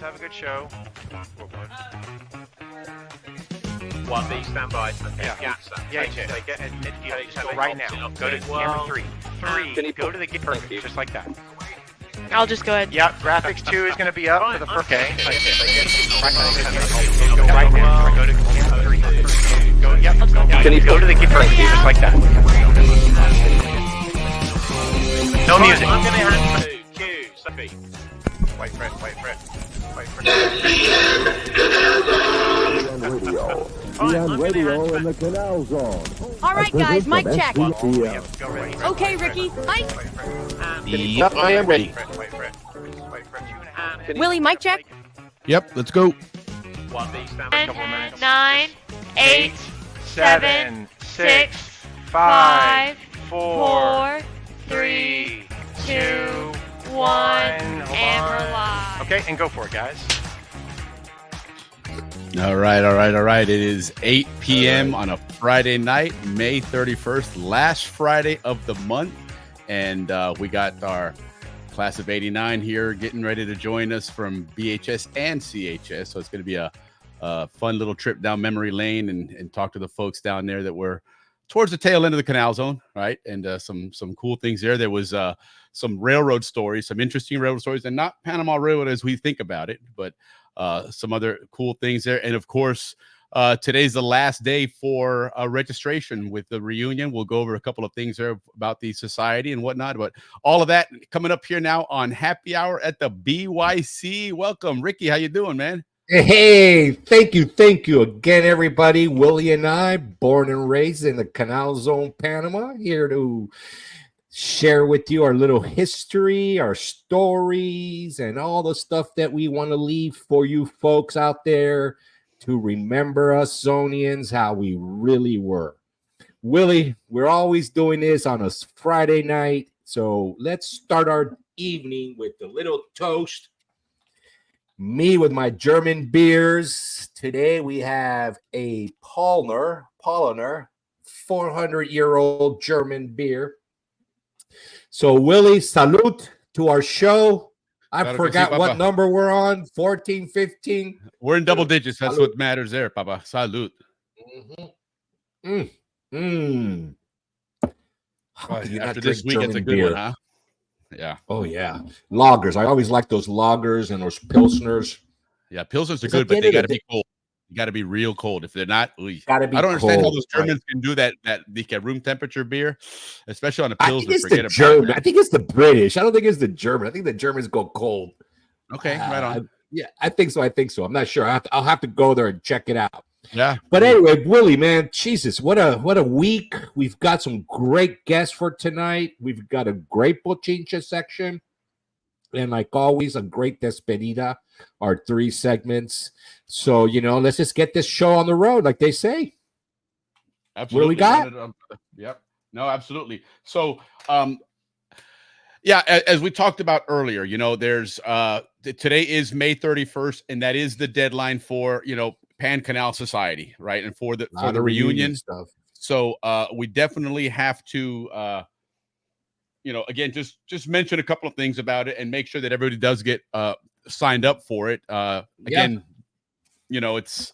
have a good show. One B, stand by. Okay, Yeah. Take it. And just go right now. Go to camera 3. Go to the gate. Perfect. Just like that. I'll just go ahead. Yeah. Graphics 2 is going to be up for the first. Okay. Go right now. Go to camera 3. Go. Yep. Go to the gate. Perfect. Just like that. No music. I'm going to hand to Q. Sophie. Wait for it. On radio in the Canal Zone. All right, guys, mic check. Go ready. Okay, Ricky, mic. Yep, I am ready. Wait for it. Willie, mic check. Yep, let's go. 1B, stand by. 10, 9, 8, 7, 6, 5, 4, 3, 2, 1. and we're live. Okay, and go for it, guys. All right. It is 8 p.m. on a Friday night, May 31st, last Friday of the month. And we got our class of 89 here getting ready to join us from BHS and CHS. So it's going to be a fun little trip down memory lane and talk to the folks down there that were towards the tail end of the Canal Zone, right? And some cool things there. There was some railroad stories, some interesting railroad stories, and not Panama Railroad as we think about it, but some other cool things there. And of course, today's the last day for registration with the reunion. We'll go over a couple of things there about the society and whatnot, but all of that coming up here now on Happy Hour at the BYC. Welcome, Ricky. How you doing, man? Hey, thank you again, everybody. Willie and I, born and raised in the Canal Zone, Panama, here to share with you our little history, our stories, and all the stuff that we want to leave for you folks out there to remember us Zonians, how we really were. Willie, we're always doing this on a Friday night, so let's start our evening with a little toast. Me with my German beers. Today we have a Paulaner 400-year-old German beer. So, Willie, salute to our show. I forgot what number we're on, 14, 15. We're in double digits. That's what matters there, Papa. Salute. After this week, it's a good one, huh? Yeah. Oh, yeah. Lagers. I always like those lagers and those Pilsners. Yeah, Pilsners are good, but they got to be cold. You got to be real cold. If they're not, I don't understand how those Germans can do that room temperature beer, especially on a Pilsner. I think it's the German. I think it's the British. I don't think it's the German. I think the Germans go cold. Okay, right on. Yeah, I think so. I'm not sure. I'll have to go there and check it out. Yeah. But anyway, Willie, man, Jesus, what a week. We've got some great guests for tonight. We've got a great Bochincha section. And like always, a great despedida, our 3 segments. So, let's just get this show on the road, like they say. Absolutely. What do we got? Yep. No, absolutely. So, as we talked about earlier, there's today is May 31st, and that is the deadline for, Pan Canal Society, right? And for the reunion stuff. So we definitely have to again, just mention a couple of things about it and make sure that everybody does get signed up for it. Again, it's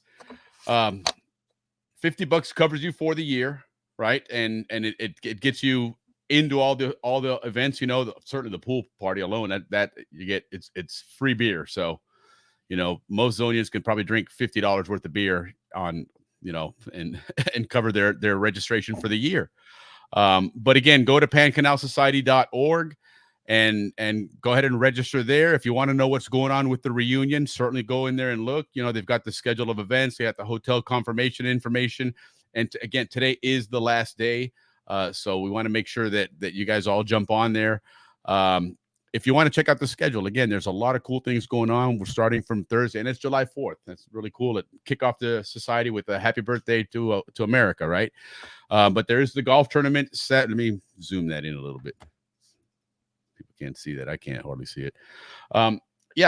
$50 covers you for the year, right? And it gets you into all the events. Certainly the pool party alone that you get it's free beer. So most Zonians can probably drink $50 worth of beer on and cover their registration for the year. But again, go to pancanalsociety.org and go ahead and register there. If you want to know what's going on with the reunion, certainly go in there and look. They've got the schedule of events. They got the hotel confirmation information. And again, today is the last day. So we want to make sure that you guys all jump on there. If you want to check out the schedule, again, there's a lot of cool things going on. We're starting from Thursday, and it's July 4th. That's really cool. To kick off the society with a happy birthday to America, right? But there is the golf tournament set. Let me zoom that in a little bit. People can't see that. I can't hardly see it.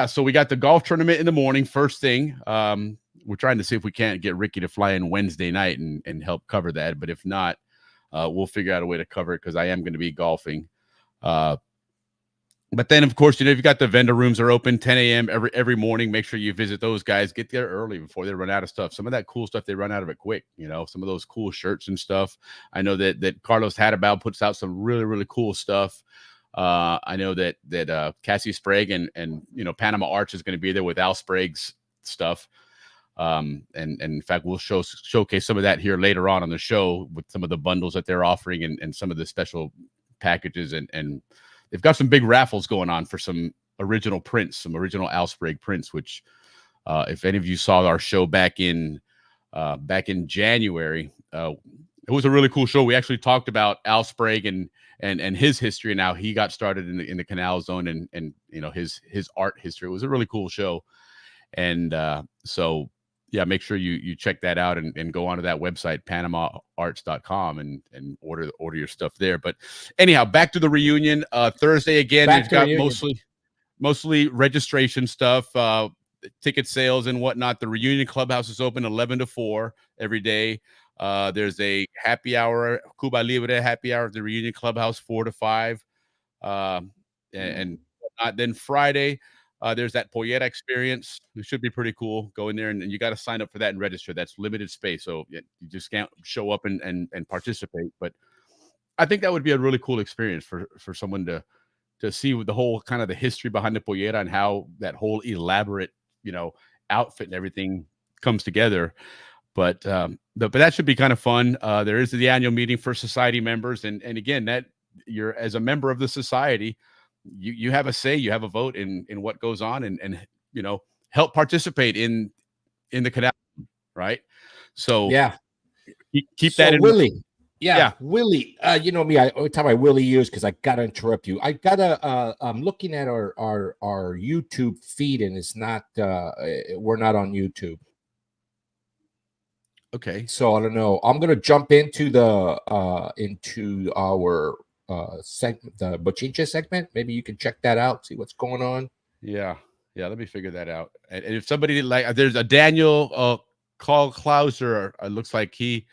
So we got the golf tournament in the morning, first thing. We're trying to see if we can't get Ricky to fly in Wednesday night and help cover that. But if not, we'll figure out a way to cover it because I am going to be golfing. But then, of course, you've got the vendor rooms are open 10 a.m. every morning. Make sure you visit those guys. Get there early before they run out of stuff. Some of that cool stuff, they run out of it quick. Some of those cool shirts and stuff. I know that Carlos Hadabao puts out some really, really cool stuff. I know that Cassie Sprague and Panama Arch is going to be there with Al Sprague's stuff. And in fact, we'll showcase some of that here later on the show with some of the bundles that they're offering and some of the special packages and they've got some big raffles going on for some original prints, some original Al Sprague prints, which if any of you saw our show back in January, it was a really cool show. We actually talked about Al Sprague and his history and how he got started in the Canal Zone and his art history. It was a really cool show. And so yeah, make sure you check that out and go onto that website, PanamaArts.com, and order your stuff there. But anyhow, back to the reunion. Thursday again, we've got mostly registration stuff, ticket sales and whatnot. The reunion clubhouse is open 11 to 4 every day. There's a happy hour, Cuba Libre happy hour at the reunion clubhouse 4 to 5. And whatnot. Then Friday, there's that Pollera experience. It should be pretty cool. Go in there and you got to sign up for that and register. That's limited space. So you just can't show up and participate. But I think that would be a really cool experience for someone to see the whole kind of the history behind the Pollera and how that whole elaborate, outfit and everything comes together. But that should be kind of fun. There is the annual meeting for society members. And again, that you're as a member of the society, you have a say, you have a vote in what goes on and help participate in the canal, right? So yeah, keep that in Willie. Yeah, Willie. You know me. Every time I Willie use because I gotta interrupt you. I'm looking at our YouTube feed and it's not. We're not on YouTube. Okay. So I don't know. I'm gonna jump into our segment, the Bochinche segment. Maybe you can check that out, see what's going on. Yeah. Let me figure that out. And if somebody there's a Daniel Carl Klauser. It looks like he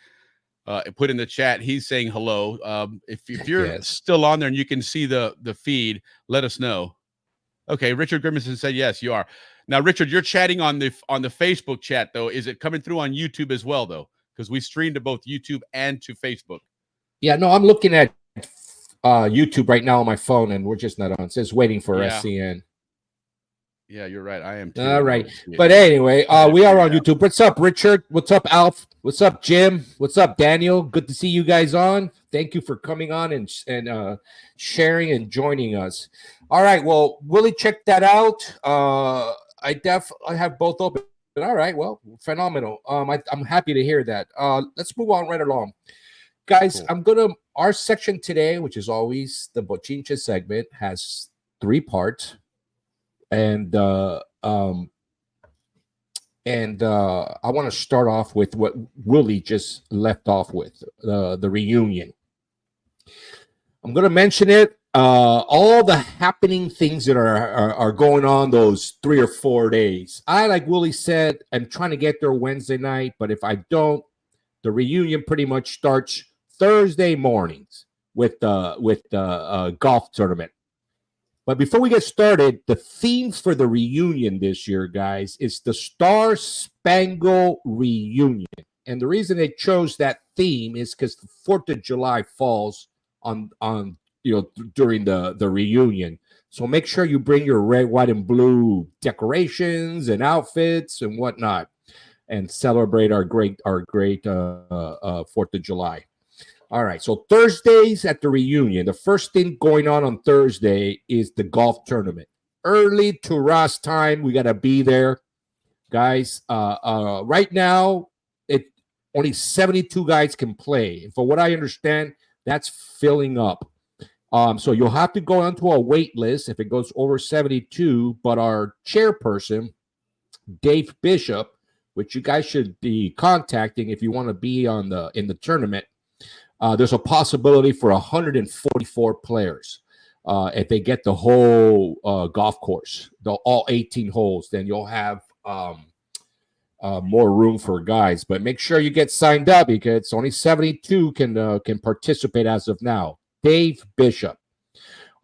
put in the chat. He's saying hello. If you're still on there and you can see the feed, let us know. Okay, Richard Grimison said yes, you are. Now, Richard, you're chatting on the Facebook chat though. Is it coming through on YouTube as well though? Because we streamed to both YouTube and to Facebook. Yeah, no, I'm looking at YouTube right now on my phone, and we're just not on. It says waiting for SCN. Yeah, you're right. I am too. All right. But anyway, we are on YouTube. What's up, Richard? What's up, Alf? What's up, Jim? What's up, Daniel? Good to see you guys on. Thank you for coming on and sharing and joining us. All right. Well, Willie, check that out. I have both open. All right. Well, phenomenal. I'm happy to hear that. Let's move on right along. Guys, cool. Our section today, which is always the Bochinche segment, has 3 parts. And I want to start off with what Willie just left off with, the reunion. I'm going to mention it. All the happening things that are going on those 3 or 4 days. Like Willie said, I'm trying to get there Wednesday night, but if I don't, the reunion pretty much starts Thursday mornings with the golf tournament. But before we get started, the theme for the reunion this year, guys, is the Star Spangled Reunion. And the reason they chose that theme is because the 4th of July falls on during the reunion. So make sure you bring your red, white, and blue decorations and outfits and whatnot, and celebrate our great 4th of July. All right, so Thursdays at the reunion. The first thing going on Thursday is the golf tournament. Early to Ross time, we got to be there, guys. Right now, only 72 guys can play. And for what I understand, that's filling up. So you'll have to go onto a wait list if it goes over 72. But our chairperson, Dave Bishop, which you guys should be contacting if you want to be in the tournament. There's a possibility for 144 players. If they get the whole golf course, all 18 holes, then you'll have more room for guys. But make sure you get signed up because only 72 can participate as of now. Dave Bishop.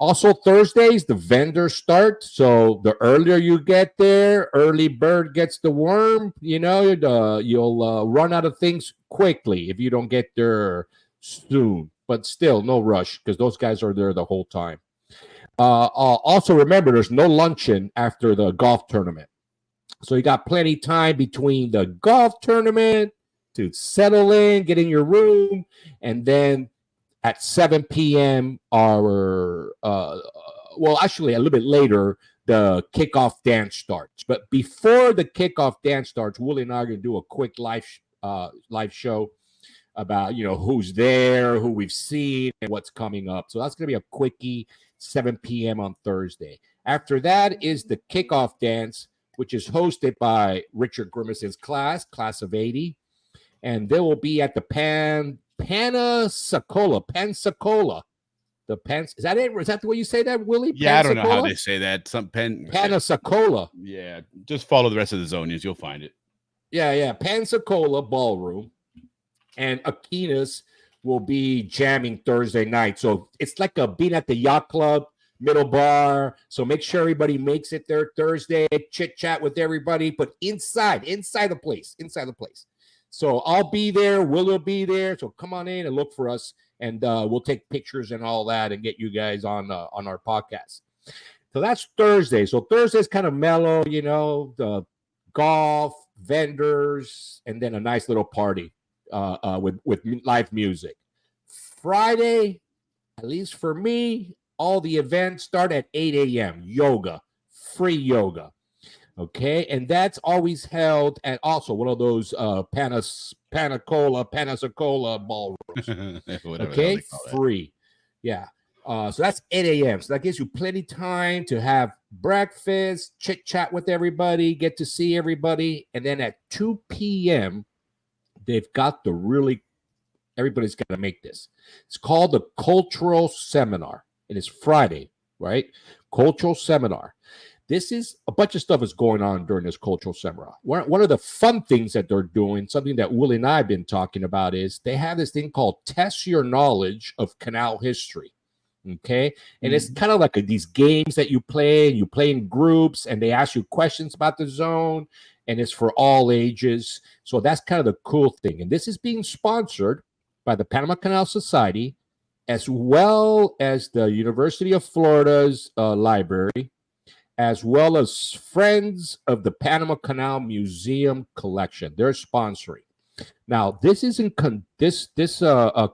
Also, Thursdays, the vendors start. So the earlier you get there, early bird gets the worm. You'll run out of things quickly if you don't get there soon. But still, no rush because those guys are there the whole time. Also, remember, there's no luncheon after the golf tournament. So you got plenty of time between the golf tournament to settle in, get in your room, and then at 7 p.m. Actually a little bit later, the kickoff dance starts. But before the kickoff dance starts, Willie and I are going to do a quick live show about, who's there, who we've seen, and what's coming up. So that's going to be a quickie, 7 p.m. on Thursday. After that is the kickoff dance, which is hosted by Richard Grimace's class of 80. And they will be at the Pensacola. Is that it? Is that the way you say that, Willie? Yeah, I don't know how they say that. Pensacola. Yeah, just follow the rest of the Zonians. You'll find it. Yeah. Pensacola Ballroom. And Aquinas will be jamming Thursday night. So it's like being at the yacht club, middle bar. So make sure everybody makes it there Thursday. Chit chat with everybody, but inside the place. So I'll be there. Will be there. So come on in and look for us, and we'll take pictures and all that, and get you guys on our podcast. So that's Thursday. So Thursday's kind of mellow, the golf, vendors, and then a nice little party with live music. Friday, at least for me, all the events start at 8 a.m. Yoga, free yoga. Okay, and that's always held at also one of those Pensacola ballrooms. Okay, free. Yeah. So that's 8 a.m. So that gives you plenty of time to have breakfast, chit chat with everybody, get to see everybody, and then at 2 p.m. they've got everybody's got to make this. It's called the Cultural Seminar. It is Friday, right? Cultural Seminar. This is a bunch of stuff is going on during this cultural seminar. One of the fun things that they're doing, something that Willie and I have been talking about, is they have this thing called Test Your Knowledge of Canal History. Okay. And it's kind of like these games that you play, and you play in groups, and they ask you questions about the zone, and it's for all ages. So that's kind of the cool thing. And this is being sponsored by the Panama Canal Society, as well as the University of Florida's library, as well as Friends of the Panama Canal Museum Collection. They're sponsoring. Now, this is a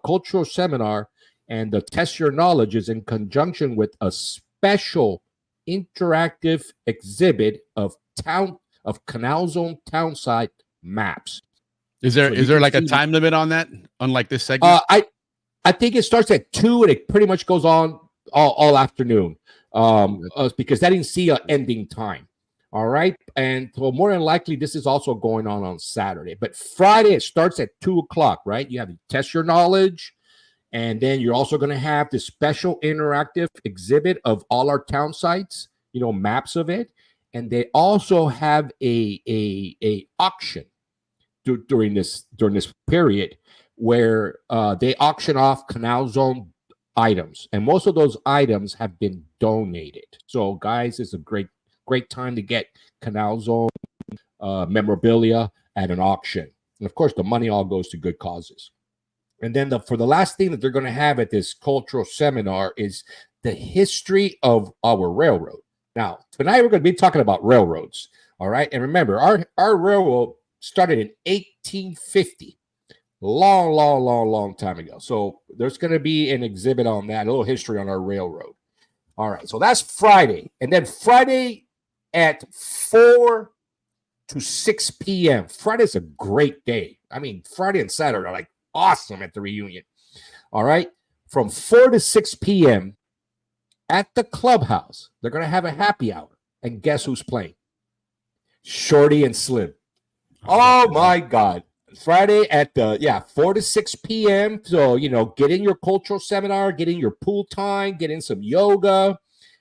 cultural seminar, and the Test Your Knowledge is in conjunction with a special interactive exhibit of Canal Zone townsite maps. Is there like a time limit on that? Unlike this segment, I think it starts at 2 and it pretty much goes on all afternoon. Because I didn't see an ending time. All right. And so more than likely, this is also going on Saturday. But Friday, it starts at 2:00, right? You have to test your knowledge. And then you're also going to have this special interactive exhibit of all our town sites, maps of it. And they also have a auction during this period where they auction off Canal Zone items, and most of those items have been donated. So guys, it's a great time to get Canal Zone memorabilia at an auction, and of course the money all goes to good causes. And then for the last thing that they're going to have at this cultural seminar is the history of our railroad. Now tonight we're going to be talking about railroads. All right, and remember our railroad started in 1850. Long time ago. So there's going to be an exhibit on that, a little history on our railroad. All right, so that's Friday. And then Friday at 4 to 6 p.m. Friday's a great day. I mean, Friday and Saturday are like awesome at the reunion. All right, from 4 to 6 p.m. at the clubhouse, they're going to have a happy hour. And guess who's playing? Shorty and Slim. Oh, my God. Friday at 4 to 6 p.m. So, get in your cultural seminar, get in your pool time, get in some yoga,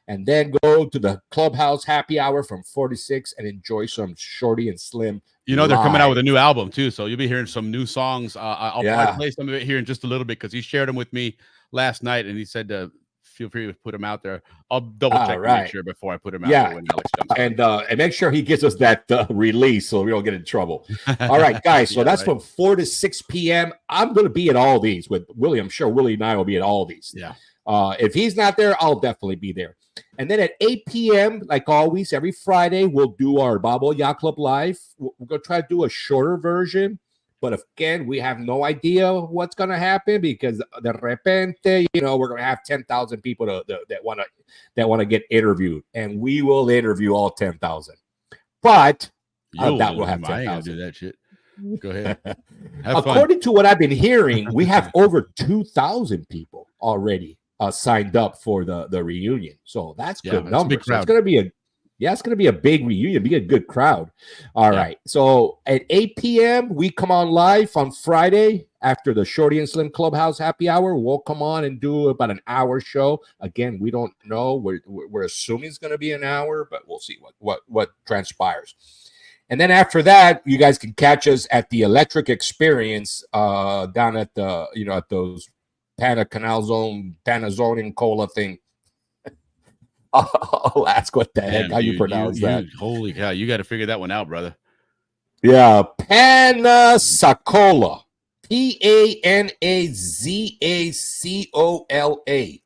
and then go to the clubhouse happy hour from 4 to 6 and enjoy some Shorty and Slim. They're coming out with a new album too. So you'll be hearing some new songs. I'll probably play some of it here in just a little bit because he shared them with me last night, and he said feel free to put them out there. I'll double check to right. make sure before I put them out Yeah. there when Alex jumps on. And make sure he gives us that release so we don't get in trouble. All right, guys. So that's from 4 to 6 p.m. I'm going to be at all these with Willie. I'm sure Willie and I will be at all these. Yeah. If he's not there, I'll definitely be there. And then at 8 p.m., like always, every Friday, we'll do our Babo Yacht Club Live. We're going to try to do a shorter version. But again, we have no idea what's going to happen because de repente, we're going to have 10,000 people that want to get interviewed. And we will interview all 10,000. But that will have 10,000. I ain't going to do that shit. Go ahead. According to what I've been hearing, we have over 2,000 people already signed up for the reunion. So that's good numbers. So it's going to be a big reunion, be a good crowd. All right. So at 8 p.m., we come on live on Friday after the Shorty and Slim Clubhouse happy hour. We'll come on and do about an hour show. Again, we don't know. We're assuming it's going to be an hour, but we'll see what transpires. And then after that, you guys can catch us at the Electric Experience down at the, at those Canal Zone, Panazoning Cola thing. I'll ask what the heck, how you pronounce that. Holy cow, you got to figure that one out, brother. Yeah, Panazacola. Panazacola.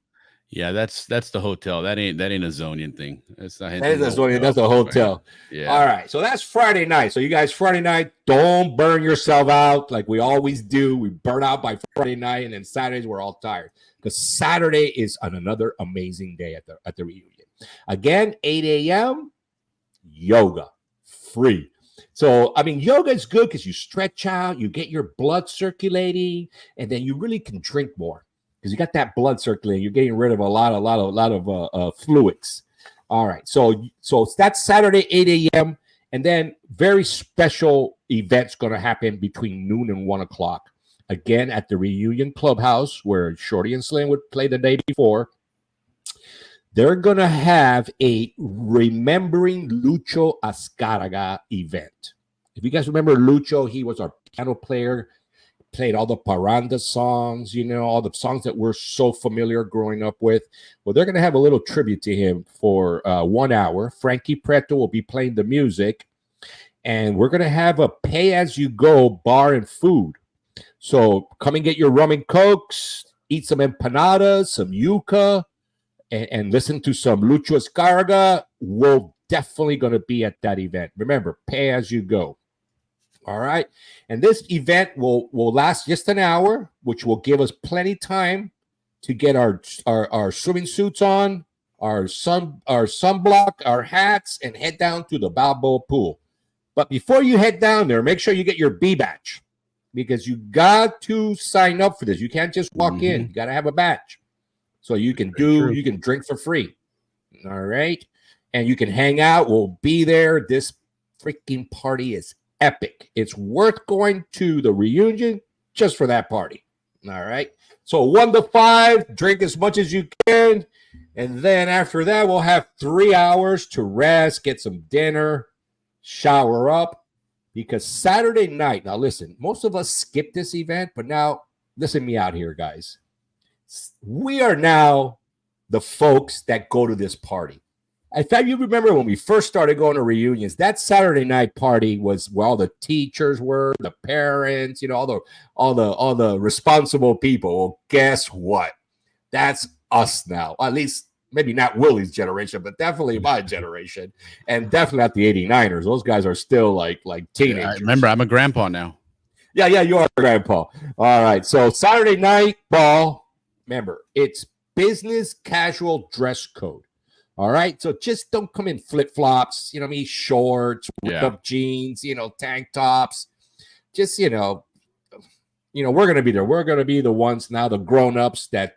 Yeah, that's the hotel. That ain't a Zonian thing. That's not. That is a Zonian. That's a hotel. Yeah. All right. So that's Friday night. So you guys, Friday night, don't burn yourself out like we always do. We burn out by Friday night, and then Saturdays we're all tired because Saturday is another amazing day at the reunion. Again, 8 a.m. yoga, free. So, I mean, yoga is good because you stretch out, you get your blood circulating, and then you really can drink more because you got that blood circulating. You're getting rid of a lot of fluids. All right. So that's Saturday, 8 a.m. And then very special events going to happen between noon and 1 o'clock. Again, at the Reunion Clubhouse where Shorty and Slim would play the day before. They're going to have a Remembering Lucho Azcárraga event. If you guys remember Lucho, he was our piano player, played all the parranda songs, all the songs that we're so familiar growing up with. Well, they're going to have a little tribute to him for 1 hour. Frankie Preto will be playing the music, and we're going to have a pay-as-you-go bar and food. So come and get your rum and cokes, eat some empanadas, some yuca, and listen to some Lucho Azcárraga. We're definitely going to be at that event. Remember, pay as you go. All right. And this event will last just an hour, which will give us plenty time to get our swimming suits on, our sunblock, our hats, and head down to the Balboa pool. But before you head down there, make sure you get your B badge because you got to sign up for this. You can't just walk in. You got to have a badge. So you can drink for free. All right. And you can hang out. We'll be there. This freaking party is epic. It's worth going to the reunion just for that party. All right. So 1 to 5, drink as much as you can. And then after that, we'll have 3 hours to rest, get some dinner, shower up. Because Saturday night, now listen, most of us skip this event, but now listen me out here, guys. We are now the folks that go to this party. In fact, you remember when we first started going to reunions, that Saturday night party was where all the teachers were, the parents, all the responsible people. Well, guess what? That's us now. At least maybe not Willie's generation, but definitely my generation, and definitely not the 89ers. Those guys are still like teenagers. Yeah, remember, I'm a grandpa now. Yeah, you are a grandpa. All right. So Saturday night ball. Remember, it's business casual dress code. All right. So just don't come in flip-flops, shorts, ripped up jeans, tank tops. Just, we're going to be there. We're going to be the ones now, the grown-ups that,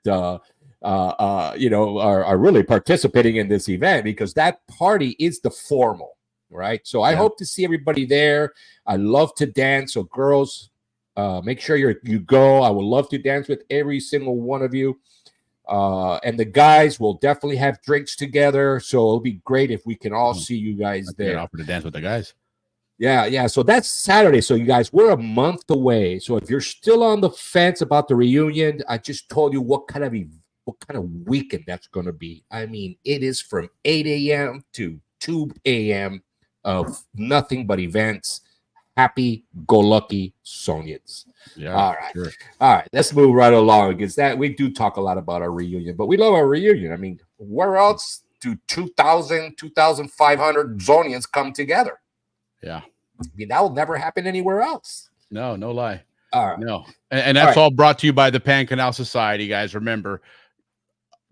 are really participating in this event because that party is the formal, right? So I hope to see everybody there. I love to dance. So girls, make sure you go. I would love to dance with every single one of you. And the guys will definitely have drinks together. So it'll be great if we can all see you guys there. Offer to dance with the guys. Yeah. So that's Saturday. So you guys, we're a month away. So if you're still on the fence about the reunion, I just told you what kind of what kind of weekend that's going to be. I mean, it is from 8 a.m. to 2 a.m. of nothing but events. Happy go lucky Sonians. Yeah. All right. Sure. All right. Let's move right along because that we do talk a lot about our reunion, but we love our reunion. I mean, where else do 2,000, 2,500 Zonians come together? Yeah. I mean, that will never happen anywhere else. No lie. All right. No. And that's all brought to you by the Pan Canal Society, guys. Remember,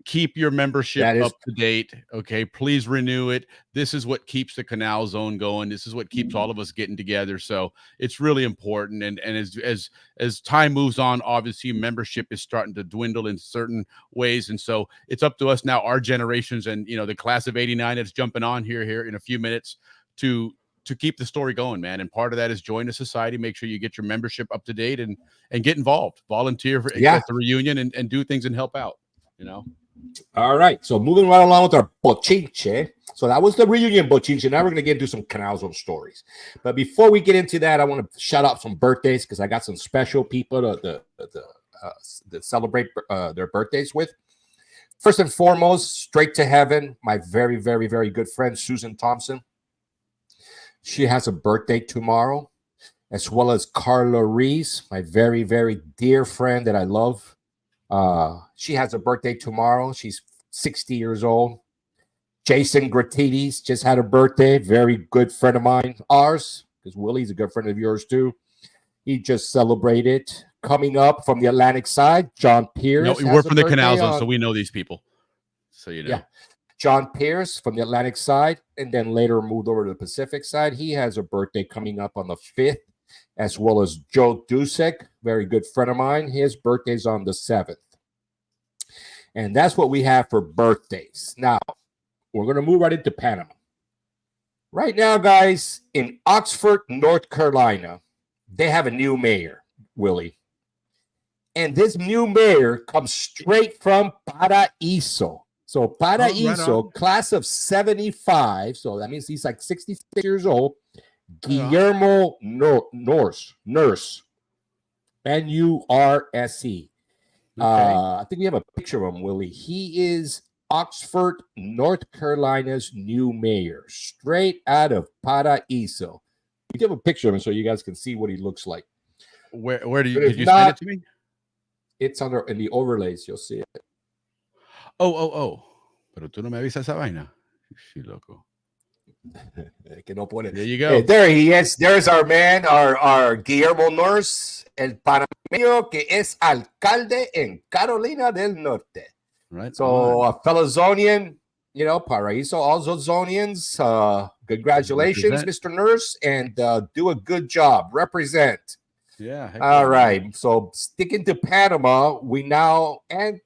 keep your membership up to date. Okay. Please renew it. This is what keeps the Canal Zone going. This is what keeps all of us getting together. So it's really important. And as time moves on, obviously membership is starting to dwindle in certain ways. And so it's up to us now, our generations and, you know, the class of 89 that's jumping on here in a few minutes to keep the story going, man. And part of that is join the society. Make sure you get your membership up to date and get involved, volunteer at the reunion and do things and help out, you know? All right. So moving right along with our bochinche. So that was the reunion bochinche. Now we're going to get into some Canal Zone stories. But before we get into that, I want to shout out some birthdays because I got some special people to celebrate their birthdays with. First and foremost, straight to heaven, my very, very, very good friend, Susan Thompson. She has a birthday tomorrow, as well as Carla Reese, my very, very dear friend that I love. She has a birthday tomorrow. She's 60 years old. Jason Gratides just had a birthday. Very good friend of mine, ours, because Willie's a good friend of yours too. He just celebrated. Coming up from the Atlantic side, John Pierce. No, we're from the Canal Zone, so we know these people. So you know. Yeah. John Pierce from the Atlantic side, and then later moved over to the Pacific side. He has a birthday coming up on the 5th, as well as Joe Dusek, very good friend of mine. His birthday's on the 7th. And that's what we have for birthdays. Now, we're going to move right into Panama. Right now, guys, in Oxford, North Carolina, they have a new mayor, Willie. And this new mayor comes straight from Paraíso. So Paraíso, class of 75. So that means he's like 66 years old. Guillermo Nurse, N-U-R-S-E. Okay. I think we have a picture of him, Willie. He is Oxford, North Carolina's new mayor, straight out of Paraíso. We have a picture of him so you guys can see what he looks like. Where did you send it to me? It's in the overlays. You'll see it. Oh. Pero tú no me avisas esa vaina. Sí, loco. There you go. Hey, there he is. There's our man, our Guillermo Nurse, el panameño que es alcalde en Carolina del Norte. Right. So a fellow Zonian, you know, Paraíso, also Zonians. Congratulations, Mr. Nurse, and do a good job. Represent. Yeah. All right. So sticking to Panama, we now, and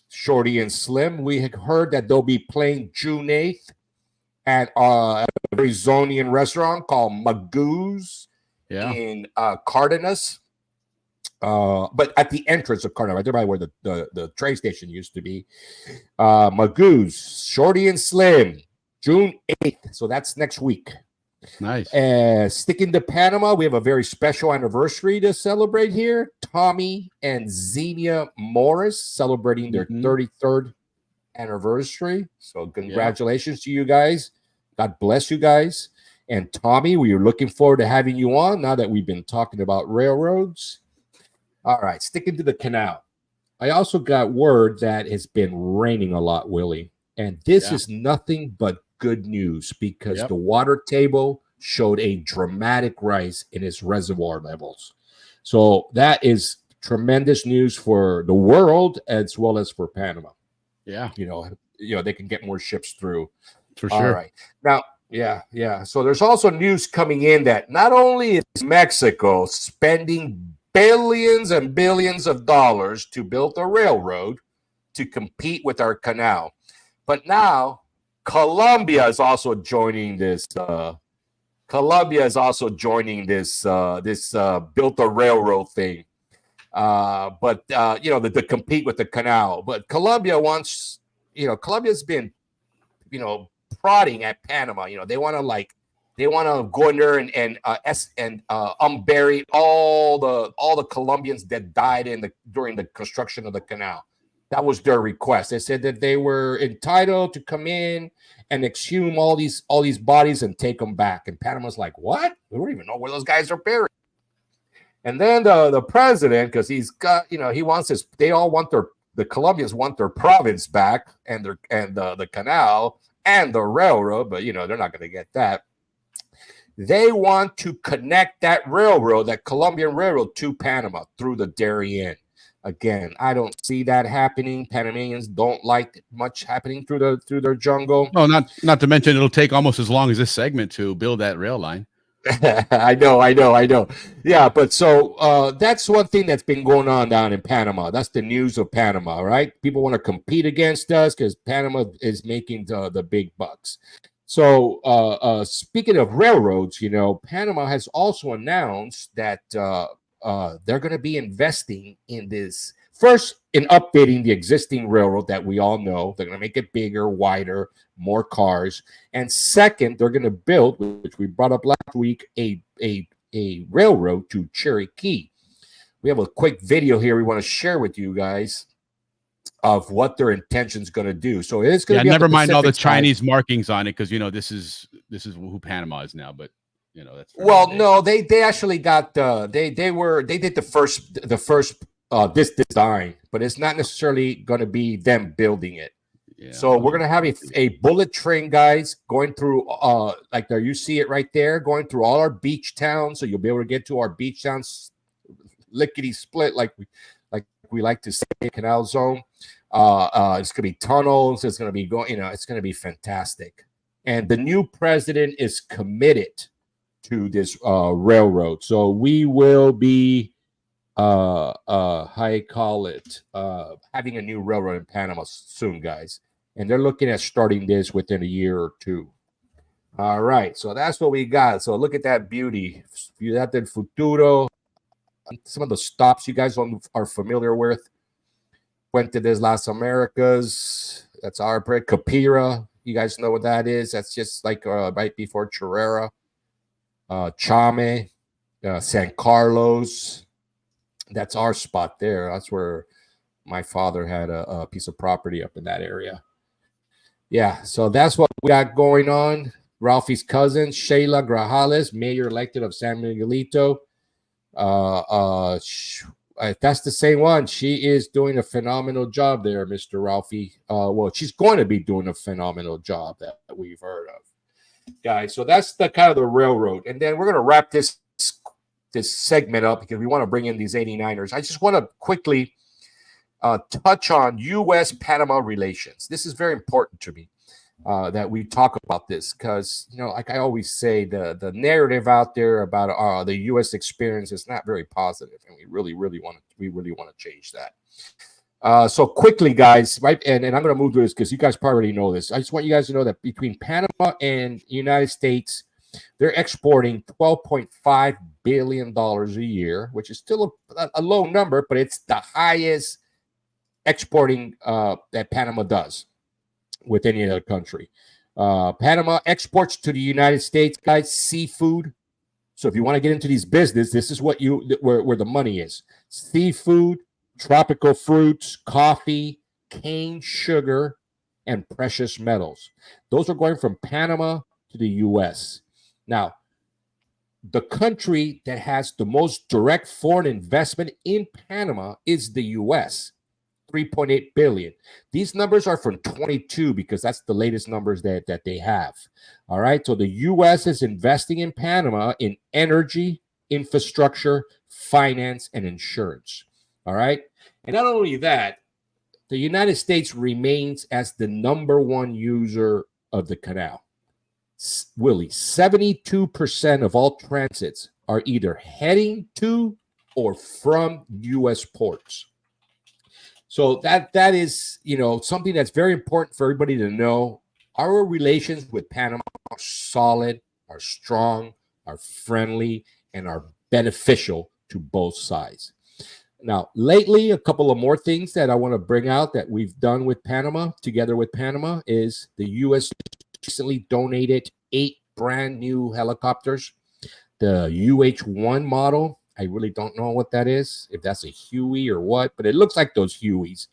Shorty and Slim, we had heard that they'll be playing June 8th at a very Zonian restaurant called Magoo's in Cardenas. But at the entrance of Cardenas, right there by where the train station used to be. Magoo's, Shorty and Slim, June 8th. So that's next week. Nice. Sticking to Panama, we have a very special anniversary to celebrate here. Tommy and Xenia Morris celebrating their 33rd anniversary. So congratulations to you guys. God bless you guys. And Tommy, we are looking forward to having you on now that we've been talking about railroads. All right, sticking to the canal. I also got word that it's been raining a lot, Willie. And this is nothing but good news because the water table showed a dramatic rise in its reservoir levels. So that is tremendous news for the world as well as for Panama. Yeah. You know, they can get more ships through. For sure. All right. Now, yeah. So there's also news coming in that not only is Mexico spending billions and billions of dollars to build a railroad to compete with our canal, but now Colombia is also joining this. Colombia is also joining this built a railroad thing. But to compete with the canal. But Colombia wants, Colombia's been, prodding at Panama. They want to go in there and unbury all the Colombians that died during the construction of the canal. That was their request. They said that they were entitled to come in and exhume all these bodies and take them back. And Panama's like, what? We don't even know where those guys are buried. And then the president, because he's got, he wants his, they all want the Colombians want their province back and the canal and the railroad, but they're not going to get that. They want to connect that railroad, that Colombian railroad, to Panama through the Darien. Again, I don't see that happening. Panamanians don't like much happening through their jungle. No, not to mention it'll take almost as long as this segment to build that rail line. I know. Yeah, but so that's one thing that's been going on down in Panama. That's the news of Panama, right? People want to compete against us because Panama is making the big bucks. So speaking of railroads, Panama has also announced that they're going to be investing in this. First, in updating the existing railroad that we all know. They're going to make it bigger, wider, more cars. And second, they're going to build, which we brought up last week, a railroad to Cherokee. We have a quick video here we want to share with you guys of what their intention's going to do. So it is going to be never mind all the Pacific side. Chinese markings on it, because this is who Panama is now. But that's no, they actually got they did the first this design, but it's not necessarily going to be them building it. Yeah. So we're going to have a bullet train, guys, going through like there, you see it right there, going through all our beach towns. So you'll be able to get to our beach towns lickety split, like we like to say, canal zone. It's going to be tunnels. It's going to be it's going to be fantastic. And the new president is committed to this railroad. So we will be having a new railroad in Panama soon, guys. And they're looking at starting this within a year or two. All right, so that's what we got. So look at that beauty. Ciudad del Futuro. Some of the stops you guys are familiar with. Puente de las Americas. That's our bread. Capira. You guys know what that is. That's just like right before Chorrera. Chame. San Carlos. That's our spot there. That's where my father had a piece of property up in that area. Yeah, so that's what we got going on. Ralphie's cousin, Sheila Grajales, mayor elected of San Miguelito. If that's the same one, she is doing a phenomenal job there, Mr. Ralphie. Well, she's going to be doing a phenomenal job that we've heard of, guys. So that's the kind of the railroad. And then we're going to wrap this segment up because we want to bring in these 89ers. I just want to quickly touch on U.S.-Panama relations. This is very important to me that we talk about this because, like I always say, the narrative out there about the U.S. experience is not very positive, and we really want to change that. So quickly, guys, right? And I'm going to move through this because you guys probably already know this. I just want you guys to know that between Panama and the United States, they're exporting $12.5 billion a year, which is still a low number, but it's the highest exporting that Panama does with any other country. Panama exports to the United States, guys, seafood. So if you want to get into these business, this is what where the money is. Seafood, tropical fruits, coffee, cane sugar, and precious metals. Those are going from Panama to the U.S. Now, the country that has the most direct foreign investment in Panama is the U.S., 3.8 billion. These numbers are from 22 because that's the latest numbers that they have. All right, so the U.S. is investing in Panama in energy, infrastructure, finance, and insurance. All right, and not only that, the United States remains as the #1 user of the canal. Willie, 72% of all transits are either heading to or from U.S. ports. So that is, something that's very important for everybody to know. Our relations with Panama are solid, are strong, are friendly, and are beneficial to both sides. Now, lately, a couple of more things that I want to bring out that we've done with Panama, together with Panama, is the U.S. recently donated 8 brand new helicopters. The UH-1 model. I really don't know what that is, if that's a Huey or what, but it looks like those Hueys.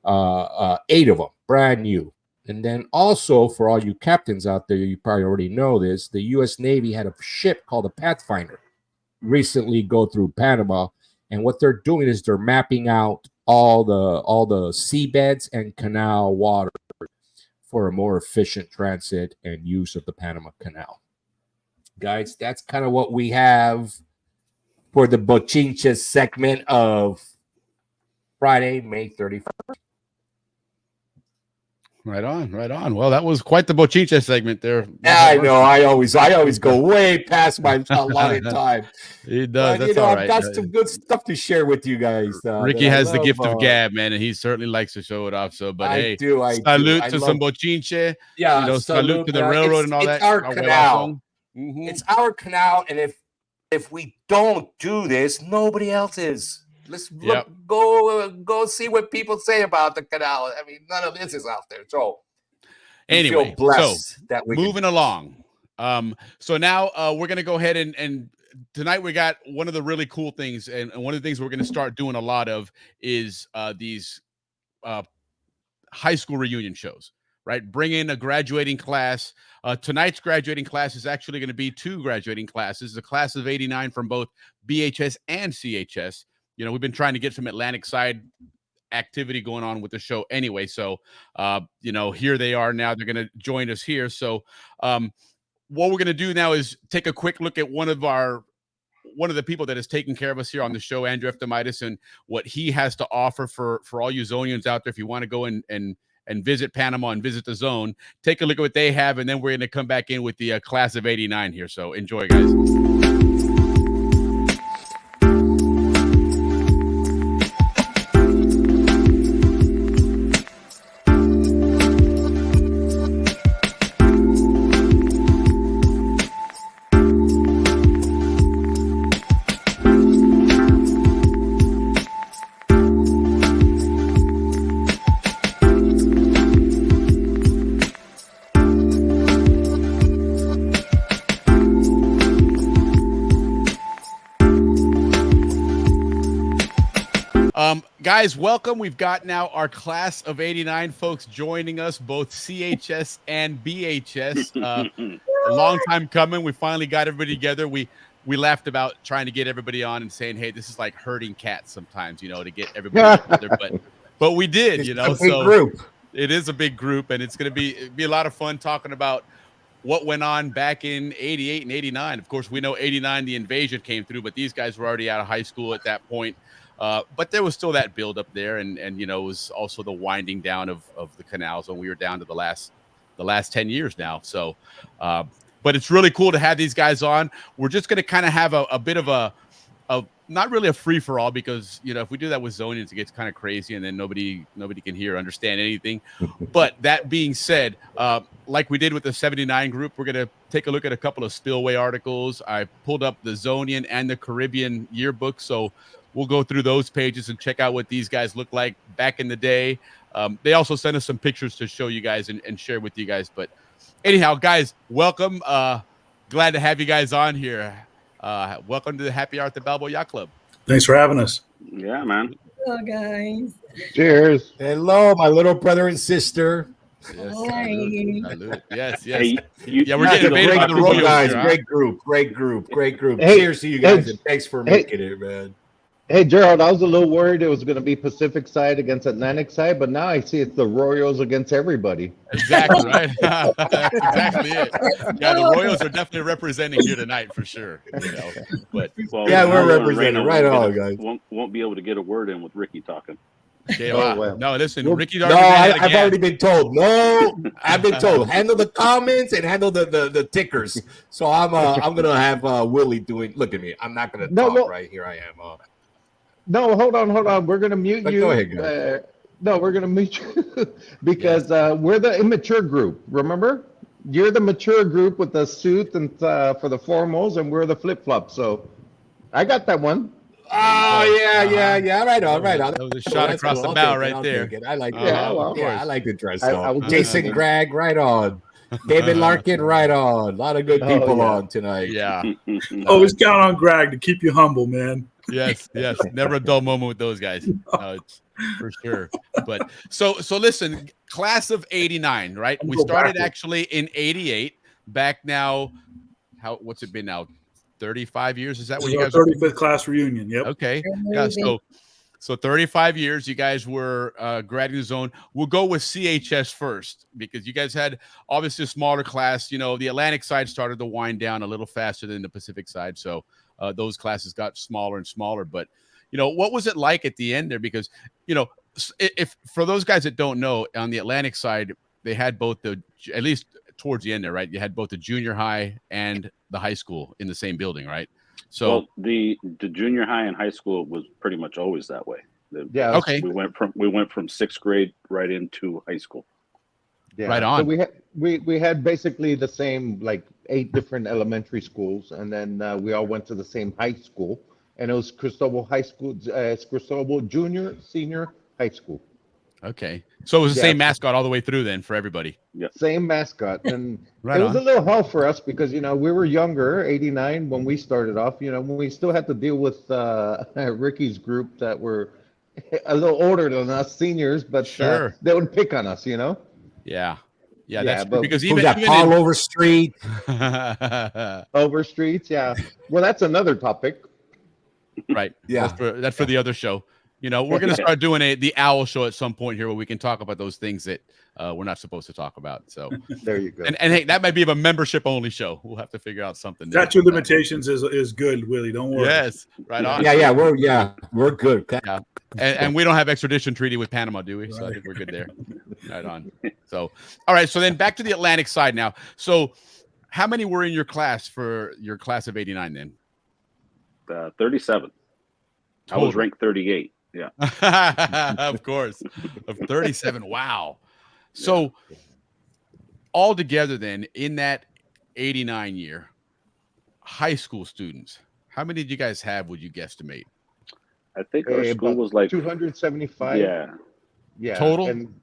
8 of them, brand new. And then also for all you captains out there, you probably already know this, the U.S. Navy had a ship called the Pathfinder recently go through Panama. And what they're doing is they're mapping out all the seabeds and canal water for a more efficient transit and use of the Panama Canal. Guys, that's kind of what we have for the Bochincha segment of Friday, May 31st. Right on, right on. Well, that was quite the Bochincha segment there. I know. I always go way past my allotted time. It does. But, That's all right. I've got some good stuff to share with you guys. Ricky has the gift of gab, man, and he certainly likes to show it off. So, but I salute to some Bochinche. Yeah, salute to the railroad and all that. It's our canal. It's our canal, and if we don't do this, nobody else is. Let's go see what people say about the canal. I mean, none of this is out there. So anyway, feel blessed that we moving along. So now we're gonna go ahead and tonight we got one of the really cool things, and one of the things we're gonna start doing a lot of is these high school reunion shows. Right, bring in a graduating class. Tonight's graduating class is actually going to be 2 graduating classes, a class of '89 from both BHS and CHS. We've been trying to get some Atlantic side activity going on with the show anyway. So, here they are now. They're going to join us here. So, what we're going to do now is take a quick look at one of the people that is taking care of us here on the show, Andrew Eftimitis, and what he has to offer for all you Zonians out there. If you want to go and visit Panama and visit the zone, take a look at what they have, and then we're going to come back in with the class of '89 here. So enjoy, guys. Guys, welcome. We've got now our class of '89 folks joining us, both CHS and BHS. A long time coming. We finally got everybody together. We laughed about trying to get everybody on and saying, hey, this is like herding cats sometimes, to get everybody together. But we did, it's a big group. It is a big group, and it's going to be a lot of fun talking about what went on back in '88 and '89. Of course, we know '89, the invasion came through, but these guys were already out of high school at that point. But there was still that build up there, and it was also the winding down of the canals when we were down to the last 10 years now. So, but it's really cool to have these guys on. We're just going to kind of have a bit of a not really a free for all, because if we do that with Zonians, it gets kind of crazy, and then nobody can hear or understand anything. But that being said, like we did with the '79 group, we're going to take a look at a couple of spillway articles. I pulled up the Zonian and the Caribbean yearbook, so we'll go through those pages and check out what these guys look like back in the day. They also sent us some pictures to show you guys and share with you guys. But anyhow, guys, welcome. Glad to have you guys on here. Welcome to the Happy Hour at the Balboa Yacht Club. Thanks for having us. Yeah, man. Hello, guys. Cheers. Hello, my little brother and sister. Yes, Hi. salute. Yes. Hey, We're getting invaded by the Royals, Royals guys. here, huh? Great group. Hey, Cheers to you guys, and thanks for making it, man. Hey, Gerald, I was a little worried it was going to be Pacific side against Atlantic side, but now I see it's the Royals against everybody. Exactly, right? That's exactly it. Yeah, the Royals are definitely representing here tonight for sure. But yeah, we're representing. Right on, guys. Won't be able to get a word in with Ricky talking. Okay, well. No, listen, Ricky's No, already I've already been told. No, I've been told. Handle the comments and handle the tickers. So I'm gonna have Willie doing. Look at me. I'm not gonna talk right here. I am. No, hold on. We're going to mute you. Go ahead, guys. No, we're going to mute you because we're the immature group. Remember? You're the mature group with the suit and for the formals, and we're the flip-flops. So I got that one. Oh, yeah. Right on. That was a shot across the bow right there. I like that. I like the dress. I Jason Gregg, right on. David Larkin, right on. A lot of good people on tonight. Yeah. Always count on Greg to keep you humble, man. Yes. Never a dull moment with those guys. for sure. But so listen, class of 89, right? We Go started backwards. actually in 88. Back now, what's it been now? 35 years? Is that This what is you our guys are? 35th class reunion. Yep. Okay. Yeah. So 35 years, you guys were graduating the zone. We'll go with CHS first because you guys had obviously a smaller class. You know, the Atlantic side started to wind down a little faster than the Pacific side. So those classes got smaller and smaller. But, you know, what was it like at the end there? Because, you know, if for those guys that don't know, on the Atlantic side, they had both at least towards the end there, right? You had both the junior high and the high school in the same building, right? So well, the junior high and high school was pretty much always that way. Yeah. Okay. We went from sixth grade right into high school. Yeah. Right on. So we had basically the same, like 8 different elementary schools, and then we all went to the same high school, and it was Cristobal High School, Cristobal Junior, Senior High School. Okay. So it was the Yeah. same mascot all the way through then for everybody. Same mascot. And Right it was on. a little hell for us because, you know, we were younger, 89, when we started off, you know, when we still had to deal with Ricky's group that were a little older than us, seniors, but Sure. they would pick on us, you know? Yeah. Yeah, Yeah, that's true, but because Who's even, that? Paul Overstreet. Over streets, yeah. Well, that's another topic. right. Yeah. That's for the other show. You know, we're gonna start doing the owl show at some point here where we can talk about those things that we're not supposed to talk about. So There you go. and hey, that might be a membership only show. We'll have to figure out something. there. Statute of limitations is good, Willie. Don't worry. Yes, right on. Yeah, we're good. Yeah. And we don't have extradition treaty with Panama, do we? So I think we're good there. Right on. So, all right. So then back to the Atlantic side now. So how many were in your class for your class of 89 then? 37. I was ranked 38. Yeah. Of course. Of 37. Wow. So all together then in that 89 year, high school students, how many did you guys have, would you guesstimate? I think our school about was like 275. Yeah. Total? And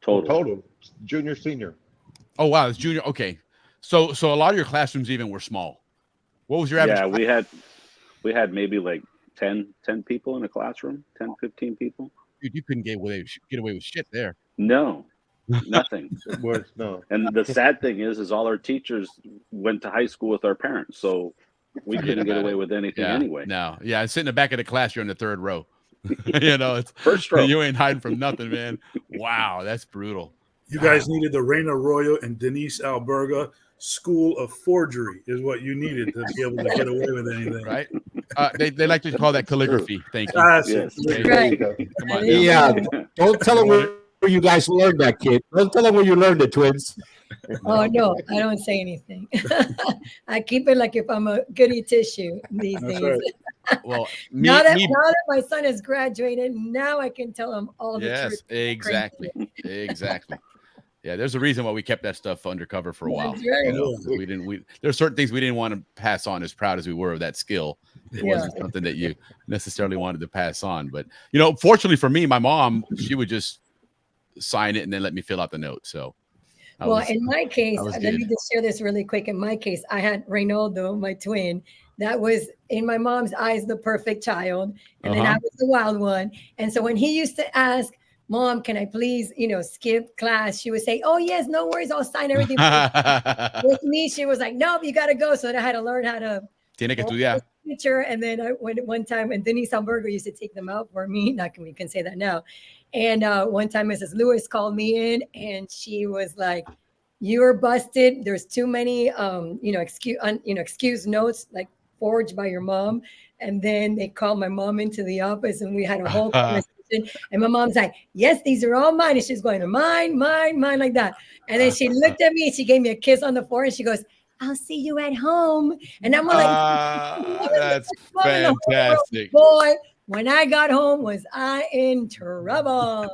Total. Junior, senior. Oh wow, it's junior. Okay. So a lot of your classrooms even were small. What was your average? Yeah, we had maybe like 10 people in a classroom, 10, 15 people. Dude, you couldn't get away with shit there. No, nothing. No. And the sad thing is all our teachers went to high school with our parents, so we couldn't get away with anything anyway. No. Yeah, sitting in the back of the class, you're in the third row. You know, it's First row. You ain't hiding from nothing, man. Wow, that's brutal. You guys needed the Reina Arroyo and Denise Alberga School of Forgery is what you needed to be able to get away with anything. Right? They like to call that calligraphy. Thank you. That's Yes. it. There you go. Come on. Yeah. Don't tell them where you guys learned that, kid. Don't tell them where you learned it, twins. Oh no, I don't say anything. I keep it like if I'm a goody tissue these That's days. right. Well, Now that my son has graduated, now I can tell him all the yes, truth. exactly. Exactly. Yeah, there's a reason why we kept that stuff undercover for a while. That's right. You know, there's certain things we didn't want to pass on, as proud as we were of that skill. It wasn't something that you necessarily wanted to pass on. But, you know, fortunately for me, my mom, she would just sign it and then let me fill out the note. So, In my case, let me good. just share this really quick. In my case, I had Reynaldo, my twin, that was in my mom's eyes the perfect child, and then I was the wild one. And so when he used to ask, "Mom, can I please, skip class?" she would say, "Oh yes, no worries, I'll sign everything." With me, she was like, "Nope, you got to go." So I had to learn how to. Tiene que estudiar. Teacher, and then I went one time, and Denise Alberga used to take them out for me. We can say that now. And one time, Mrs. Lewis called me in, and she was like, "You're busted. There's too many, excuse notes like forged by your mom." And then they called my mom into the office, and we had a whole conversation. And my mom's like, "Yes, these are all mine." And she's going to mine, like that. And then she looked at me, and she gave me a kiss on the forehead. And she goes, "I'll see you at home." And I'm like, that's fantastic. Boy, when I got home, was I in trouble?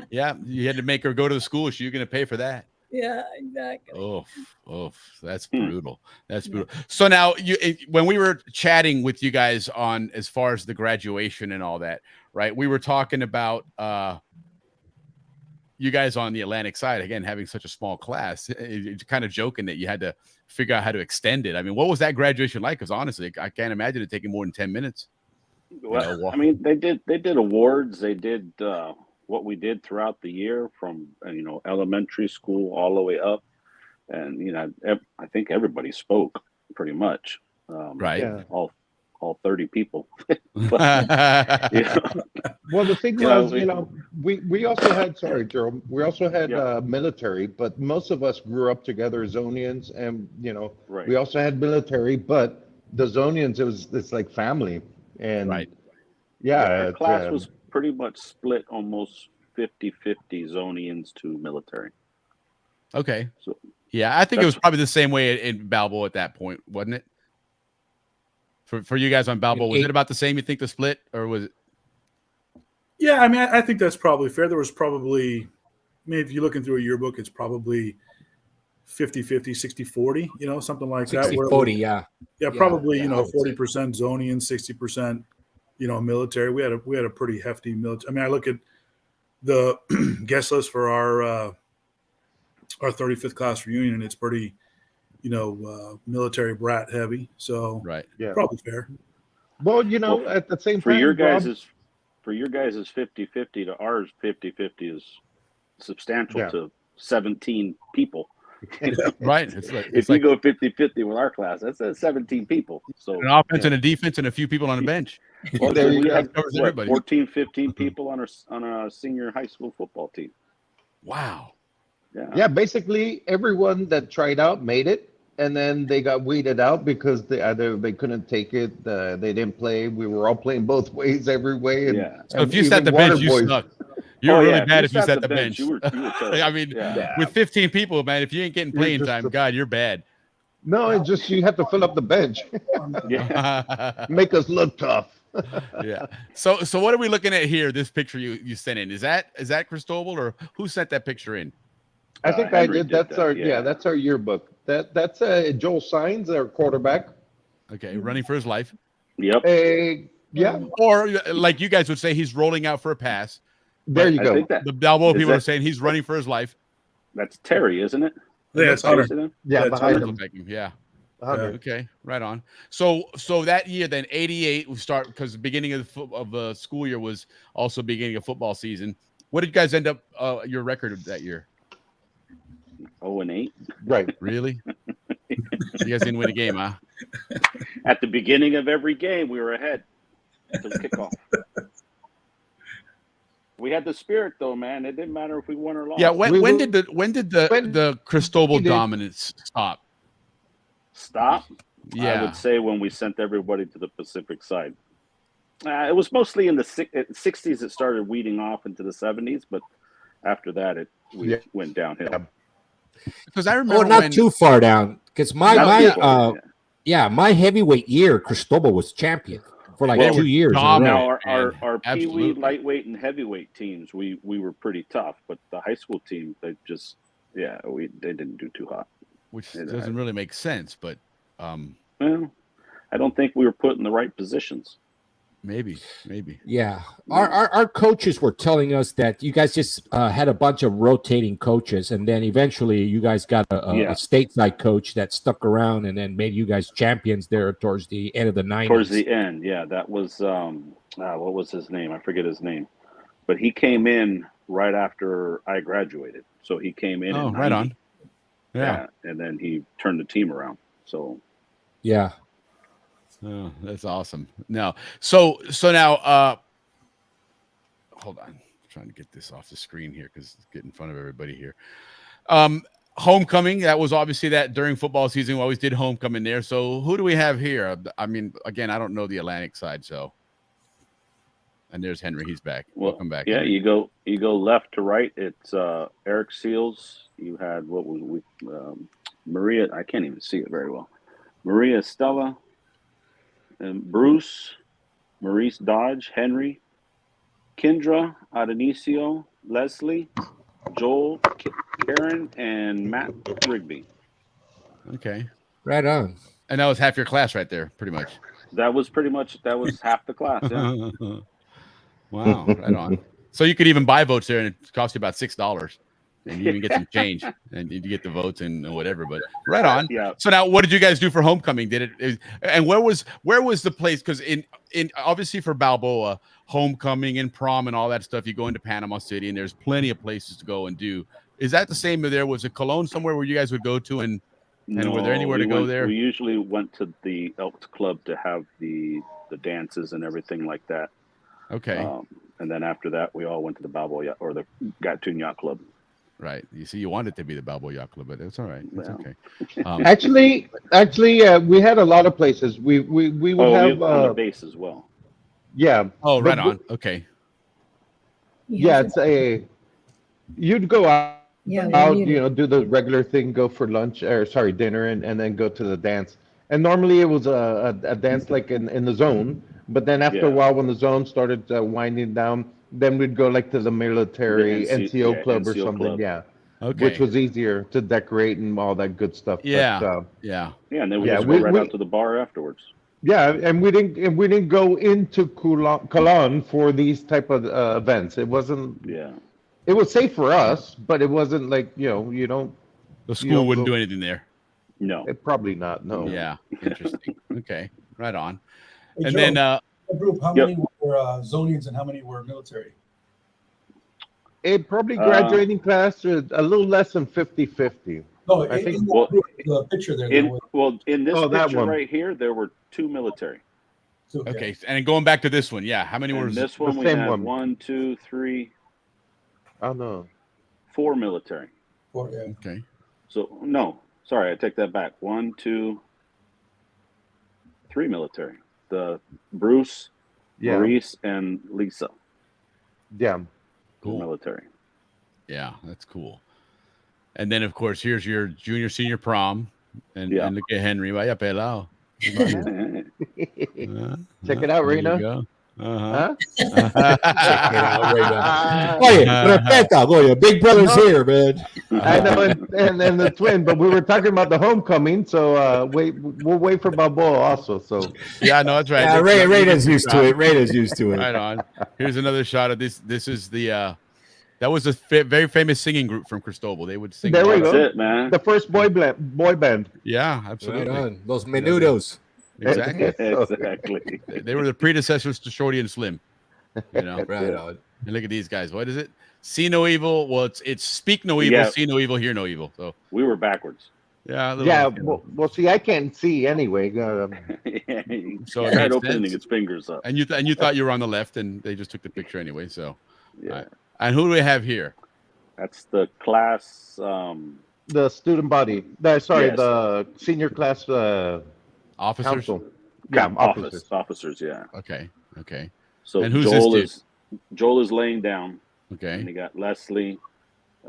Yeah, you had to make her go to the school. So you're going to pay for that. Yeah, exactly. Oh, that's brutal. That's brutal. So now, when we were chatting with you guys on as far as the graduation and all that, right? We were talking about you guys on the Atlantic side, again, having such a small class. It's kind of joking that you had to figure out how to extend it. I mean, what was that graduation like? Because honestly, I can't imagine it taking more than 10 minutes. Well, I mean, they did awards. They did what we did throughout the year from elementary school all the way up, and I think everybody spoke pretty much. Right. Yeah. All 30 people. Well, the thing was, we also had, sorry, Jerome, we also had military, but most of us grew up together as Zonians, and Right. we also had military, but the Zonians, it's like family, and Right. Our class was pretty much split almost 50-50 Zonians to military. Okay. So yeah, I think it was probably the same way in Balboa at that point, wasn't it? For you guys on Balboa, was it about the same? You think the split, or was it? Yeah, I mean, I think that's probably fair. There was probably, if you're looking through a yearbook, it's probably 50-50, 60-40, something like 60-40, that. Yeah, probably, yeah, 40% Zonian, 60%, military. We had a pretty hefty military. I mean, I look at the guest list for our 35th class reunion, and it's pretty, military brat heavy. So right, probably fair. Well, at the same time, for your guys' 50-50 to ours 50-50 is substantial to 17 people. Right. If you go 50-50 with our class, that's 17 people. So an offense and a defense and a few people on a bench. Well, we had covers everybody. 14, 15 people on a senior high school football team. Wow. Yeah, basically everyone that tried out made it, and then they got weeded out because they couldn't take it. They didn't play. We were all playing both ways, every way. And, so if you sat the bench, you suck. You're really bad if you sat the bench. You were I mean, with 15 people, man, if you ain't getting playing time, God, you're bad. No, it's just you have to fill up the bench. Make us look tough. Yeah. So what are we looking at here? This picture you sent in, is that Cristobal, or who sent that picture in? I think I did. That's our yearbook. That's Joel Sines, our quarterback. Okay, running for his life. Yep. Yeah. Or like you guys would say, he's rolling out for a pass. There you go. The Balboa people are saying he's running for his life. That's Terry, isn't it? Yeah, it's Hunter. Yeah, behind him. Yeah. Hunter. Okay, right on. So that year, then 88, we start because the beginning of the school year was also beginning of football season. What did you guys end up your record of that year? 0-8. Right. Really? You guys didn't win a game, huh? At the beginning of every game, we were ahead until kickoff. We had the spirit, though, man. It didn't matter if we won or lost. Yeah. When did the Cristobal dominance stop? Stop? Yeah. I would say when we sent everybody to the Pacific side. It was mostly in the 60s. It started weeding off into the 70s, but after that, we went downhill. Because I remember not too far down. Because my heavyweight year, Cristobal was champion for like 2 years. Now our pee-wee, lightweight, and heavyweight teams, we were pretty tough, but the high school team, they just they didn't do too hot. Which doesn't really make sense, but well, I don't think we were put in the right positions. Maybe. Yeah. Our coaches were telling us that you guys just had a bunch of rotating coaches, and then eventually you guys got a stateside coach that stuck around and then made you guys champions there towards the end of the 90s. Towards the end, yeah. That was what was his name? I forget his name. But he came in right after I graduated. So he came in. Oh, right on. Yeah. And then he turned the team around. So yeah. Oh, that's awesome. Now, so now, hold on. I'm trying to get this off the screen here because it's getting in front of everybody here. Homecoming, that was obviously that during football season, we always did homecoming there. So who do we have here? I mean, again, I don't know the Atlantic side, so. And there's Henry. He's back. Welcome back. Yeah, Henry. you go left to right. It's Eric Seals. You had Maria. I can't even see it very well. Maria Stella. And Bruce, Maurice Dodge, Henry, Kendra, Adonisio, Leslie, Joel, Karen, and Matt Rigby. Okay. Right on. And that was half your class right there, pretty much. That was half the class, yeah. Wow, right on. So you could even buy votes there, and it cost you about $6. and you even get some change, and you get the votes and whatever. But right on. Yeah. So now, what did you guys do for homecoming? And where was the place? Because in obviously for Balboa, homecoming and prom and all that stuff, you go into Panama City, and there's plenty of places to go and do. Is that the same there? Was it Cologne somewhere where you guys would go to, and were there anywhere to go there? We usually went to the Elks Club to have the dances and everything like that. Okay. And then after that, we all went to the Balboa Yacht, or the Gatun Yacht Club. Right. You see, you wanted to be the Balboa Yacht Club, but it's all right. It's okay. Actually, we had a lot of places. We would have on the base as well. Yeah. Oh, right on. Okay. Yeah, you'd go out, Yeah, do the regular thing, go for lunch, or sorry, dinner, and then go to the dance. And normally it was a dance like in the zone, but then after a while, when the zone started winding down, then we'd go like to the military NCO club or something. Club. Okay. Which was easier to decorate and all that good stuff. Yeah. But, Yeah, and then we just went right out to the bar afterwards. Yeah, and we didn't go into Cologne for these type of events. It wasn't. Yeah. It was safe for us, but it wasn't like you don't. The school wouldn't do anything there. No, probably not. No. Yeah, interesting. Okay, right on. Hey, And Joe, then, the group, how many were Zonians and how many were military? It probably graduating class is a little less than 50-50. No, I think the picture there. in this picture right here, there were 2 military. Okay, and going back to this one, yeah, how many were this one? We had 1, 2, 3. Oh no. 4 military. 4, yeah. Okay. So no, sorry, I take that back. 1, 2, 3 military. The Bruce, Maurice, and Lisa. Yeah. Cool. Military. Yeah, that's cool. And then, of course, here's your junior senior prom, and look at Henry. Vaya pelao. Check it out, Reina. Check it out, Reina. Oye, respeta, Goya. Big brother's here, man. I know, and the twin, but we were talking about the homecoming, so we'll wait for Balboa also. So yeah, no, that's right. Yeah, Reina's used to it. Reina's used to it. Right on. Here's another shot of this. This is the that was a very famous singing group from Cristobal. They would sing. There we go. That's it, man. The first boy band. Yeah, absolutely. Right on. Those menudos. Exactly. Exactly. They were the predecessors to Shorty and Slim. You know, Right on. and look at these guys. What is it? See no evil. Well, it's speak no evil, see no evil, hear no evil. So we were backwards. Yeah. Well, see, I can't see anyway. So he tried opening his fingers up, and you thought you were on the left, and they just took the picture anyway. So yeah. Right. And who do we have here? That's the class. The student body. The senior class. Officers. Council. Yeah, officers. Yeah. Okay. So and who's Joel is laying down. Okay. And you got Leslie.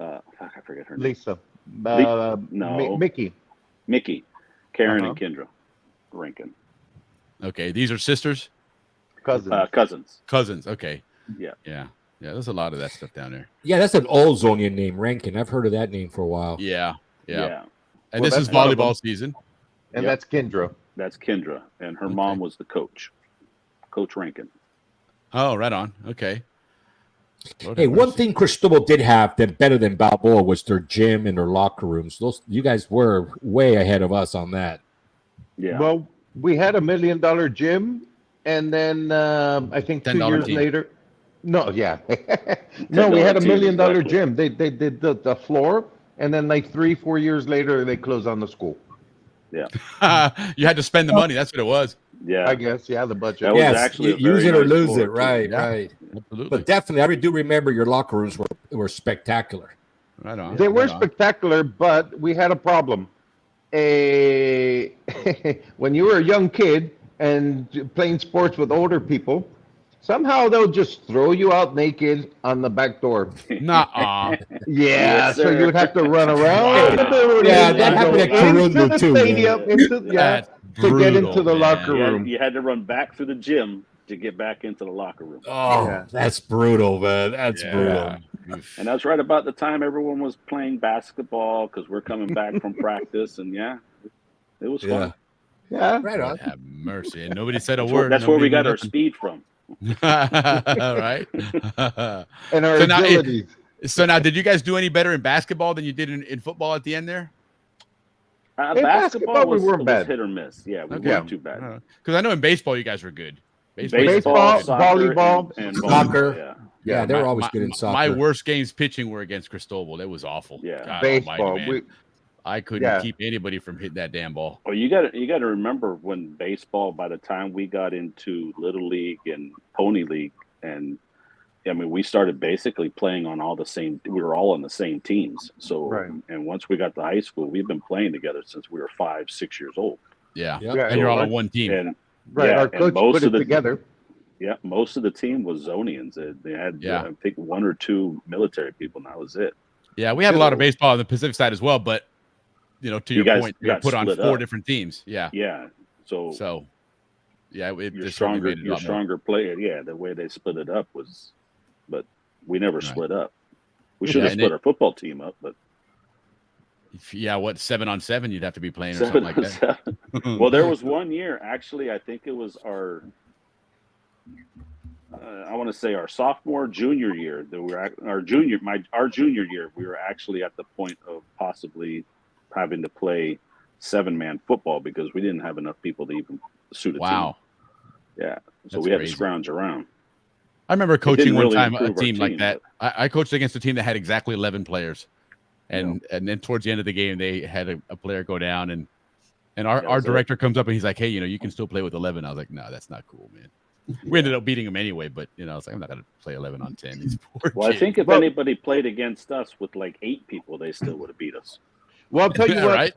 I forget her name. Lisa. No. Mickey. Karen and Kendra Rankin. Okay. These are sisters. Cousins. Okay. Yeah. There's a lot of that stuff down there. Yeah, that's an old Zonian name, Rankin. I've heard of that name for a while. Yeah. And Well, this is volleyball season. And that's Kendra. That's Kendra, and her mom was the coach, Coach Rankin. Oh, right on. Okay. Hey, one thing Cristobal did have that better than Balboa was their gym and their locker rooms. Those you guys were way ahead of us on that. Yeah. Well, we had $1 million gym, and then I think 2 years later. No, yeah. No, we had $1 million gym. They did the floor, and then like 3-4 years later, they closed on the school. Yeah. You had to spend the money. That's what it was. Yeah. I guess. Yeah, the budget. That was actually use it or lose it. Right. Absolutely. But definitely, I do remember your locker rooms were spectacular. Right on. They were spectacular, but we had a problem. When you were a young kid and playing sports with older people, somehow they'll just throw you out naked on the back door. Nuh-uh. Yeah, so you would have to run around the building. Yeah, that happened at Corundu too. To get into the locker room. You had to run back through the gym to get back into the locker room. Oh, that's brutal, man. That's brutal. And that's right about the time everyone was playing basketball because we're coming back from practice, and it was fun. Yeah, right on. Have mercy. And nobody said a word. That's where we got our speed from. All right. And our agility. So now, did you guys do any better in basketball than you did in football at the end there? In Basketball we was weren't bad. hit or miss. Yeah, we Okay. weren't too bad. Because I know in baseball you guys were good. Baseball, soccer, volleyball, and soccer. volleyball, Yeah, they were always my, good in soccer. My worst games pitching were against Cristobal. That was awful. Yeah. God baseball. almighty, man. I couldn't keep anybody from hitting that damn ball. Well, you got to remember when baseball. By the time we got into Little League and Pony League, and I mean, we started basically playing on all the same. We were all on the same teams. So, and once we got to high school, we've been playing together since we were 5, 6 years old. Yeah, Yep. and you're all on one team. And Our coach put it together. Yeah, most of the team was Zonians. They had, I think, 1 or 2 military people, and that was it. Yeah, we had a lot of baseball on the Pacific side as well, but to your point, you put on 4 different teams. Yeah, yeah. So yeah, you're stronger player. Yeah, the way they split it up was, but we never split up. We should have split our football team up, but. Yeah, 7-on-7 you'd have to be playing or something like that. Well, there was one year, actually, I think it was our I want to say our sophomore, junior year that we were our junior year, we were actually at the point of possibly having to play 7-man football because we didn't have enough people to even suit a team. Yeah, so we had to scrounge around. I remember coaching one time a team like that. I coached against a team that had exactly 11 players. And then towards the end of the game, they had a player go down, and our director comes up and he's like, "Hey, you can still play with 11." I was like, "No, that's not cool, man." We ended up beating him anyway, but I was like, "I'm not gonna play 11 on 10." These poor I think if anybody played against us with like 8 people, they still would have beat us. Well, I'll tell you what.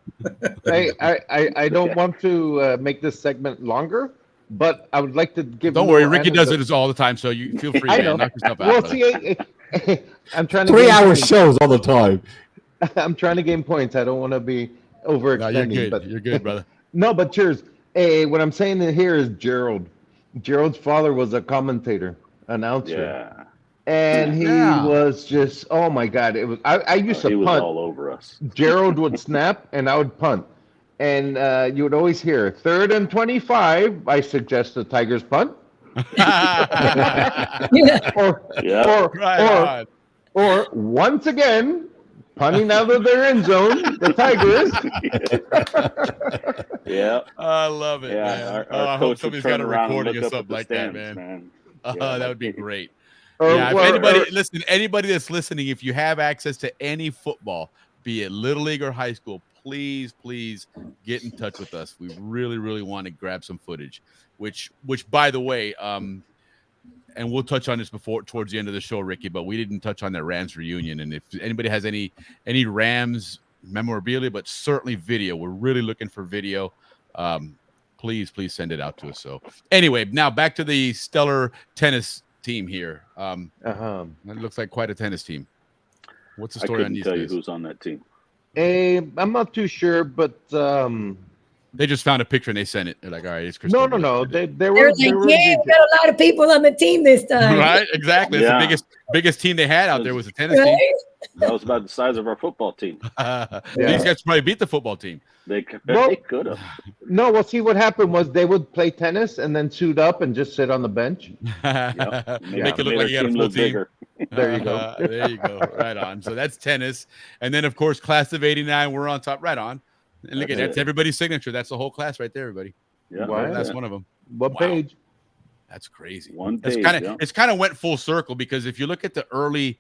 Right? I don't want to make this segment longer, but I would like to give. Don't worry, Ricky does it all the time, so you feel free. Man. Knock yourself out. Well, see, I'm trying to 3-hour shows all the time. I'm trying to gain points. I don't want to be overextending. No, you're good. But you're good, brother. No, but cheers. Hey, what I'm saying here is Gerald. Gerald's father was a commentator, announcer. Yeah. And he was just, oh my God. It was I used to punt. He was all over us. Gerald would snap and I would punt. And you would always hear 3rd and 25. I suggest the Tigers punt. Or once again, punting out of their end zone, the Tigers. Yeah. I love it, man. I hope somebody's got a recording of something like that, man. That would be great. If anybody that's listening, if you have access to any football, be it Little League or high school, please get in touch with us. We really, really want to grab some footage, which by the way, and we'll touch on this towards the end of the show, Ricky, but we didn't touch on that Rams reunion. And if anybody has any Rams memorabilia, but certainly video, we're really looking for video. Please send it out to us. So anyway, now back to the stellar tennis team here. It looks like quite a tennis team. What's the story on these guys? I couldn't tell you who's on that team. I'm not too sure, but they just found a picture and they sent it. They're like, all right, it's Chris. No. They were like, we got a lot of people on the team this time. Right, exactly. Yeah. It's the biggest team they had out there was a tennis team. That was about the size of our football team. These guys probably beat the football team. They could have. No, well, see, what happened was they would play tennis and then suit up and just sit on the bench. Make it look like you got a full team. Bigger. There you go. There you go. Right on. So that's tennis. And then, of course, class of 89, we're on top. Right on. And look at that's everybody's signature. That's the whole class right there, everybody. Yeah, that's one of them. What page? That's crazy. One page. It's kind of went full circle because if you look at the early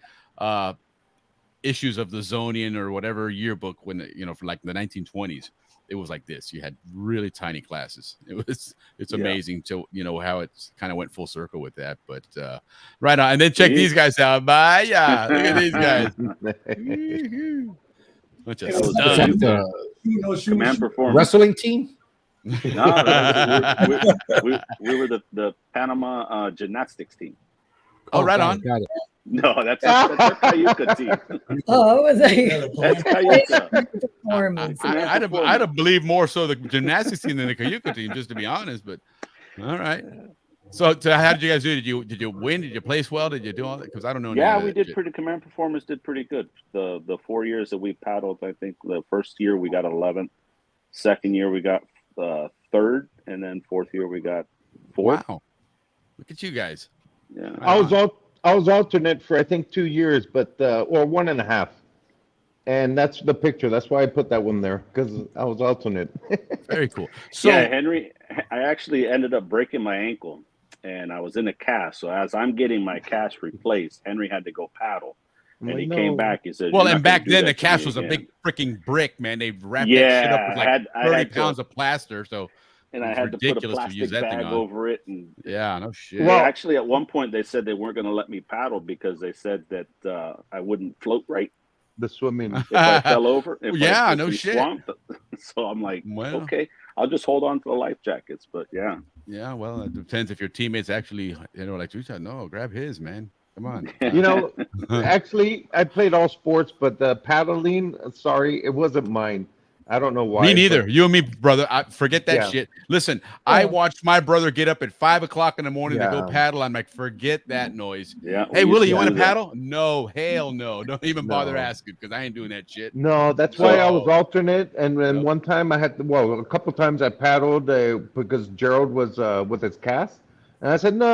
issues of the Zonian or whatever yearbook, when for like the 1920s, it was like this. You had really tiny classes. It's amazing to how it kind of went full circle with that. But right on. And then check these guys out. Bye. Yeah. Look at these guys. Command performance. Wrestling team? No, we were the Panama gymnastics team. Oh, right on. Got it. No, that's our Cayuca team. Oh, it was that's Cayuca. I'd have believed more so the gymnastics team than the Cayuca team, just to be honest. But all right. So how did you guys do? Did you win? Did you place well? Did you do all that? Because I don't know. Yeah, we did pretty. Command performance did pretty good. The 4 years that we paddled, I think the first year we got 11th, second year we got 3rd, and then 4th year we got 4th. Wow, look at you guys. Yeah, I I was alternate for I think 2 years, but or 1.5. And that's the picture. That's why I put that one there because I was alternate. Very cool. So yeah, Henry, I actually ended up breaking my ankle, and I was in a cast. So as I'm getting my cast replaced, Henry had to go paddle, and he came back. He said, well, "You're and not gonna back do then that the to cast me was a again." big freaking brick, man. They wrapped that Yeah, shit up with like I 30 had to- pounds of plaster. So and it I was had to put a ridiculous to use plastic that thing bag on. over it. And Yeah, no shit. they actually, at one point, they said they weren't going to let me paddle because they said that I wouldn't float right The swimming. if I fell over. If Yeah, I was no in shit. Swamped. So I'm like, Well. okay, I'll just hold on to the life jackets. But yeah. Yeah, well, it depends if your teammates actually, like you said, no, grab his, man. Come on. You know, actually, I played all sports, but the paddling, sorry, it wasn't mine. I don't know why. Me neither. but- You and me, brother. I forget that Yeah. shit. Listen, I watched my brother get up at 5 o'clock in the morning to go Yeah. paddle. I'm like, forget that noise. Yeah. Hey, we Willie, used you to want to do that. paddle? No, hell no. Don't even bother No. asking because I ain't doing that shit. No, that's why I was So- alternate. And then Yep. one time I had to, well, a couple times I paddled because Gerald was with his cast. And I said, no.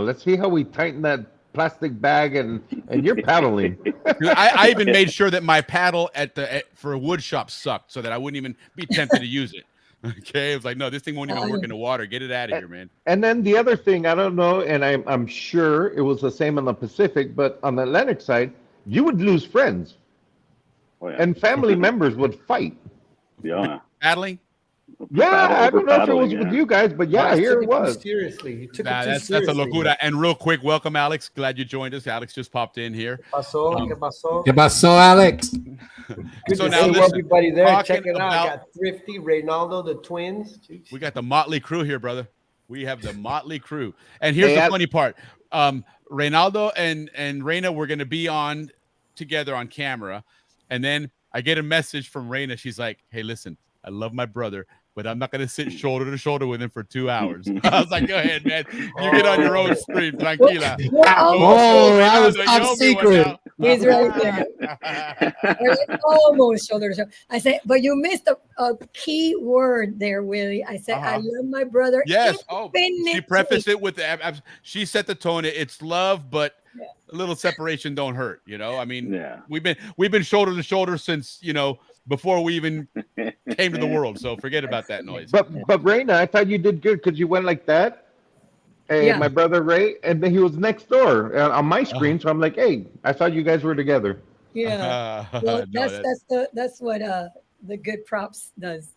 Let's see how we tighten that plastic bag and you're paddling. I even made sure that my paddle for a wood shop sucked so that I wouldn't even be tempted to use it. Okay, it was like, no, this thing won't even work in the water. Get it out of here, man. And then the other thing, I don't know, and I'm sure it was the same on the Pacific, but on the Atlantic side, you would lose friends. Oh, yeah. And family members would fight. Yeah. Paddling? Yeah, I don't know if it was Paddling, with yeah. you guys, but yeah, Guys here took it too was. Seriously, you took Nah, it too that's a seriously. locura. And real quick, welcome, Alex. Glad you joined us. Alex just popped in here. Pasó, ¿qué pasó? ¿Qué pasó, Alex? Good So to now see listen, everybody there. talking Check it out. I about- got Thrifty, Reynaldo, the twins. Jeez. We got the Motley Crew here, brother. We have the Motley Crew. And here's Hey, the funny part. Reynaldo and Reina were going to be on together on camera. And then I get a message from Reina. She's like, hey, listen, I love my brother, but I'm not going to sit shoulder to shoulder with him for 2 hours. I was like, go ahead, man. You get on your own stream. Tranquila. Oh, that was Reynaldo, top you owe me one secret. now. He's right there. We're like almost shoulder to shoulder. I said, but you missed a key word there, Willie. I said, I love my brother. Yes. Oh, she infinitely. prefaced it with she set the tone. It's love, but a little separation don't hurt. You know, I mean, Yeah. we've been shoulder to shoulder since before we even came to the world. So forget about that noise. But Raina, I thought you did good because you went like that. And Yeah. my brother Ray, and then he was next door on my screen. So I'm like, hey, I thought you guys were together. Yeah. Well, No, that's what the good props does.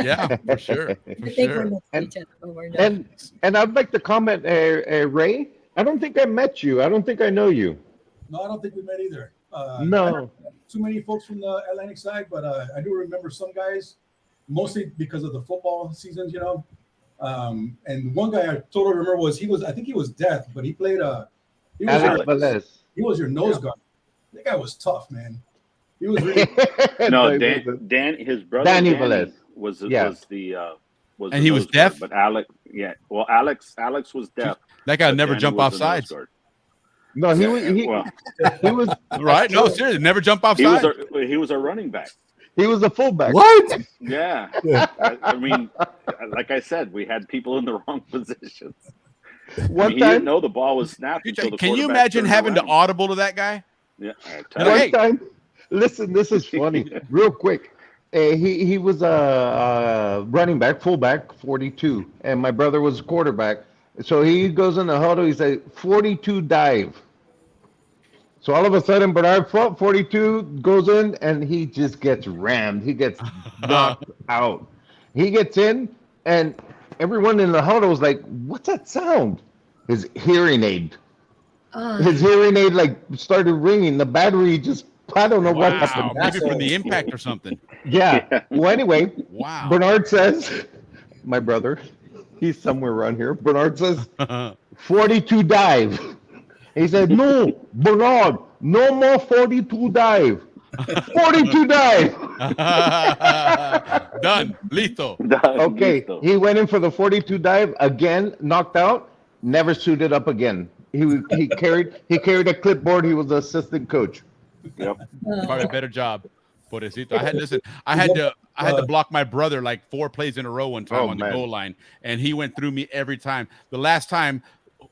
yeah, for sure. I For think we're sure. next to And- each other, but we're not. And I'd like to comment, Ray. I don't think I met you. I don't think I know you. No, I don't think we met either. No. Too many folks from the Atlantic side, but I do remember some guys, mostly because of the football seasons, and one guy I totally remember I think he was deaf, but he played Alex Velez. he was your nose guard. That guy was tough, man. He was really No, Dan, his brother Danny Danny Velez. was Yeah. was the was And the he was nose guard, deaf? but Alex was deaf. That guy but never Danny jump was off the nose sides. guard. No, Well, he was Right? No, seriously, never jump off he was sides. he was a running back. he was a fullback. What? Yeah. I mean, like I said, we had people in the wrong positions. One he didn't time, know the ball was snapped. until the Can you quarterback imagine turned having to around. audible to that guy? Yeah, I One tell you. Hey. time. Listen, this is funny. Real quick. He was a running back, fullback, 42, and my brother was a quarterback. So he goes in the huddle. He said, 42 dive. So all of a sudden, Bernard 42 goes in, and he just gets rammed. He gets knocked out. He gets in, and everyone in the huddle was like, "What's that sound?" His hearing aid. His hearing aid started ringing. The battery just. I don't know what Wow, happened. maybe from the impact or something. Yeah. Well, anyway, Wow. Bernard says, my brother, he's somewhere around here. Bernard says, 42 dive. He said, no, Bernard, no more 42 dive. 42 dive. Done. Listo. Okay. He went in for the 42 dive again, knocked out, never suited up again. He carried a clipboard. He was the assistant coach. Yep. Probably a better job. Pobrecito. I had to block my brother like 4 plays in a row one time on the goal line, and he went through me every time. The last time,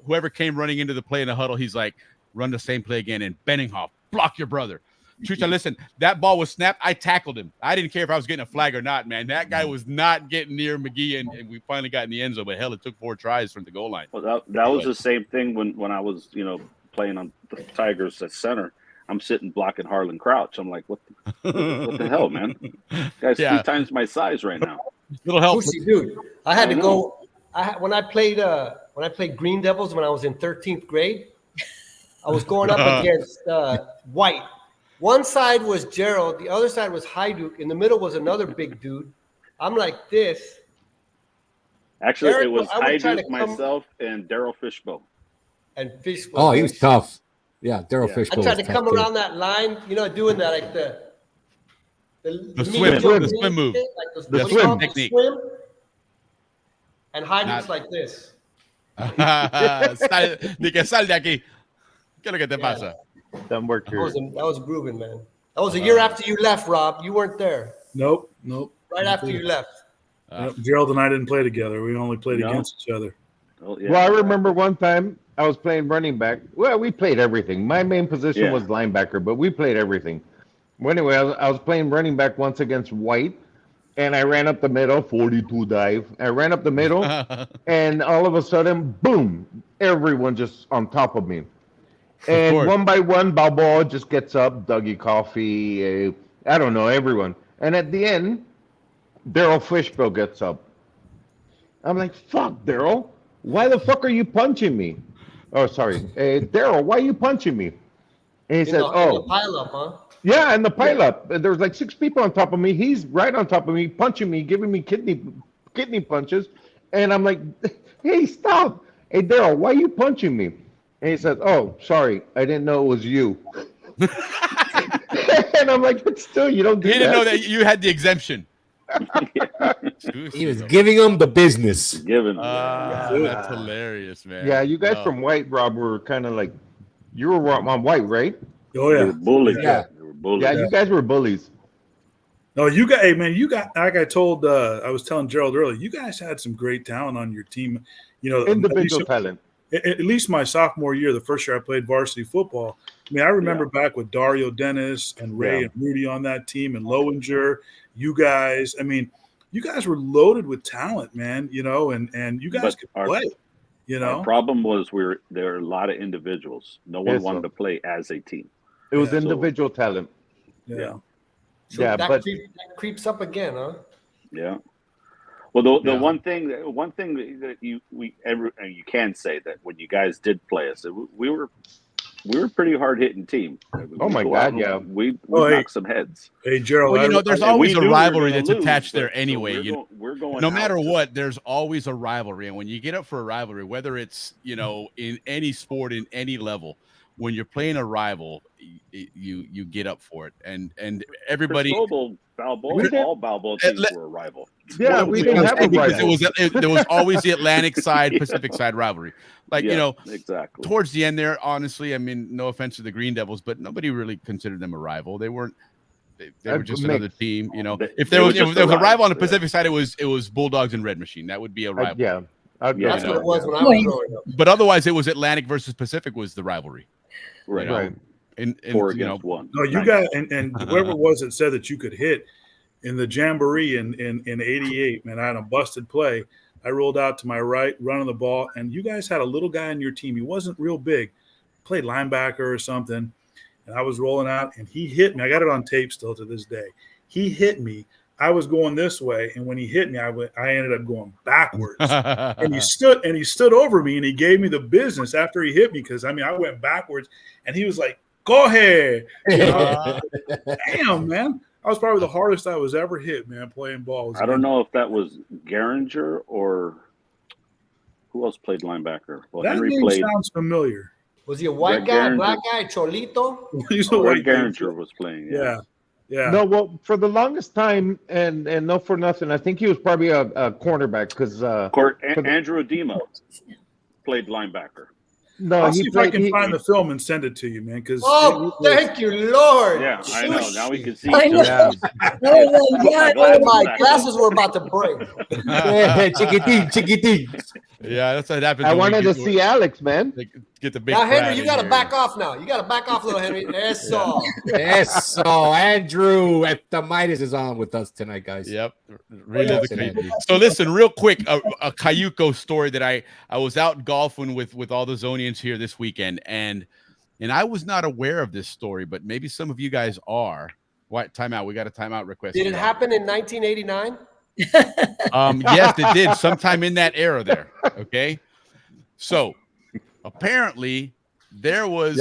whoever came running into the play in the huddle, he's like, run the same play again, and Benninghoff, block your brother. Chucha, listen, that ball was snapped. I tackled him. I didn't care if I was getting a flag or not, man. That guy was not getting near McGee, and we finally got in the end zone. But hell, it took 4 tries from the goal line. Well, that was the same thing when I was, playing on the Tigers at center. I'm sitting blocking Harlan Crouch. I'm like, what the hell, man? Guy's 3 times my size right now. Little help, dude. I had to go. When I played Green Devils when I was in 13th grade, I was going up against White. One side was Gerald, the other side was Hajduk. In the middle was another big dude. I'm like this. Actually, it was Hajduk, myself, and Daryl Fishbowl. And Fishbowl. Oh, he was tough. Yeah, Daryl Fishbowl. I tried to was come tough, around that line, doing that like the swim move, like the swim technique. Swim. And Hajduk's like this. Ni que sal de aquí. ¿Qué es lo que te pasa? Don't work here. That was grooving, man. That was a year after you left, Rob. You weren't there. Nope. Right after you left. Gerald and I didn't play together. We only played against each other. Oh, yeah. Well, I remember one time I was playing running back. Well, we played everything. My main position was linebacker, but we played everything. Well, anyway, I was playing running back once against White, and I ran up the middle, 42 dive. I ran up the middle, and all of a sudden, boom, everyone just on top of me. And one by one, Balboa just gets up, Dougie Coffey, I don't know, everyone. And at the end, Daryl Fishbowl gets up. I'm like, fuck, Daryl, why the fuck are you punching me? Oh, sorry. Daryl, why are you punching me? And he says, in the pile up, huh? Yeah, in the pile up. There was like 6 people on top of me. He's right on top of me, punching me, giving me kidney punches. And I'm like, hey, stop. Hey, Daryl, why are you punching me? And he says, oh, sorry, I didn't know it was you. And I'm like, but still, you don't do that. He didn't know that you had the exemption. He was giving him the business. That's hilarious, man. Yeah, you guys from White, Rob, were kind of like, you were on White, right? Oh, yeah. They were bullies. Yeah. They were bullies. Yeah, you guys were bullies. No, you got, like I told, I was telling Gerald earlier, you guys had some great talent on your team. Individual talent. At least my sophomore year, the first year I played varsity football. I mean, I remember back with Dario Dennis and Ray and Rudy on that team and Lowinger, you guys. I mean, you guys were loaded with talent, man, and you guys could play, Our problem was there were a lot of individuals. No one wanted to play as a team. It was individual talent. Yeah. So that creeps up again, huh? Yeah. Well, the one thing that you can say that when you guys did play us, we were a pretty hard hitting team. Oh my God, yeah, we knocked some heads. Hey, Gerald, well, there's always a rivalry that's attached there anyway. So we're going. No matter what, there's always a rivalry, and when you get up for a rivalry, whether it's in any sport in any level, when you're playing a rival, you get up for it, and everybody. All Balboa teams were a rival. Yeah, we didn't have a rival. There was always the Atlantic side, Pacific side rivalry. Exactly. Towards the end there, honestly, I mean, no offense to the Green Devils, but nobody really considered them a rival. They weren't. They were just another team. If there was a rival on the Pacific side, it was Bulldogs and Red Machine. That would be a rival. That's what it was when I was growing up. But otherwise, it was Atlantic versus Pacific was the rivalry. Right. Right. And 4 against 1. No, you got and whoever it was that said that you could hit in the jamboree in '88, man, I had a busted play. I rolled out to my right, running the ball, and you guys had a little guy on your team. He wasn't real big, played linebacker or something, and I was rolling out, and he hit me. I got it on tape still to this day. He hit me. I was going this way, and when he hit me, I ended up going backwards. And he stood over me, and he gave me the business after he hit me because I went backwards, and he was like, "Go ahead." Damn, man. That was probably the hardest I was ever hit, man, playing ball. I don't know if that was Geringer or who else played linebacker. Well, that Henry name sounds familiar. Was he a white guy, black guy, Cholito? He's a white Geringer was playing. Yeah. No, well, for the longest time, and no for nothing, I think he was probably a cornerback because Andrew Ademo played linebacker. No, I'll see if I can find the film and send it to you, man. Because thank you, Lord. Yeah, I know. Now we can see. I know. My glasses were about to break. Chiquitín. Yeah, that's what happens. I when we wanted to get- see Alex, man. Get the big. Now, Henry, crowd you in got to here. back off now. You got to back off, little Henry. Eso. Eso, Andrew at the Midas is on with us tonight, guys. Yep. Really Yes, the Andy. so listen, real quick, a Cayuco story that I was out golfing with all the Zonians here this weekend, and I was not aware of this story, but maybe some of you guys are. What timeout? We got a timeout request. Did it here. happen in 1989? Yes, it did sometime in that era there. Okay. So apparently there was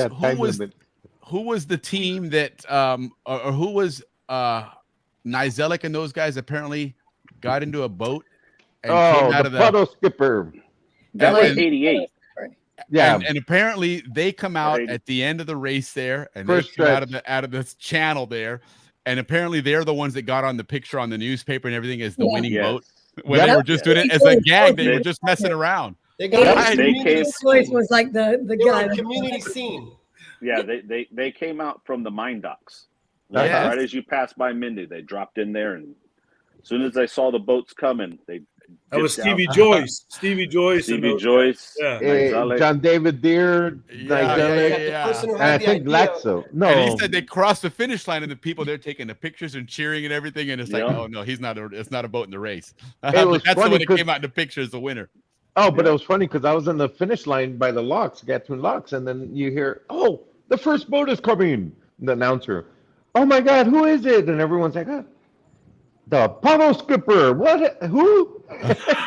who was the team that or who was Nizelic and those guys apparently got into a boat and came out of the puddle skipper. That was 88. Yeah. And apparently they come out at the end of the race there and they First come out of this channel there. And apparently they're the ones that got on the picture on the newspaper and everything as the winning boat. When they were just doing it as a gag, they were just messing around. They got Joyce was like the guy. Community scene. Yeah, they came out from the mine docks. Yeah. Right as you passed by Mindy, they dropped in there, and as soon as they saw the boats coming, they. That was dipped out. Stevie Joyce. Stevie Joyce. Stevie Joyce. Yeah. Nizelic. John David Deere, Nizelic, yeah. and I think Laxo. No, And he said they crossed the finish line, and the people there taking the pictures and cheering and everything, and it's like, Yeah. oh no, it's not a boat in the race. It was That's funny when it 'cause- came out in the picture as the winner. Oh, but it was funny because I was in the finish line by the locks, Gatun locks, and then you hear, "Oh, the first boat is coming!" The announcer, "Oh my God, who is it?" And everyone's like, "The paddle skipper." What? Who?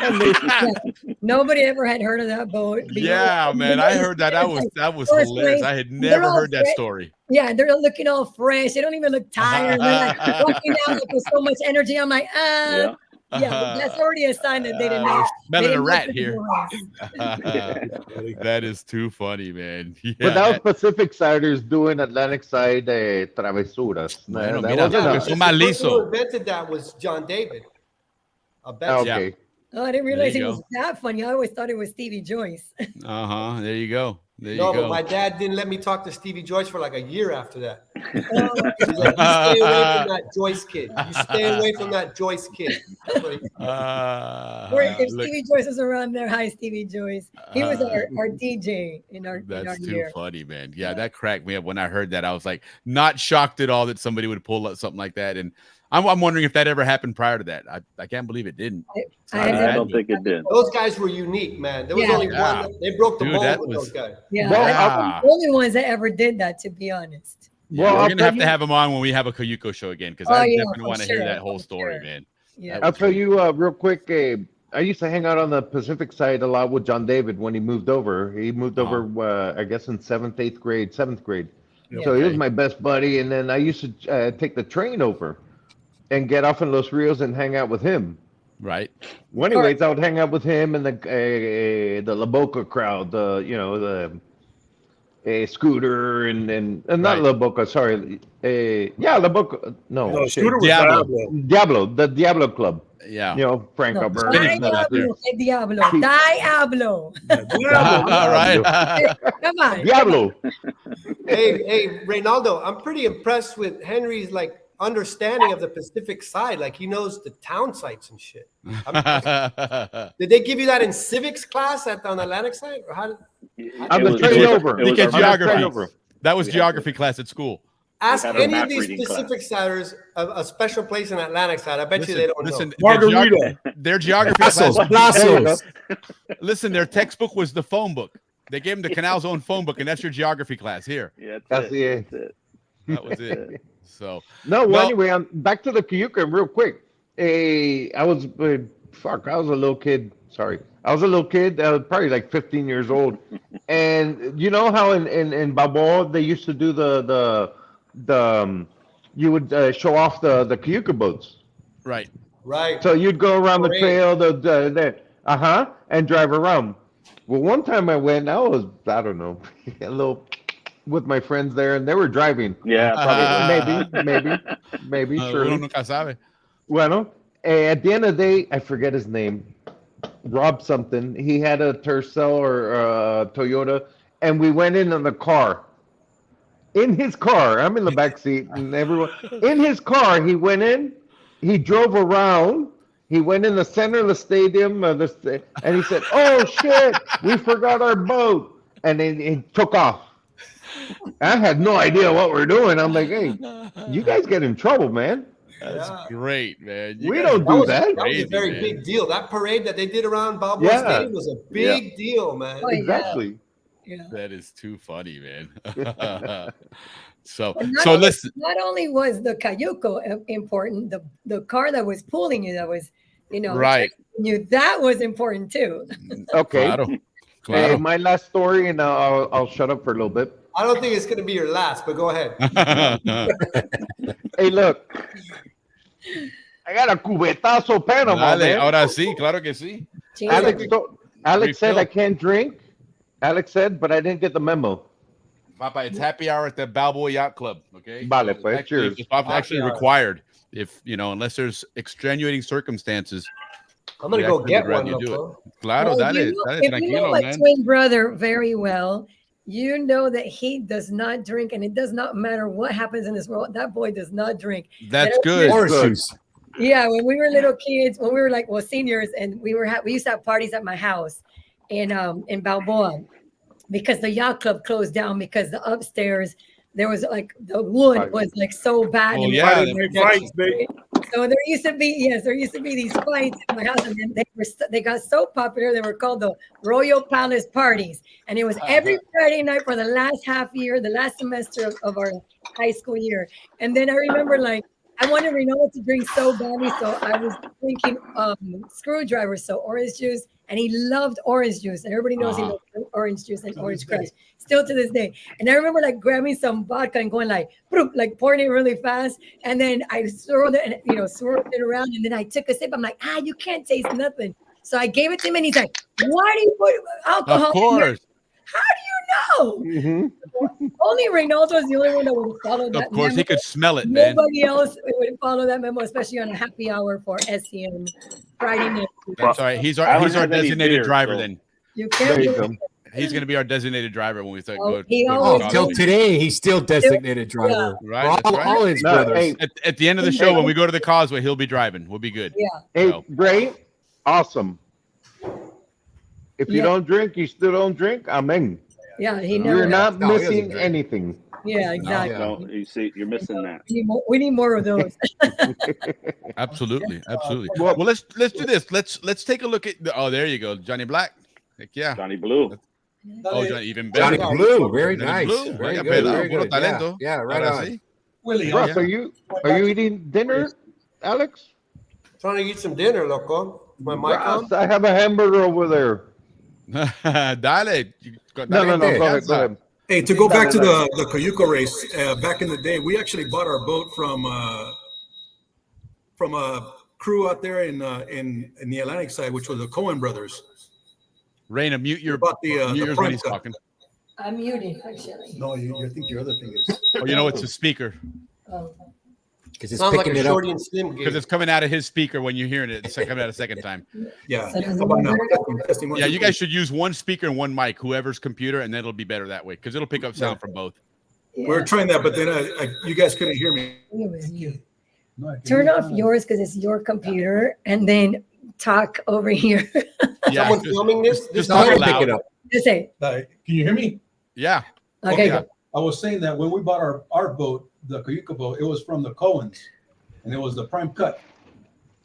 And they- Nobody ever had heard of that boat. Yeah, man, I heard that. That was First hilarious. place, I had they're never all heard that fresh. story. Yeah, they're looking all fresh. They don't even look tired. They're like walking down like with so much energy. I'm like, Yeah. but that's already a sign that they didn't we're know. smelling they a didn't rat know here. the race. That is too funny, man. Yeah, but that was Pacific Siders doing Atlantic Side travesuras. Bueno, That mira, wasn't porque a- son The más person who liso. invented that was John David. I bet. Ah, you. okay. Oh, I didn't There realize you he was go. that funny. I always thought it was Stevie Joyce. There you go. There you No, but go. my dad didn't let me talk to Stevie Joyce for like a year after that. Oh, He's like, you stay away from that Joyce kid. You stay away from that Joyce kid. That's what he- or if Look, Stevie Joyce was around there, hi Stevie Joyce. He was our DJ in our that's too year. funny, man. Yeah, that cracked me up when I heard that. I was like, not shocked at all that somebody would pull up something like that. And I'm wondering if that ever happened prior to that. I can't believe it didn't. I don't think it did. Those guys were unique, man. There was Yeah. only Yeah. one. They broke the Dude, mold that with was- those guys. Yeah, Well, I think the only ones that ever did that, to be honest. Yeah, Well, we're I'll gonna tell have you- to have him on when we have a Cayuco show again because Oh, I yeah, definitely for want to hear sure, that whole for story, sure. man. Yeah. That I'll was tell great. you real quick. I used to hang out on the Pacific side a lot with John David when he moved over. He moved over, I guess, in seventh grade. So he was Okay. my best buddy. And then I used to take the train over and get off in Los Rios and hang out with him. Right. Well, anyways, I would hang out with him and the La Boca crowd, the Scooter and not Right. La Boca, sorry. La Boca. No, No, shit. Scooter was Diablo. Diablo. The Diablo Club. Yeah. You know, Frank No, Alberto. Diablo, que Diablo, Diablo. All right. Come on. Diablo. Hey, Reynaldo, I'm pretty impressed with Henry's like understanding of the Pacific side. Like he knows the town sites and shit. Did they give you that in civics class on the Atlantic side, or how did? On the was- train it was- over. it was He gets our- geography. That was geography class at school. Ask had a any map of these reading class. Pacific siders a special place in Atlantic side. I bet you they don't know. Margarita. Their geography Plazos, class. plazos. Listen, their textbook was the phone book. They gave them the Canal's own phone book, and that's your geography class here. Yeah, That's it. it. That's it. That was it. So No, well, Well- anyway, back to the Cayuca real quick. I was a little kid. Sorry. I was a little kid. I was probably like 15 years old. And you know how in Balboa they used to do you would show off the Cayuca boats. right. Right. So you'd go around the Parade. trail, and drive around. Well, one time I went, I don't know, a little with my friends there, and they were driving. Yeah, probably. Maybe, Uno surely. nunca sabe. Bueno, at the end of the day, I forget his name. Rob something. He had a Tercel or a Toyota, and we went in the car. In his car, I'm in the back seat, and everyone in his car. He went in, he drove around, He went in the center of the stadium, and he said, "Oh shit, we forgot our boat," and then he took off. I had no idea what we're doing. I'm like, "Hey, you guys get in trouble, man." That's great, man. We don't do that. That was a very big deal. That parade that they did around Balboa Yeah. Stadium was a big deal, man. Oh, yeah. Exactly. Yeah. That is too funny, man. So And listen. not only was the Cayuco important, the car that was pulling you, that was, Right. you, that was important too. Okay. Claro. Hey, Claro. my last story, and I'll shut up for a little bit. I don't think it's going to be your last, but go ahead. Hey, look. I got a cubetazo Panama, Dale, man. ahora sí, claro que sí. Alex said Refill. I can't drink. Alex said, but I didn't get the memo. Papa, it's happy hour at the Balboa Yacht Club. Okay. Vale, So pues, cheers. it's actually required if unless there's extenuating circumstances. I'm going to we go actually get would rather one, you do it. loco. Claro, Well, dale, if you tranquilo, know my man. twin brother very well, you know that he does not drink, and it does not matter what happens in this world. That boy does not drink. That's And good. Horseshoes. Yeah, when we were little kids, when we were seniors, and we used to have parties at my house in Balboa, because the yacht club closed down because the upstairs there was like the wood was like so bad. Oh, and yeah. Fights, baby. So there used to be these fights in my house, and then they got so popular they were called the Royal Palace parties, and it was every Friday night for the last half year, the last semester of our high school year. And then I remember I wanted Rinaldo to drink so badly, so I was drinking screwdrivers, so orange juice, and he loved orange juice, and everybody knows he loves orange juice and orange crush, still to this day. And I remember grabbing some vodka and going pouring it really fast, and then I swirled it and swirled it around, and then I took a sip. I'm like, you can't taste nothing. So I gave it to him, and he's like, "Why do you put alcohol Of in here? course. How do you know?" Only Reynolds was the only one that would follow that. Of course, he memo. could smell it, man. Nobody else would follow that memo, especially on a happy hour for SCM Friday night. That's all right. He's I our don't have any designated beer, driver so- then. You There can't you do go. it. He's going to be our designated driver when we go. Oh, he go to always the Till college. today, he's still designated driver. Right, For that's all, right. all his No, brothers. hey, At the end of the show, when we go to the causeway, he'll be driving. We'll be good. Yeah. hey, So- great, awesome. If you Yeah. don't drink, you still don't drink. Amen. Yeah, he You're never. not No, he doesn't missing drink. anything. Yeah, exactly. No, you see, you're missing that. We need more of those. Absolutely, absolutely. Well- Well, let's do this. Let's take a look at. There you go, Johnny Black. Heck yeah. Johnny Blue. Oh, Johnny, even better. Johnny Blue, very Johnny nice. Blue. Very Vaya good. pelado, Very puro good. talento. Yeah, right Ahora on. sí. Willie, Russ, are you eating dinner, Alex? Trying to eat some dinner, loco. My mic on? Russ, I have a hamburger over there. Dale. No, Dale, go ahead, confianza. go ahead. Hey, to go back to the Cayuco race, back in the day, we actually bought our boat from a crew out there in the Atlantic side, which was the Cohen brothers. Raina, mute your About the mute yours when front he's cut. talking. I'm muted, actually. No, I think your other thing is. Oh, you know it's a speaker Oh. Because it's Sounds like picking a it up. shorty and slim because game. it's coming out of his speaker when you're hearing it. It's coming out a second time. Yeah. So does How about now? it- Testing, Yeah, you guys should use one speaker and one mic, whoever's computer, and then it'll be better that way because it'll pick up sound from both. We were trying that, but then you guys couldn't hear me. It was you. No, I can Turn hear off you. yours because it's your computer, and then talk over here. Yeah, Someone filming this? just No, talk he'll it pick loud. it up. Just say, Can you hear me? Yeah. okay, Yeah. go. I was saying that when we bought our boat, the Cayuco boat, it was from the Cohens, and it was the prime cut.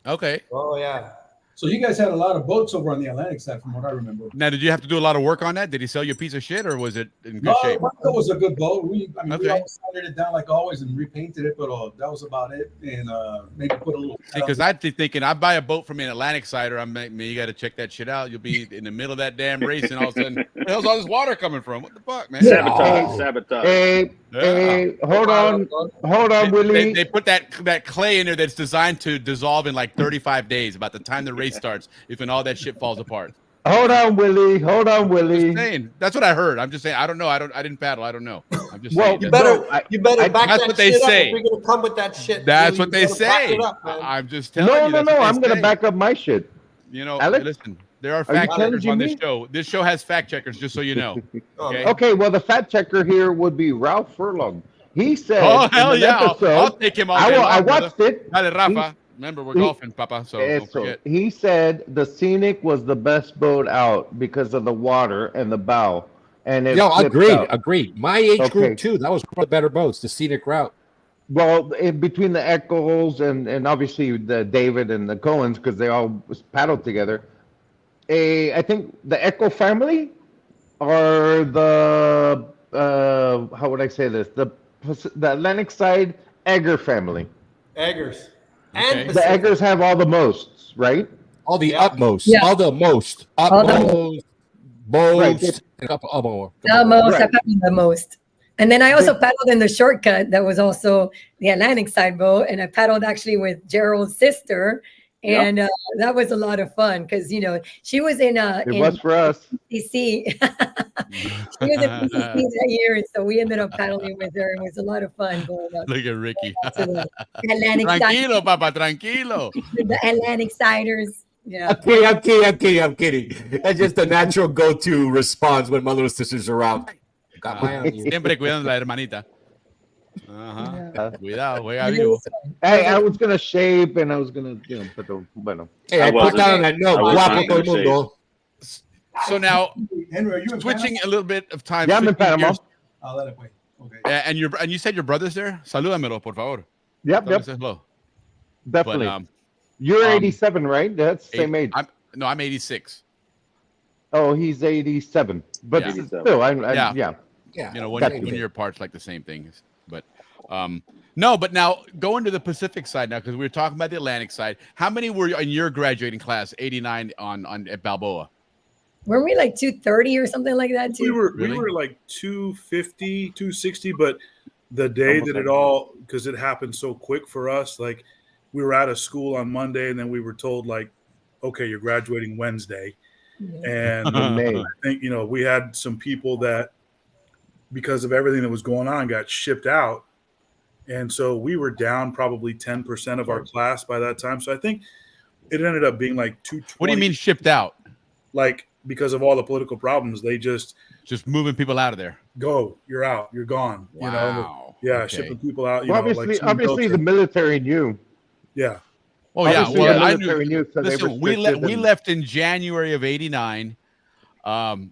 Okay. Oh, yeah. So you guys had a lot of boats over on the Atlantic side, from what I remember. Now, did you have to do a lot of work on that? Did he sell you a piece of shit, or was it in good No, shape? it was a good boat. We Okay. always sanded it down like always and repainted it, but that was about it. And maybe put a little. See, because I'd be thinking, I buy a boat from an Atlantic sider. You got to check that shit out. You'll be in the middle of that damn race, and all of a sudden, where the hell's all this water coming from? What the fuck, man? Sabotage, sabotage. Hey, hey, hold on, Willie. They put that clay in there that's designed to dissolve in like 35 days. About the time the race starts, if and all that shit falls apart. Hold on, Willie. Hold on, Willie. Just saying. That's what I heard. I'm just saying. I don't know. I didn't paddle. I don't know. I'm just Well, saying. You That's- better, you better back that's that what they shit say. up if you're going to come with that shit. That's dude. what You they better back say. it up, man. I'm just telling No, you. no, that's no. what they I'm gonna say. back up my shit. You know, Alex? listen. There are you fact checkers challenging on this me? show. This show has fact checkers, just so you know. Oh, Okay. Okay, well, the fact checker here would be Ralph Furlong. He said, Oh in hell an yeah! episode, I'll take him all I day long, watched brother. it. Dale, Rafa. Remember, we're golfing, Papa. So don't forget. He said the Scenic was the best boat out because of the water and the bow. And it agreed. My age group too. That was one of the better boats, the Scenic route. Well, in between the Eccles and obviously the David and the Cohens, because they all paddled together. I think the Echo family are the how would I say this? The Atlantic side Egger family. Eggers. Okay. And The Eggers have all the mosts, right? All the utmost. Yeah. All the most. Utmost. Most. I paddled the most. And then I also paddled in the shortcut that was also the Atlantic side boat. And I paddled actually with Gerald's sister. And that was a lot of fun because, you know, she was in was for us. PCC. She was in PCC that year. And so we ended up paddling with her. It was a lot of fun going up. Look at Ricky. To the Atlantic Tranquilo, Papa, tranquilo. The Atlantic siders. Yeah. I'm kidding. That's just the natural go-to response when my little sisters are around. Got my eye on you. Siempre cuidando la hermanita. Cuidado, juega vivo. Hey, I was gonna shave and I was gonna, you know, put the bueno. Hey, I put down that note. Guapo todo el mundo. So now, Henry, are you in switching a little bit of time. Yeah, I'm in Panama. I'll let it wait. Okay. And you said your brother's there. Salúdamelo, por favor. Yep. Hello. Definitely. But, you're 87, right? That's the same age. I'm 86. Oh, he's 87. But still, yeah. You know, when you're apart, it's like the same thing. But no, but now going to the Pacific side now, because we were talking about the Atlantic side. How many were in your graduating class? 89 on at Balboa. Weren't we like 230 or something like that too? We were like 250, 260, but the day that it all, because it happened so quick for us, like we were out of school on Monday and then we were told like, okay, you're graduating Wednesday. And I think, you know, we had some people that, because of everything that was going on, got shipped out. And so we were down probably 10% of our class by that time. So I think it ended up being like 220. What do you mean shipped out? Like, because of all the political problems, they just moving people out of there. Go, you're out, you're gone. Wow. You know, yeah, shipping people out. You well, know, obviously the military knew. Yeah. Oh yeah. Well, I knew. So listen, we left in January of '89, and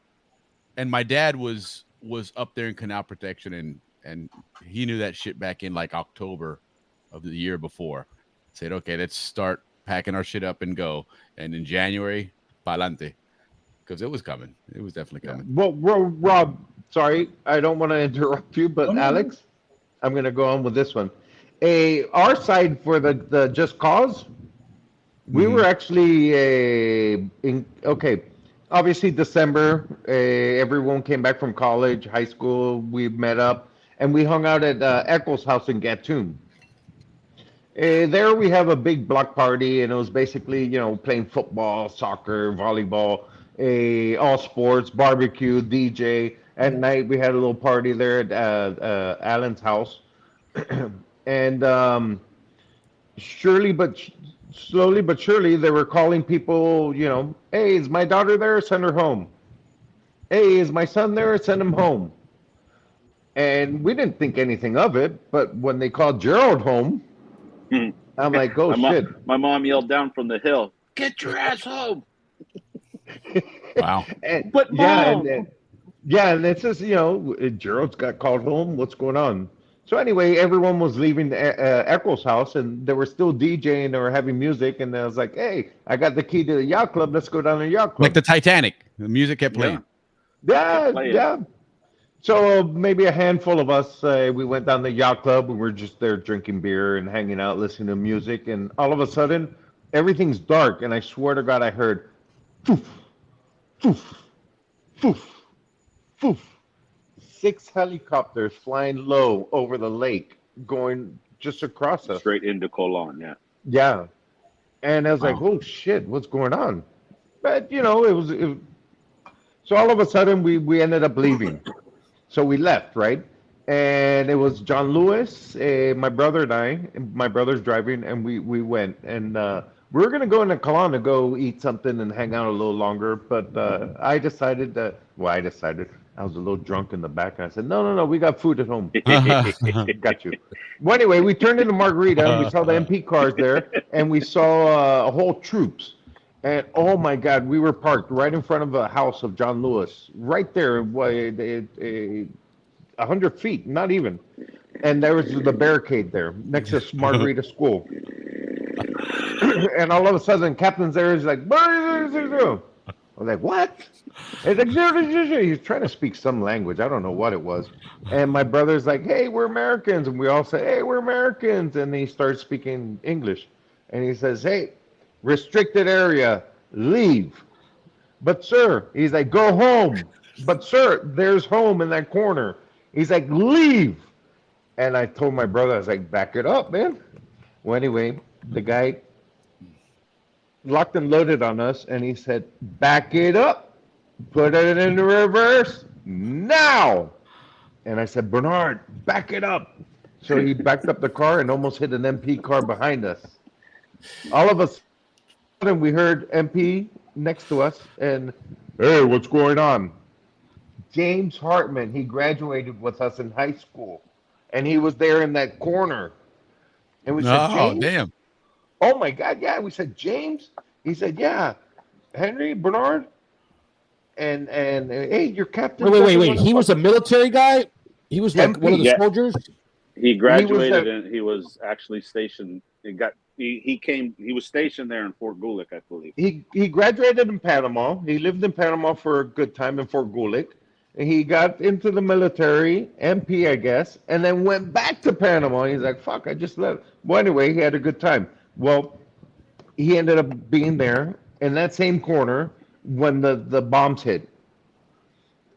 my dad was up there in canal protection, and he knew that shit back in like October of the year before. Said, okay, let's start packing our shit up and go. And in January, pa'lante. Because it was coming. It was definitely coming. Well, Rob, sorry, I don't want to interrupt you, but Alex, I'm going to go on with this one. Our side for the Just Cause, we were actually, obviously December, everyone came back from college, high school, we met up, and we hung out at Eccles' house in Gatun. There we have a big block party, and it was basically, you know, playing football, soccer, volleyball, all sports, barbecue, DJ. At night we had a little party there at Alan's house, and slowly but surely they were calling people, you know, hey, is my daughter there? Send her home. Hey, is my son there? Send him home. And we didn't think anything of it, but when they called Gerald home, I'm like, oh shit. My mom yelled down from the hill, get your ass home. Wow. And it says, you know, Gerald's got called home. What's going on? So anyway, everyone was leaving Eccles' house, and they were still DJing. They were having music, and I was like, hey, I got the key to the yacht club. Let's go down to the yacht club. Like the Titanic. The music kept playing. Yeah. So maybe a handful of us, we went down the yacht club. We were just there drinking beer and hanging out, listening to music. And all of a sudden, everything's dark. And I swear to God, I heard, poof, poof, poof, poof. 6 helicopters flying low over the lake, going just across us. Straight into Colon, yeah. Yeah. And I was like, oh, shit, what's going on? But, you know, it was so all of a sudden, we ended up leaving. So we left, right? And it was John Lewis, my brother and I. And my brother's driving, and we went. And we were going to go into Colon to go eat something and hang out a little longer. But I decided I was a little drunk in the back, and I said, no, we got food at home. Got you. Well, anyway, we turned into Margarita, and we saw the MP cars there, and we saw a whole troops. And oh my God, we were parked right in front of a house of John Lewis, right there, 100 feet, not even. And there was the barricade there next to Margarita School. And all of a sudden, Captain's there is like, I'm like, what? It's like, he's trying to speak some language. I don't know what it was. And my brother's like, hey, we're Americans. And we all say, hey, we're Americans. And he starts speaking English. And he says, hey, restricted area, leave. But sir, he's like, go home. But sir, there's home in that corner. He's like, leave. And I told my brother, I was like, back it up, man. Well, anyway, the guy locked and loaded on us, and he said, back it up. Put it in reverse now. And I said, Bernard, back it up. So he backed up the car and almost hit an MP car behind us. All of a sudden, we heard MP next to us, and hey, what's going on? James Hartman, he graduated with us in high school, and he was there in that corner. And we said, James? Damn. Oh my God, yeah. We said, James? He said, yeah. Henry, Bernard? And hey, your captain. Wait. He was a military guy? He was like one of the soldiers? He graduated and he was actually stationed. He was stationed there in Fort Gulick, I believe. He graduated in Panama. He lived in Panama for a good time in Fort Gulick. He got into the military, MP, I guess, and then went back to Panama. He's like, fuck, I just left. Well, anyway, he had a good time. Well, he ended up being there in that same corner when the bombs hit.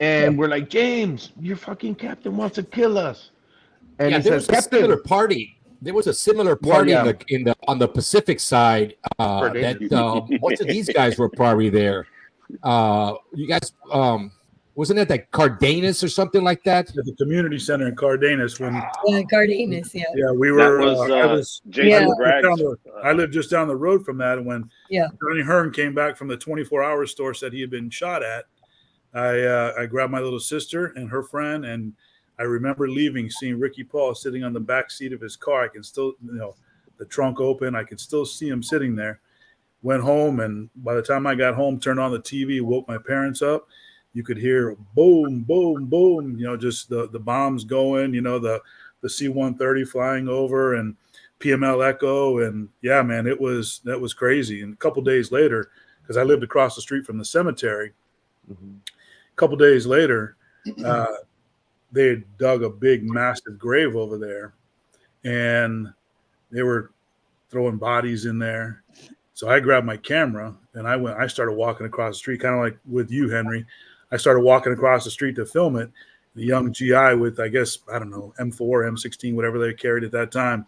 And we're like, James, your fucking captain wants to kill us. And he says, Captain. Similar party. There was a similar party on the Pacific side that most of these guys were probably there. You guys, wasn't it like Cardenas or something like that? At the community center in Cardenas. Cardenas, yeah. Yeah, we were. I lived just down the road from that, and when Johnny Hearn came back from the 24-hour store, said he had been shot at. I grabbed my little sister and her friend, and I remember leaving, seeing Ricky Paul sitting on the back seat of his car. I can still, the trunk open. I could still see him sitting there. Went home, and by the time I got home, turned on the TV, woke my parents up. You could hear boom, boom, boom, just the bombs going, the C-130 flying over and PML Echo. And yeah, man, that was crazy. And a couple days later, because I lived across the street from the cemetery, a couple days later, they had dug a big, massive grave over there, and they were throwing bodies in there. So I grabbed my camera and I started walking across the street, kind of like with you, Henry. I started walking across the street to film it. The young GI with, I guess, I don't know, M4, M16, whatever they carried at that time.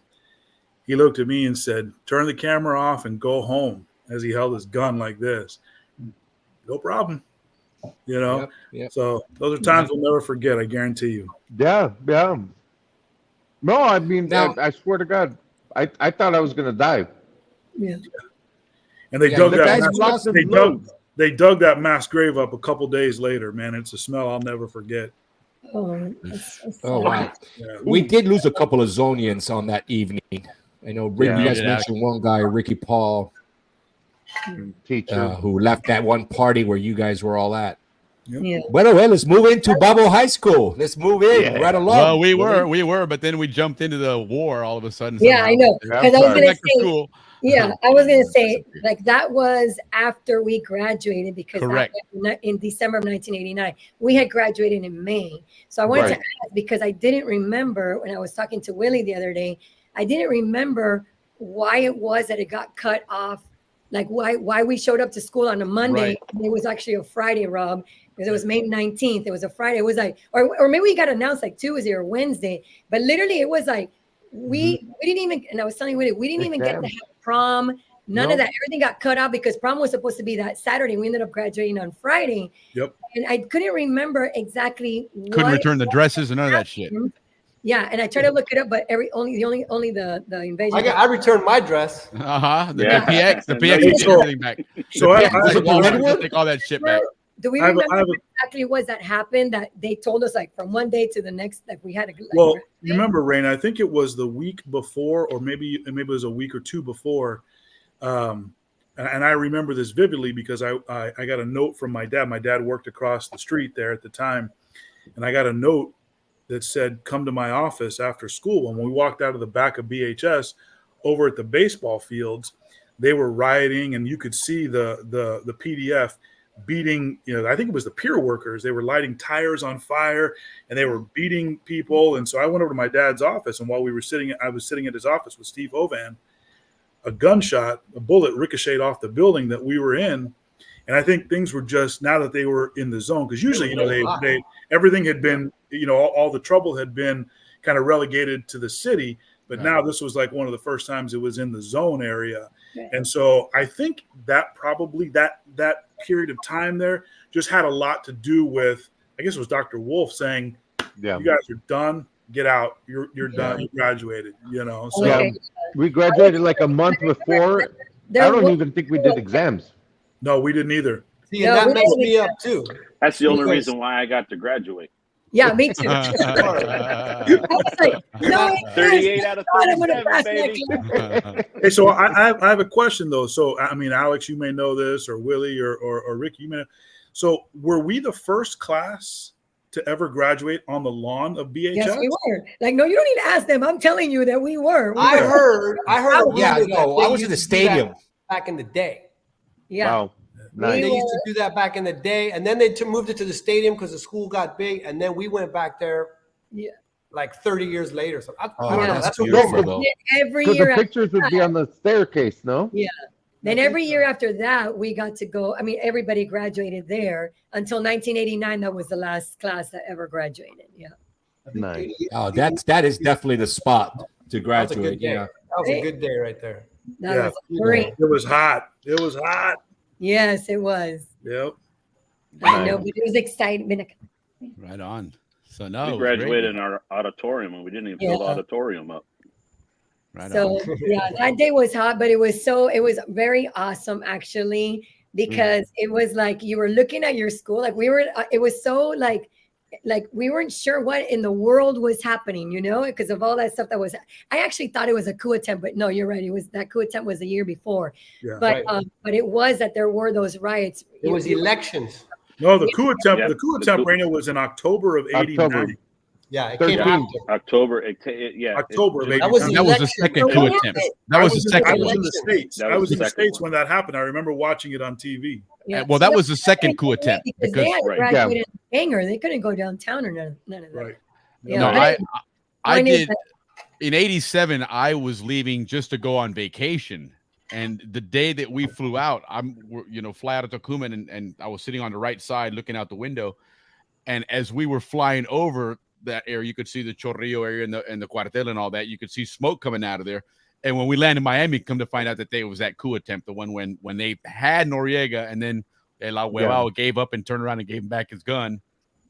He looked at me and said, turn the camera off and go home, as he held his gun like this. No problem. Yep. So those are times we'll never forget, I guarantee you. Yeah. No, I mean, I swear to God, I thought I was going to die. Yeah. And they they dug that mass grave up a couple days later, man. It's a smell I'll never forget. Oh wow. Yeah. We did lose a couple of Zonians on that evening. I know you guys mentioned one guy, Ricky Paul, who left that one party where you guys were all at. Yeah. Well, let's move into Babo High School. Let's move in right along. Well, we were, but then we jumped into the war all of a sudden. Yeah, I know. Because I was going to say, I was going to say, like, that was after we graduated, because in December of 1989, we had graduated in May. So I wanted to ask, because I didn't remember when I was talking to Willie the other day, I didn't remember why it was that it got cut off. Like why we showed up to school on a Monday. And it was actually a Friday, Rob, because it was May 19th. It was a Friday. It was like, or maybe we got announced like Tuesday or Wednesday, but literally it was like, we didn't even, and I was telling you, we didn't even get to have prom. None of that. Everything got cut out because prom was supposed to be that Saturday. We ended up graduating on Friday. Yep. And I couldn't remember exactly. Couldn't return the dresses and none of that shit. Yeah, and I tried to look it up, but only the invasion. I returned my dress. The PX took everything back. So take all that shit back. Do we I have a- remember I have a- what exactly was that happened that they told us like from one day to the next, like we had to. Like, Well, you remember, Rain, I think it was the week before, or maybe it was a week or two before. And I remember this vividly because I got a note from my dad. My dad worked across the street there at the time. And I got a note that said, come to my office after school. And when we walked out of the back of BHS over at the baseball fields, they were rioting, and you could see the PDF beating, I think it was the pier workers. They were lighting tires on fire and they were beating people. And so I went over to my dad's office, and while I was sitting at his office with Steve Hovan, a bullet ricocheted off the building that we were in. And I think things were just, now that they were in the zone, because usually, they everything had been, all the trouble had been kind of relegated to the city. But now this was like one of the first times it was in the zone area. And so I think that probably that period of time there just had a lot to do with, I guess it was Dr. Wolf saying, you guys are done, get out. You're done. You graduated, So Yeah, we graduated like a month before. I don't even think we did exams. No, we didn't either. See, and that messed me up too. That's the only reason why I got to graduate. Yeah, me too. I was like, no, 38 out of I'm gonna 37, pass baby. that class. Hey, so I have a question though. So I mean, Alex, you may know this, or Willie, or Ricky, you may know. So were we the first class to ever graduate on the lawn of BHS? Yes, we were. Like, no, you don't need to ask them. I'm telling you that we were. I heard. Yeah, no, I was in the stadium back in the day. Yeah. Wow. Nice. They used to do that back in the day, and then they moved it to the stadium because the school got big, and then we went back there. Yeah. Like 30 years later. So I Oh, don't know. that's That's a beautiful, rumor. though. Every So year. the after pictures would be on the staircase, no? Yeah. Then every year after that, we got to go. I mean, everybody graduated there until 1989. That was the last class that ever graduated. Yeah. Nice. Oh, that is definitely the spot to That was a graduate. good day. Yeah. That was a good day right there. That was great. It was hot. It was hot. Yes, it was. Yep. I know, but it was exciting. Right on. So no, We it was great. graduated in our auditorium, and we didn't even fill the auditorium up. Right So on. yeah, that day was hot, but it was very awesome actually, because it was like you were looking at your school, like we were, it was so like we weren't sure what in the world was happening, because of all that stuff that was. I actually thought it was a coup attempt, but no, you're right. It was that coup attempt was the year before, but it was that there were those riots. It was elections. No, the coup attempt. Yeah, The coup the attempt, coup- Raina, was in October of '89. Yeah, it 13. came after. October. October of That was '89. That was the election. second What coup happened? attempt. That was the I second was one. in the States. That I was was the in the second States one. when that happened. I remember watching it on TV. Yeah. Well, that was the second coup attempt because they because had to Right. graduate in the hangar. They couldn't go downtown or none of that. Right. Yeah, no, but I point is did in '87. I was leaving just to go on vacation, and the day that we flew out, fly out of Tocumen, and I was sitting on the right side looking out the window, and as we were flying over that area, you could see the Chorrillo area and the Cuartel and all that. You could see smoke coming out of there. And when we landed in Miami, come to find out that day was that coup attempt, the one when they had Noriega, and then El Ahuevao gave up and turned around and gave him back his gun,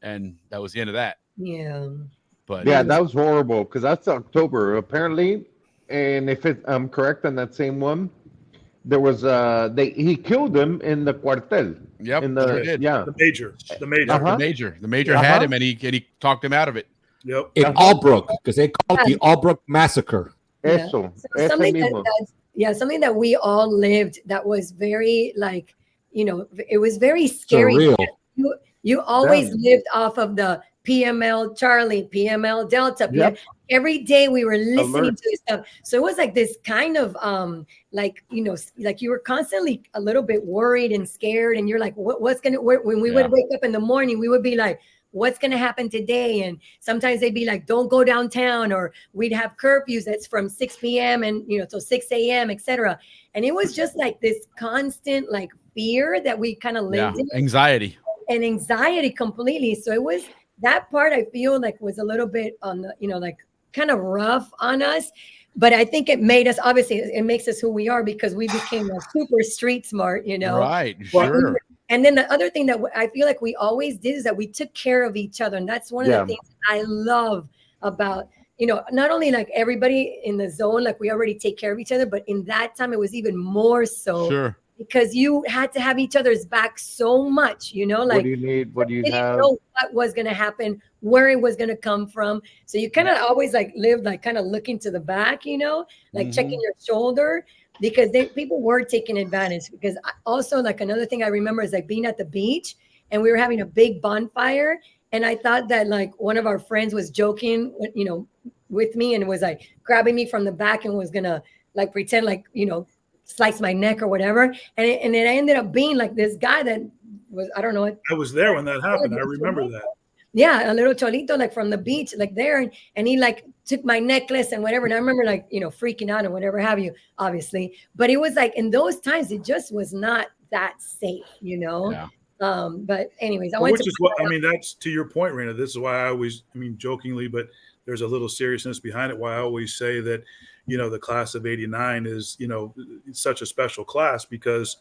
and that was the end of that. Yeah. But Yeah, that was horrible because that's October apparently, and if I'm correct on that same one, there was he killed him in the cuartel. Yep, in sure did. The major. The major had him, and he talked him out of it. Yep. In Albrook, because they called it the Albrook Massacre. Eso. So something something that we all lived that was very it was very scary. Surreal. You always lived off of the PML Charlie, PML Delta. Yep. Every day we were listening Alert. to this stuff. So it was like this kind of like you were constantly a little bit worried and scared, and you're like, what's gonna when we would wake up in the morning, we would be like, what's going to happen today? And sometimes they'd be like, don't go downtown, or we'd have curfews that's from 6 p.m. and till 6 a.m., etc. And it was just like this constant like fear that we kind of lived in, Anxiety. and anxiety completely. So it was that part I feel like was a little bit on the like kind of rough on us, but I think it made us, obviously it makes us who we are because we became super street smart, Right, sure. And then the other thing that I feel like we always did is that we took care of each other. And that's one of the things I love about, not only like everybody in the zone, like we already take care of each other, but in that time it was even more so. Sure. because you had to have each other's back so much, you know, like What do you need? What do you didn't have? know what was going to happen, where it was going to come from. So you kind of always like lived like kind of looking to the back, you know, like checking your shoulder, because people were taking advantage. Because also like another thing I remember is like being at the beach and we were having a big bonfire. And I thought that like one of our friends was joking, you know, with me and was like grabbing me from the back and was going to like pretend like, you know, slice my neck or whatever. And it ended up being like this guy that was, I don't know. I was there when that happened. I remember that. Yeah, a little cholito like from the beach, like there, and he like took my necklace and whatever. And I remember like, you know, freaking out and whatever have you, obviously. But it was like in those times, it just was not that safe, you know. Yeah. But anyways, Which is what I mean. That's to your point, Rena. This is why I always, I mean, jokingly, but there's a little seriousness behind it. Why I always say that, you know, the class of '89 is, you know, such a special class because,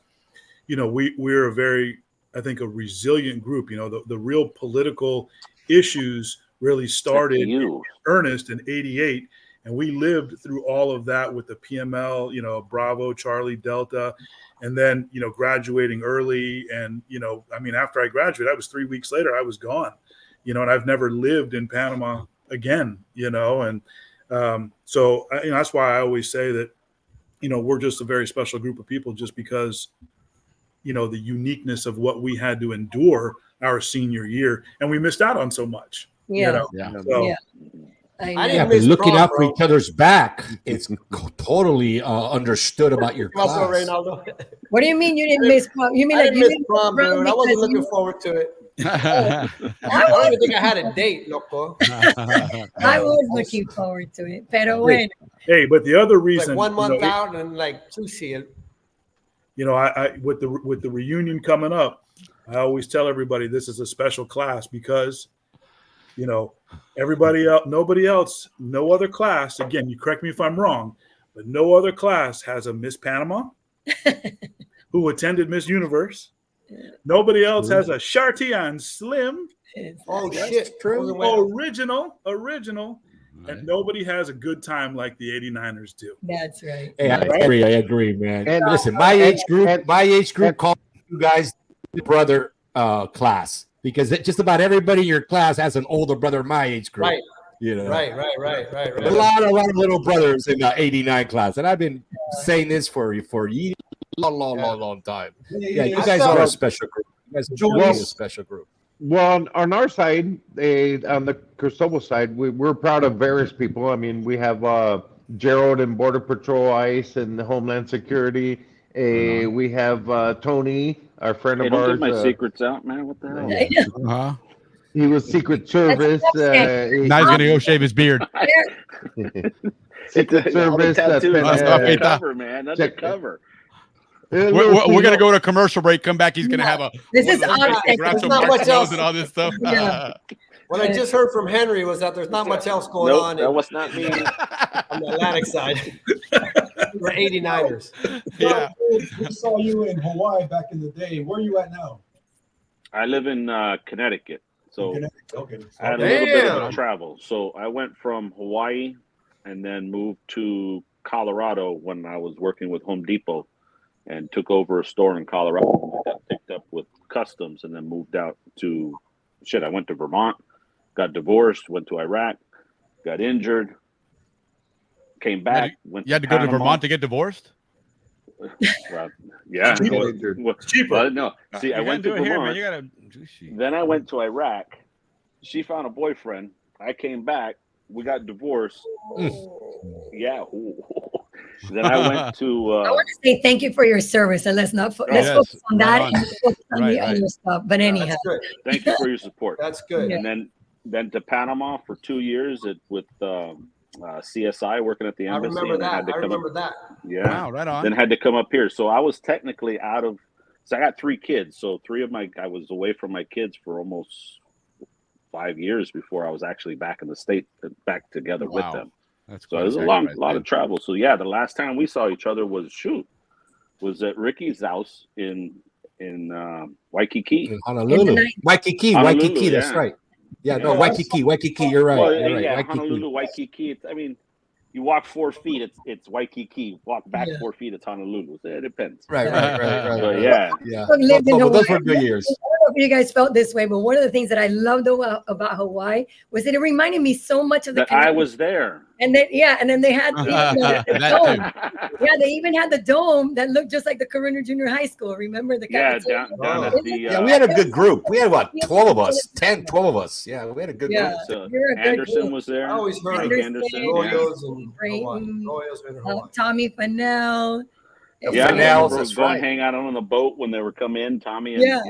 you know, we're a very, I think, a resilient group. You know, the real political issues really started in earnest in '88, and we lived through all of that with the PML, you know, Bravo, Charlie, Delta, and then, you know, graduating early. And, you know, I mean, after I graduated, I was 3 weeks later, I was gone, you know, and I've never lived in Panama again, you know, and so you know, that's why I always say that, you know, we're just a very special group of people just because, you know, the uniqueness of what we had to endure our senior year, and we missed out on so much. Yeah. You know? So, Yeah, but looking out for each other's back, it's totally understood about your class. What do you mean you didn't miss prom? You mean I like didn't you miss didn't prom, miss prom dude. I wasn't because looking you- forward to it. I don't even think I had a date, loco. I was looking forward to it, pero bueno. hey, but the other reason, Like 1 month you know, out and like sushi. you know, I with the reunion coming up, I always tell everybody this is a special class because, you know, everybody else, nobody else, no other class. Again, you correct me if I'm wrong, but no other class has a Miss Panama who attended Miss Universe. Nobody else has a Shartian Slim. Oh That's shit! true. Original. And nobody has a good time like the '89ers do. That's right. Hey, I agree, man. And- listen, my age group calls you guys the brother class because just about everybody in your class has an older brother my age group. Right. You know, Right. a lot of little brothers in the '89 class, and I've been saying this for a long time. Yeah, you guys are a special group. You guys are really a special group. Well, on our side, on the Cristobal side, we're proud of various people. I mean, we have Gerald in Border Patrol, ICE, and Homeland Security. We have Tony, our friend of don't ours. give my secrets out, man. What the hell? He was Secret Service. Now he's gonna go shave his beard. Secret Service. Undercover, man. Undercover. We're gonna go to commercial break. Come back. He's gonna have a. This is honest. Grab some not much else. and all this stuff. Yeah. What I just heard from Henry was that there's not much else going on That was not me. on the Atlantic side. We're 89ers. Yeah. We saw you in Hawaii back in the day. Where are you at now? I live in Connecticut, so Okay. I had a little bit of travel. So I went from Hawaii and then moved to Colorado when I was working with Home Depot, and took over a store in Colorado. I got picked up with customs and then moved out to I went to Vermont, got divorced, went to Iraq, got injured, came back. You had to go to Vermont to get divorced? Well, yeah. Cheaper. No. See, I went to Vermont. Then I went to Iraq. She found a boyfriend. I came back. We got divorced. Yeah. Then I went to. I want to say thank you for your service, and let's focus on that and focus on the other stuff. But anyhow, thank you for your support. That's good. And then to Panama for 2 years with CSI working at the embassy. I remember that. Yeah. Wow, right on. Then had to come up here. So I was technically out of. So I got 3 kids. So I was away from my kids for almost 5 years before I was actually back in the state, back together with them. So it was a lot of travel. So yeah, the last time we saw each other was at Ricky's house in Waikiki. In Honolulu. Waikiki, that's right. Yeah, no, Waikiki, you're right. Well, you're right. Yeah, Waikiki. Honolulu, Waikiki. I mean, You walk 4 feet, it's Waikiki. Walk back Yeah. 4 feet, it's Honolulu. It depends. Right. But yeah. Look, lived in But those Hawaii. were good years. I don't know if you guys felt this way, but one of the things that I loved about Hawaii was that it reminded me so much of the That I was there. And then they had the dome. Yeah, they even had the dome that looked just like the Corona Junior High School. Remember the cafeteria? down at the Yeah, we had a good group. We had what, 12 of us, 10, 12 of us. Yeah, we had a good Yeah. group. So You're a good Anderson group. was there. I always heard Mike of Anderson. Royals and Brayton, Royals in Hawaii. Tommy Fennell. Yeah, I Fennells, remember that's going right. hang out on the boat when they were coming in, Tommy. And, Yeah.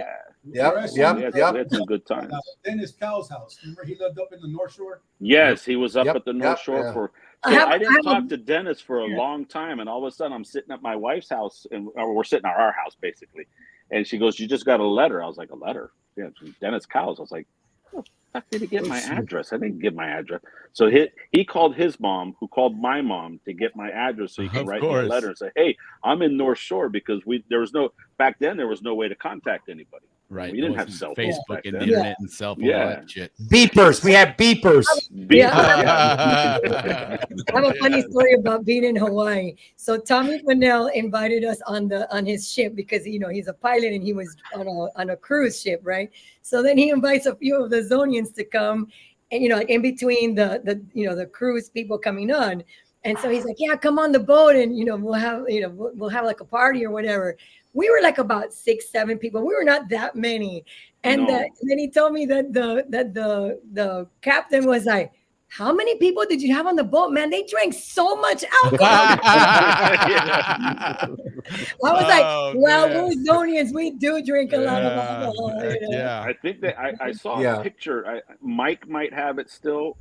Yep. We had some good times. Dennis Cow's house. Remember he lived up in the North Shore? Yes, he was up Yep, at the North yep, Shore yeah. for. I So have- I didn't I have talk a- to Dennis for a long time, and all of a sudden I'm sitting at my wife's house, and or we're sitting at our house basically, and she goes, "You just got a letter." I was like, "A letter?" Yeah, it's from Dennis Cow's. I was like, "What the fuck did he get my address?" I didn't give my address. So he called his mom, who called my mom to get my address, so he could Of write me a course. letter and say, "Hey, I'm in North Shore," because back then there was no way to contact anybody. Right. We didn't It have wasn't cell phones Facebook back and then. internet and cell phone, all Yeah. that shit. Beepers. We had beepers. I have a funny story about being in Hawaii. So Tommy Fennell invited us on his ship because he's a pilot and he was on a cruise ship, right? So then he invites a few of the Zonians to come, and in between the cruise people coming on. And so he's like, "Yeah, come on the boat, and we'll have like a party or whatever." We were like about 6, 7 people. We were not that many. And No. then he told me that the captain was like, "How many people did you have on the boat, man? They drank so much alcohol." I was Oh, like, "Well, man. we're Zonians. We do drink a lot of Yeah, alcohol." heck yeah. I think that I saw Yeah. a picture. Mike might have it still,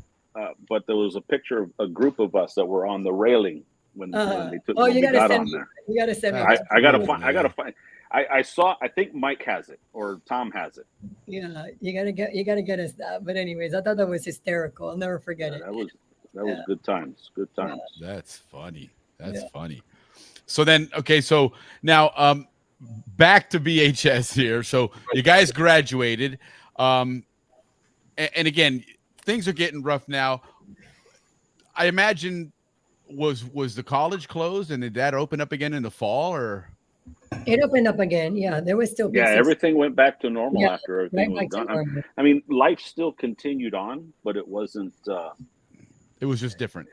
but there was a picture of a group of us that were on the railing when they took when You we gotta got send on me. there. You gotta send me. I gotta find. I saw. I think Mike has it or Tom has it. Yeah, you gotta get us that. But anyways, I thought that was hysterical. I'll never forget it. That was good times. Good times. That's funny. Yeah. Funny. So then, okay, so now back to BHS here. So you guys graduated. And again, things are getting rough now. I imagine was the college closed and did that open up again in the fall or? It opened up again. Yeah, there was still Yeah, pieces. everything went back to normal Yeah, after everything right was back to done. normal. I mean, life still continued on, but it wasn't. It was just different.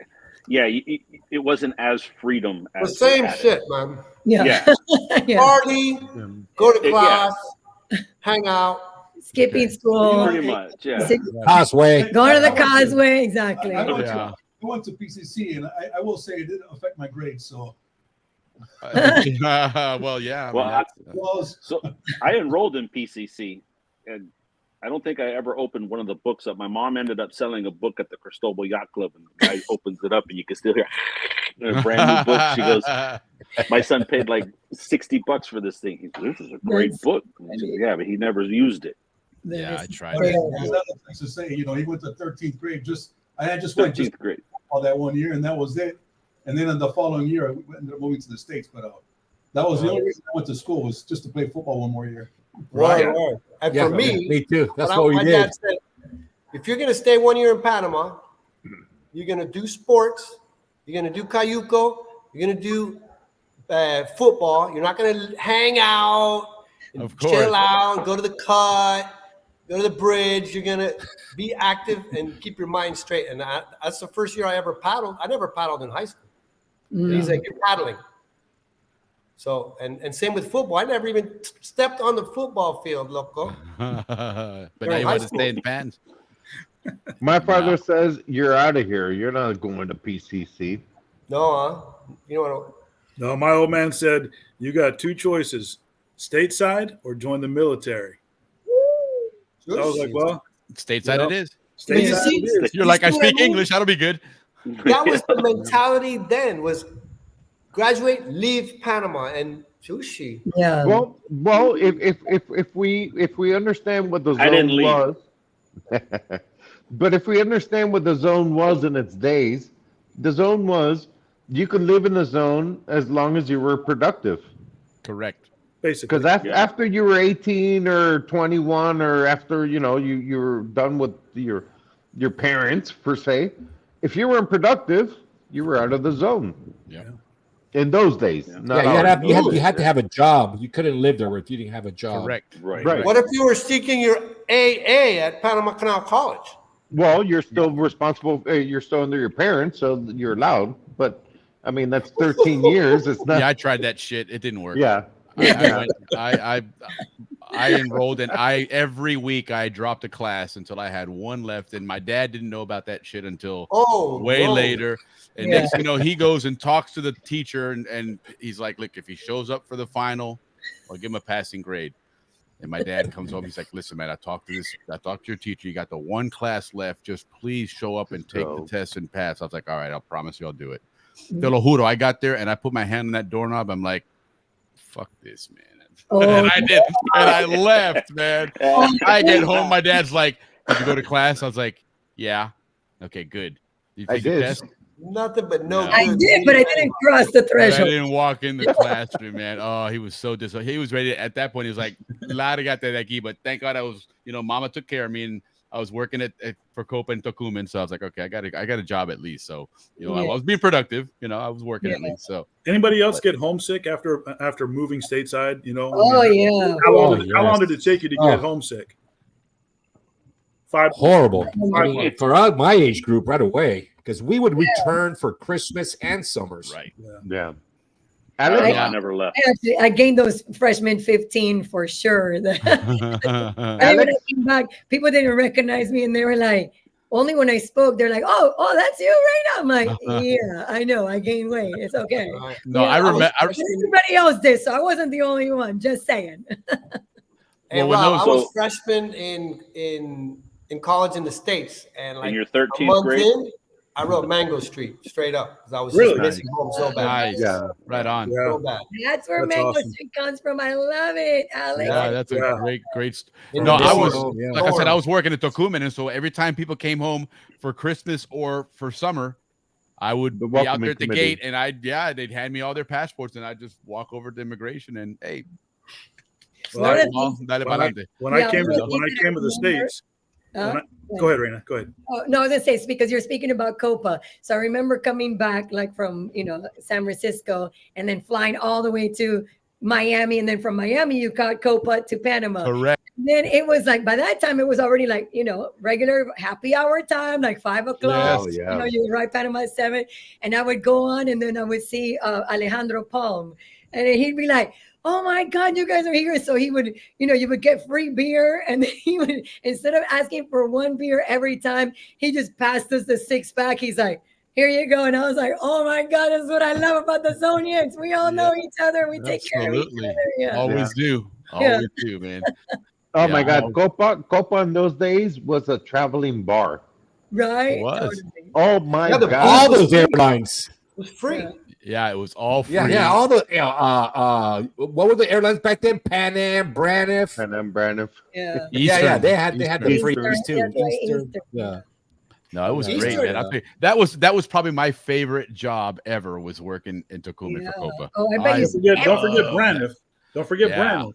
Yeah, it wasn't as freedom The as we same had it. shit, man. Yeah. Yeah. Party, go to Yeah. class, hang out. Skipping school. Pretty much, yeah. Causeway. Going to the causeway. Exactly. I went, Yeah. I went to PCC, and I will say it didn't affect my grades. So, Well, yeah. I mean, Well, that's- So I enrolled in PCC, and I don't think I ever opened one of the books up. My mom ended up selling a book at the Cristobal Yacht Club, and the guy opens it up, and you can still hear a brand new book. She goes, "My son paid like $60 for this thing." He said, "This is a great book." I said, "Yeah, but he never used it." yeah, I tried. but it. there's other things to say. He went to 13th grade. I had just went 13th grade. all that one year, and that was it. And then in the following year, I ended up moving to the States. But that was the only reason I went to school, was just to play football one more year. Right. And Yeah, for me, me too. That's But what we my did. dad said, if you're going to stay 1 year in Panama, you're going to do sports, you're going to do cayuco, you're going to do football. You're not going to hang out, and Of course. chill out, go to the cut, go to the bridge. You're going to be active and keep your mind straight. And that's the first year I ever paddled. I never paddled in high school. And he's like, you're paddling. So, and same with football. I never even stepped on the football field, loco. But now During you high want to school. stay in pants. My father says, "You're out of here. You're not going to PCC." No, you know what? No, my old man said, "You got two choices: stateside or join the military." So I was like, "Well, Stateside Yeah. it is. stateside it is." You're like, I see what I speak mean? English. That'll be good. That was the mentality then, was graduate, leave Panama, and sushi. Yeah. Well, if we understand what the I didn't zone leave. was, but if we understand what the zone was in its days, the zone was you could live in the zone as long as you were productive. Correct. Basically, Because Yeah. after you were 18 or 21, or after you were done with your parents per se, if you weren't productive, You were out of the zone. Yeah. In those days. Yeah. Not Yeah, ours. you had to have a job. You couldn't live there if you didn't have a job. Correct. Right. What if you were seeking your AA at Panama Canal College? Well, you're still responsible. You're still under your parents, so you're allowed. But I mean, that's 13 years. It's not. Yeah, I tried that shit. It didn't work. Yeah. I enrolled, and every week I dropped a class until I had one left, and my dad didn't know about that shit until way later. And next, thing you know, he goes and talks to the teacher, and he's like, "Look, if he shows up for the final, I'll give him a passing grade." And my dad comes home. He's like, "Listen, man, I talked to your teacher. You got the one class left. Just please show up and take the test and pass." I was like, "All right, I'll promise you I'll do it." Te lo juro, I got there and I put my hand on that doorknob. I'm like, "Fuck this, man." And I did, and I left, man. I get home. My dad's like, "Did you go to class?" I was like, "Yeah." "Okay, good." "Did you take the test?" Nothing but no. I did, but I didn't cross the And threshold. I didn't walk in the classroom, man. Oh, he was so disappointed. He was ready at that point. He was like, "Lara got that aquí," but thank God I was, Mama took care of me, and I was working for Copa and Tocumen, so I was like, okay, I got a job at least. So I was being productive. I was working at least. So anybody else get homesick after moving stateside? Oh, yeah. How long did it take you to get homesick? Horrible. 5 I mean, months. for my age group, right away, because we would return for Christmas and summers. Right. Yeah. I never left. I gained those freshman 15 for sure. And then when I came back, people didn't recognize me, and they were like, only when I spoke, they're like, "Oh, that's you right now." I'm like, "Yeah, I know. I gained weight. It's okay." No, I remember. Everybody else did, so I wasn't the only one. Just saying. Hey, Rob, I was freshman in college in the States, and like in your a 13th month grade, in, I wrote Mango Street straight up because I was Really? just missing home so bad. Nice. Yeah. Right on. Yeah. So bad. That's where That's Mango awesome. Street comes from. I love it, Alex. Yeah, that's a great. In No, the I was dorm. like I said, I was working at Tocumen, and so every time people came home for Christmas or for summer, I would be out there at the gate, and they'd hand me all their passports, and I'd just walk over to immigration and hey. When I came to the States. Go ahead, Reina. Go ahead. Oh, no, I was gonna say it's because you're speaking about Copa. So I remember coming back like from San Francisco and then flying all the way to Miami, and then from Miami you caught Copa to Panama. Correct. And then it was like by that time it was already like regular happy hour time, like 5 o'clock. Yes. You would ride Panama at 7, and I would go on, and then I would see Alejandro Palm, and then he'd be like, "Oh my God, you guys are here!" So he would, you would get free beer, and then he would, instead of asking for one beer every time, he just passed us the 6-pack. He's like, "Here you go," and I was like, "Oh my God, this is what I love about the Zonians. We all know each other. We take care of each other." Yeah. Always do, man. Oh my God, Copa in those days was a traveling bar. Right. It was. Oh my God, all those airlines. It was free. Yeah, it was all free. Yeah. All the what were the airlines back then? Pan Am, Braniff. Yeah. Yeah. They had the freebies too. Eastern. Yeah. No, it was great, man. I'll tell you, that was probably my favorite job ever, was working in Tocumen for Copa. Oh, I bet Don't forget Braniff. Don't forget Braniff.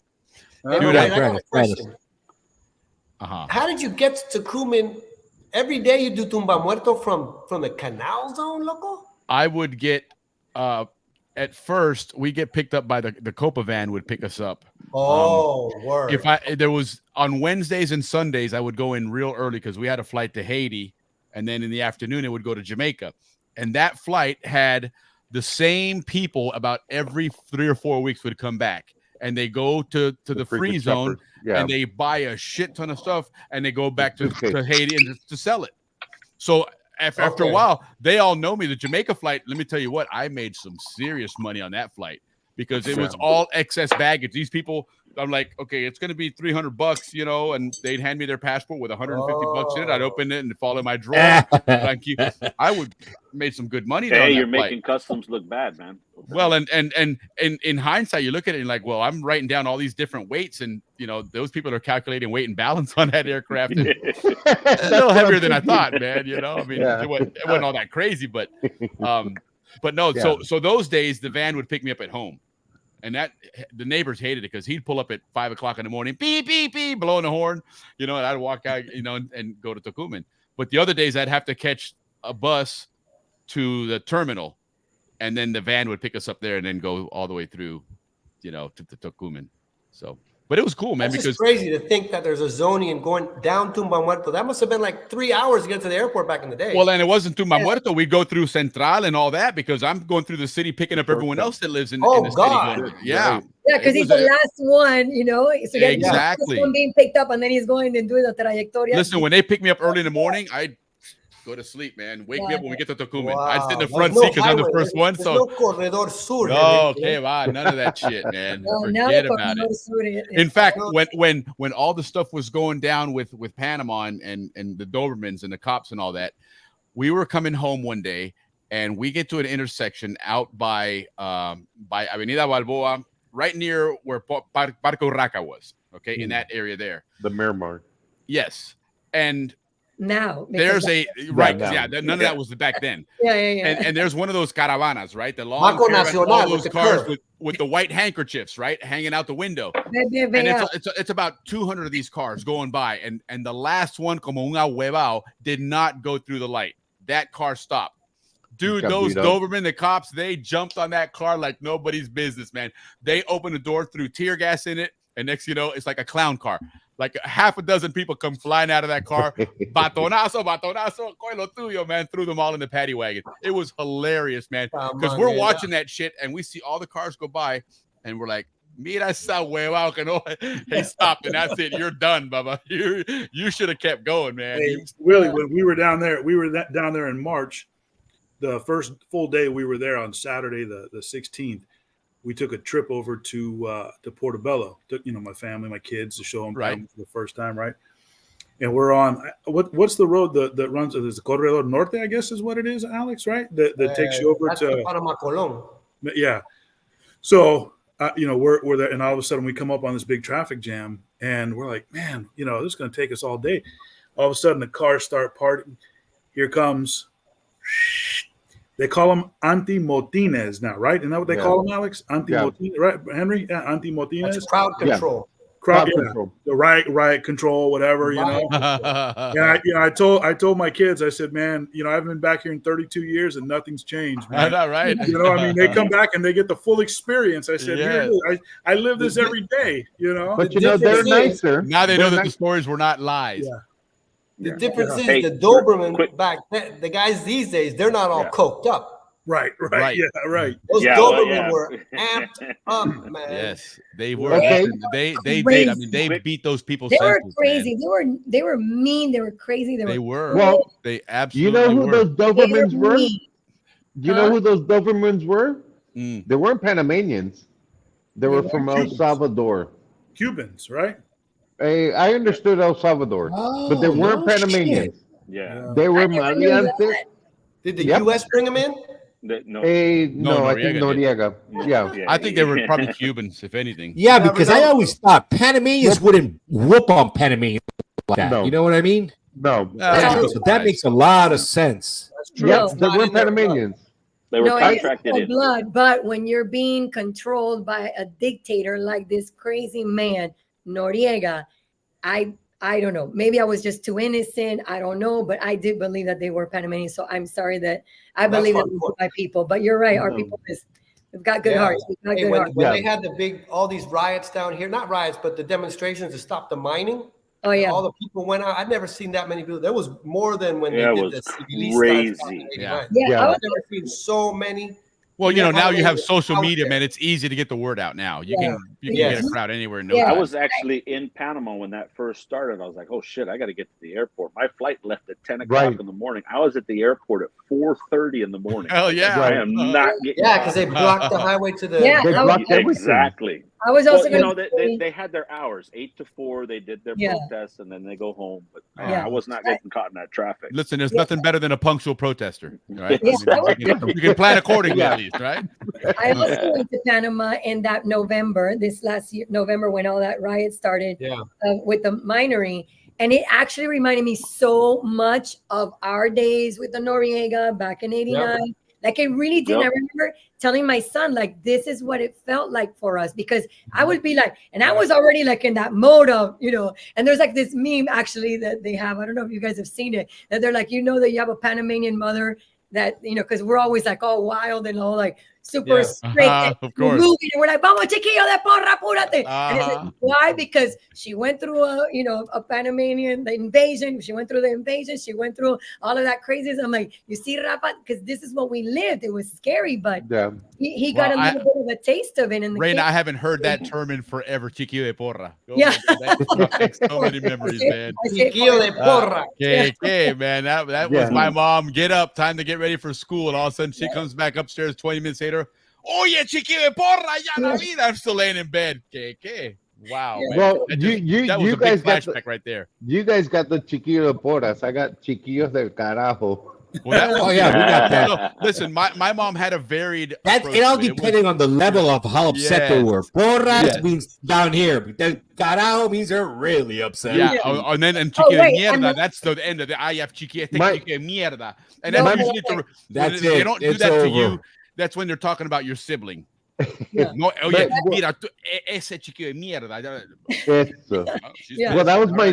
Dude, I got a question. Uh-huh. How did you get to Tocumen? Every day you do Tumba Muerto from the canal zone, loco? I would get at first we get picked up by the Copa van would pick us up. Word. If there was on Wednesdays and Sundays, I would go in real early because we had a flight to Haiti, and then in the afternoon it would go to Jamaica. And that flight had the same people about every 3 or 4 weeks would come back. And they go to the free zone, and they buy a shit ton of stuff, and they go back to Haiti and to sell it. So after a while, they all know me. The Jamaica flight, let me tell you what, I made some serious money on that flight because it was all excess baggage. These people, I'm like, okay, it's going to be $300, and they'd hand me their passport with $150 in it. I'd open it and fall in my drawer. Thank you. I would made some good money there. Hey, you're making customs look bad, man. Well, and in hindsight, you look at it and like, well, I'm writing down all these different weights, and those people are calculating weight and balance on that aircraft. And it's a little heavier than I thought, man. I mean, it wasn't all that crazy, but no. Yeah. So those days, the van would pick me up at home, and that the neighbors hated it because he'd pull up at 5 o'clock in the morning, beep beep beep, blowing the horn, and I'd walk out, and go to Tocumen. But the other days, I'd have to catch a bus to the terminal, and then the van would pick us up there and then go all the way through, to Tocumen. So, but it was cool, man. It's Because just crazy to think that there's a zoning and going down Tumba Muerto. That must have been like 3 hours to get to the airport back in the day. well, and it wasn't Tumba Muerto. We go through Central and all that because I'm going through the city picking up everyone else that lives in the God. city. Yeah. Yeah, because he's the last one, So Exactly. He's one being picked up, and then he's going and doing the trayectoria. Listen, when they pick me up early in the morning, I go to sleep, man. Wake me up when we get to Tocumen. I sit in the front seat because I'm the first one. There's So no corredor sur. no, okay, wow, none of that shit, man. Forget about it. In fact, when all the stuff was going down with Panama and the Dobermans and the cops and all that, we were coming home one day and we get to an intersection out by Avenida Balboa, right near where Parque Urraca was. Okay, in that area there. The Miramar. Yes, and now there's none of that was back then. Yeah. And there's one of those caravanas, right? The long Marco caravan, Nacional all with those the cars curve. with the white handkerchiefs, right, hanging out the window. And it's about 200 of these cars going by, and the last one, como un ahuevao, did not go through the light. That car stopped. Dude, those Doberman, the cops, they jumped on that car like nobody's business, man. They opened the door, threw tear gas in it, and next you know, it's like a clown car. Like half a dozen people come flying out of that car. Batonazo, coi lo tuyo, man. Threw them all in the paddy wagon. It was hilarious, man. Because we're watching that shit, and we see all the cars go by, and we're like, mira esa huevao que no. Hey, stop, and that's it. You're done, Bubba. You should have kept going, man. Hey, really, when we were down there, down there in March. The first full day we were there on Saturday, the 16th. We took a trip over to Portobello. Took my family, my kids, to show them for the first time, right? And we're on what's the road that runs? Is the Corredor Norte, I guess, is what it is, Alex, right? That takes you over to Panama Colón. Yeah. So we're there, and all of a sudden we come up on this big traffic jam, and we're like, man, this is going to take us all day. All of a sudden the cars start parting. Here comes. They call them anti-motines now, right? Isn't that what they call them, Alex? Anti-motines, right, Henry? Yeah, anti-motines. That's crowd control. Crowd control. The riot control, whatever, And I told my kids, I said, man, I've been back here in 32 years and nothing's changed, man. I know, right? They come back and they get the full experience. I said, here, I live this every day, But they're nicer. Now they know that the stories were not lies. Yeah. The difference is the Doberman back then, the guys these days, they're not all coked up. Right. Yeah, right. Those Doberman were amped up, man. Yes, they were. Okay. They did. I mean, they beat those people. They were crazy. Man. They were mean. They were crazy. They were. Well, they absolutely. You know who those Dobermans were? Mean. You know who those Dobermans were? Mm. They weren't Panamanians. They were from El Salvador. Cubans, right? I understood El Salvador, but they weren't Panamanians. Yeah. They were Maliantes. Did the U.S. bring them in? No, I think Noriega. Yeah. I think they were probably Cubans, if anything. Yeah, because I always thought Panamanians wouldn't whoop on Panamanians like that. No. You know what I mean? No. So that makes a lot of sense. That's true. Yes, they weren't Panamanians. They were contracted in blood, but when you're being controlled by a dictator like this crazy man, Noriega, I don't know. Maybe I was just too innocent. I don't know, but I did believe that they were Panamanians. So I'm sorry that I believe that we my people. But you're right. Our people we've got good hearts. We've got good hearts. When they had all these riots down here, not riots, but the demonstrations to stop the mining. Oh yeah. All the people went out. I'd never seen that many people. There was more than when they did the crazy. I've never seen so many. Well, now you have social media, man. It's easy to get the word out now. You can get a crowd anywhere. I was actually in Panama when that first started. I was like, oh shit, I got to get to the airport. My flight left at 10 o'clock in the morning. I was at the airport at 4:30 in the morning. Hell yeah. I am not getting because they blocked the highway to the They blocked everything. Exactly. I was also they had their hours 8 to 4. They did their protests and then they go home. But I was not getting caught in that traffic. Listen, there's nothing better than a punctual protester, right? You can plan accordingly at least, right? I also went to Panama in that November, this last year, November, when all that riot started with the minery. And it actually reminded me so much of our days with the Noriega back in 89. Like it really did. I remember telling my son, like, this is what it felt like for us, because I would be like, and I was already like in that mode of, and there's like this meme actually that they have. I don't know if you guys have seen it, that they're like, that you have a Panamanian mother that, because we're always like all wild and all like super straight. And Of we're course. moving and we're like, vamos chiquillo de porra, apúrate. And it's Uh-huh. like, why? Because she went through a Panamanian, the invasion. She went through the invasion. She went through all of that craziness. I'm like, you see, Rafa, because this is what we lived. It was scary, but Yeah. he got a little bit of a taste of it in the Reina, camp. I haven't heard that term in forever. Chiquillo de porra. Oh Yeah. my God, that brought back so many memories, man. Chiquillo de porra. Okay, man. That was Yeah. my mom. Get up, time to get ready for school. And all of a sudden, she comes back upstairs 20 minutes later. Oye, chiquillo de porra, ya la vida. I'm still laying in bed. Okay. Wow, man. Well, That was you a big guys got flashback right there. You guys got the chiquillo porras. I got chiquillos del carajo. Well, that was, Oh, yeah, we got that. No, listen, my mom had a varied. That's approach it all to it. It was- depending on the level of how upset they Yes. were. Porras Yes. means down here. But carajo means they're really upset. Yeah, and then chiquillo wait, de and mierda. the- That's the end of the I have chiquillo My- de mierda. And No, that's but- usually when That's they it. don't do It's that to over. you. That's when they're talking about your sibling. Yeah. No, oh yeah, But- mira, ese chiquillo de mierda. Eso. Oh, she's Yeah. Well, that was All my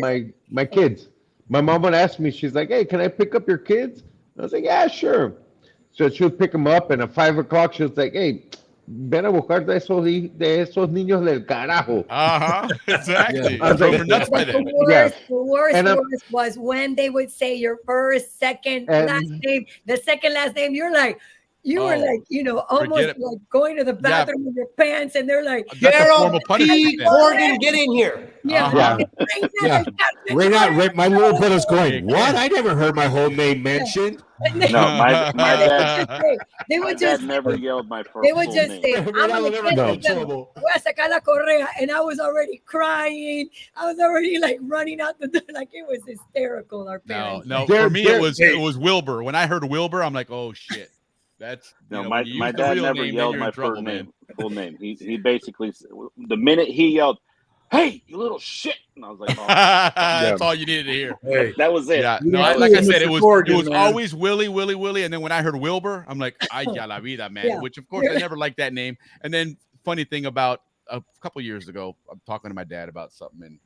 right. my kids. My mom would ask me, she's like, "Hey, can I pick up your kids?" I was like, "Yeah, sure." So she would pick them up, and at 5 o'clock, she was like, "Hey, ven a buscar de esos niños del carajo." Exactly. Yeah. I was like- Drove her nuts by The then. worst And I'm- was when they would say your first, second, And- last name. The second last name, you were Oh, like, almost it. like going to the bathroom with your pants, and they're like, That's a Gerald formal punishment. P. then. Gordon, get in here. yeah, Uh-huh. Yeah. My little brother's going, what? I never heard my whole name mentioned. No, my dad. They My would dad just never yelled my first they would full just name. say, I'm Reina gonna will never get get in them. trouble. Voy a sacar la correa, and I was already crying. I was already like running out the door, like it was hysterical. Our No, parents. no. They're- For me, they're- it was Wilbur. When I heard Wilbur, I'm like, oh shit. That's No, when my you use my the dad real never name, then yelled you're my in trouble, full man. name. Full name. He basically, the minute he yelled, "Hey, you little shit," and I was like, oh, That's all you needed to hear. Hey, that was it. Yeah, You no, didn't like I fool said, Mr. it was Corrigan, man. always Willie, and then when I heard Wilbur, I'm like, ay ya la vida, man. Yeah. Which of course I never liked that name. And then funny thing about a couple years ago, I'm talking to my dad about something, and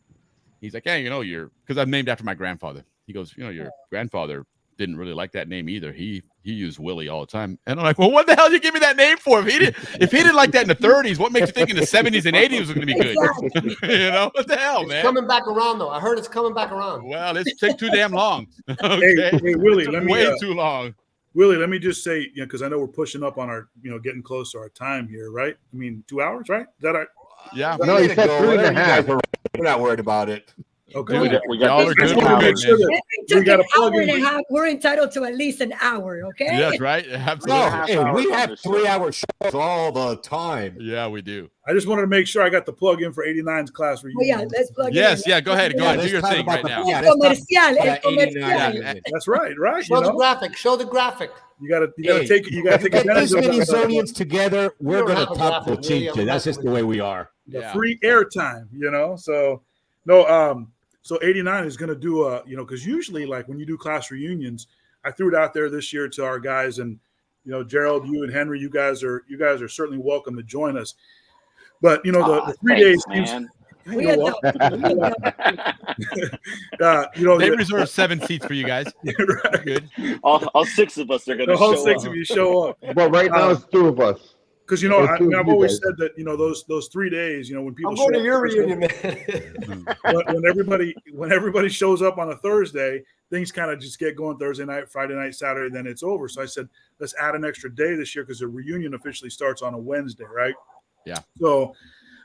he's like, "Hey, because I'm named after my grandfather." He goes, "Your grandfather didn't really like that name either. He used Willie all the time." And I'm like, "Well, what the hell did you give me that name for? If he didn't like that in the 30s, what makes you think in the 70s and 80s was going to be good? What the hell, It's man?" coming back around, though. I heard it's coming back around. Well, it's take too damn long. hey, Willie, let me way too long. Willie, let me just say, because I know we're pushing up on our, getting close to our time here, right? I mean, 2 hours, right? Is that our, Yeah. No, he Let it said go. 3.5. Whatever you guys are- We're not worried about it. okay? Dude, we y'all got are this good. I just want to We're make good, sure man. that If we we got took to an plug hour and a in. half, we're entitled to at least an hour, okay? That's right. No, Absolutely. half hey, hours we on have this show. 3-hour shows all the time. Yeah, we do. I just wanted to make sure I got the plug in for 89's class reunion. Oh, yeah, let's plug Yes, in. yeah, go ahead. Go ahead. Do let's your talk thing about right the- now. yeah, El let's talk comercial, about el that 89 comercial. reunion. That's right, right? Show the graphic. Show the graphic. You gotta Hey, take Get advantage this of many the Zonians together, we're don't going have to a talk graphic, Willie. I'm cochinche. That's messing just the with way you. we are. Yeah. free airtime, So no, so 89 is gonna do because usually like when you do class reunions, I threw it out there this year to our guys, and Gerald, you and Henry, you guys are certainly welcome to join us. But the 3 days, man. We are They reserved 7 seats for you guys. right. Good. all 6 of us are going to The whole show 6 up. of you show up. But right now it's 2 of us. Because Or two of I've you always guys. said that those 3 days, when people I'm going show to your up, reunion, man. when everybody shows up on a Thursday, things kind of just get going Thursday night, Friday night, Saturday, then it's over. So I said, let's add an extra day this year because the reunion officially starts on a Wednesday, right? Yeah. So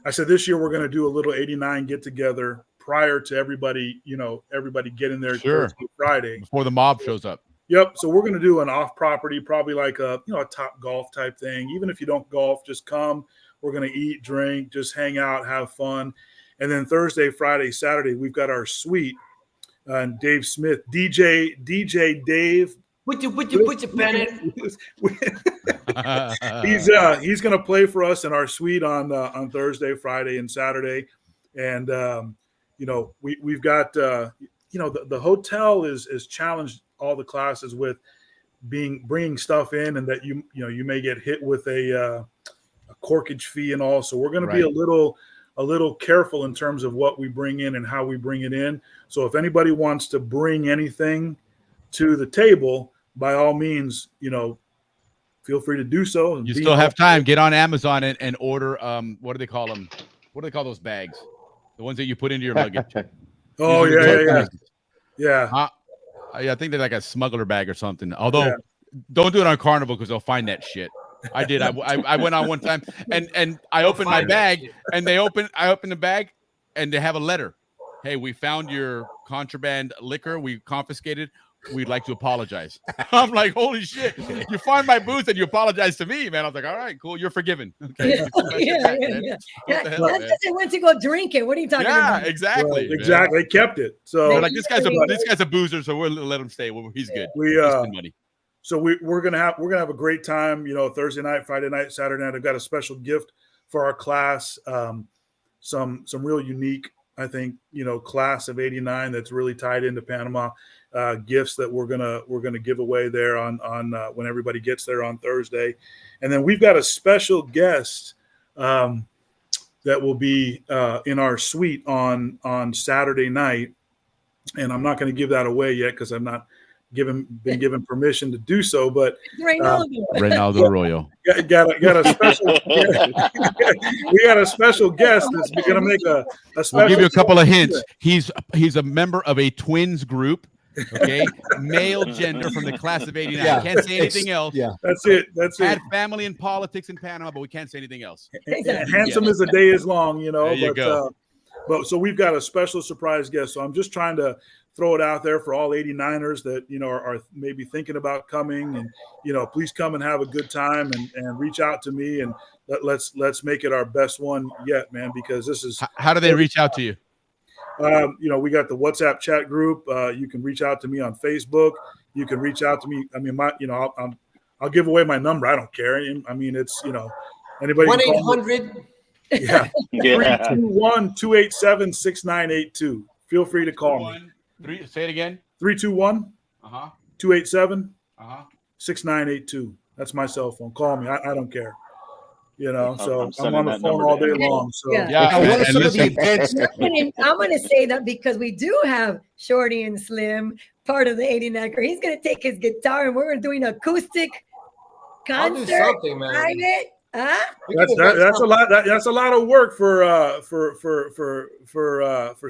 I said this year we're going to do a little 89 get together prior to everybody getting there Sure. Thursday, Friday. Before the mob shows up. Yep. So we're going to do an off property, probably like a Top Golf type thing. Even if you don't golf, just come. We're going to eat, drink, just hang out, have fun. And then Thursday, Friday, Saturday, we've got our suite. And Dave Smith, DJ Dave. Put your pen in. He's going to play for us in our suite on Thursday, Friday, and Saturday. And we've got the hotel is challenged all the classes with bringing stuff in, and that you may get hit with a corkage fee and all. So we're going to be a little careful in terms of what we bring in and how we bring it in. So if anybody wants to bring anything, to the table, by all means, feel free to do so. You still have time. Get on Amazon and order. What do they call them? What do they call those bags? The ones that you put into your luggage. Oh, yeah. I think they're like a smuggler bag or something. Although, don't do it on Carnival because they'll find that shit. I did. I went on one time and I opened my bag and I opened the bag and they have a letter. Hey, we found your contraband liquor. We confiscated. We'd like to apologize. I'm like, holy shit! You find my booth and you apologize to me, man. I was like, all right, cool, you're forgiven. Okay, yeah. That's just they went to go drink it. What are you talking about? Yeah, exactly. Exactly. They kept it. So they're like, this guy's a boozer, so we'll let him stay. He's good. Money. So we're gonna have a great time. Thursday night, Friday night, Saturday night. I've got a special gift for our class. Some real unique, I think, class of '89 that's really tied into Panama. Gifts that we're gonna give away there on when everybody gets there on Thursday, and then we've got a special guest that will be in our suite on Saturday night, and I'm not going to give that away yet because I'm not been given permission to do so. But Reynaldo Arroyo got a special. We got a special guest that's going to make a special. I'll give you a couple of hints. He's a member of a twins group. Okay, male gender from the class of '89. Yeah. Can't say anything else. Yeah, that's it. Had family and politics in Panama, but we can't say anything else. Handsome as the day is long, There you go. But so we've got a special surprise guest. So I'm just trying to throw it out there for all 89ers that are maybe thinking about coming, and please come and have a good time and reach out to me, and let's make it our best one yet, man. Because this is how do they reach out to you? We got the WhatsApp chat group. You can reach out to me on Facebook. You can reach out to me. I mean, I'll give away my number. I don't care. I mean, it's anybody. 1-800. Yeah. 321-287-6982. Feel free to call me. Say it again. 321 287 6982. That's my cell phone. Call me. I don't care. So I'm on the phone all day long. So I'm gonna say that because we do have Shorty and Slim, part of the 89. He's gonna take his guitar and we're gonna do an acoustic concert. I'll do something, man. Private. Huh? That's a lot. That's a lot of work for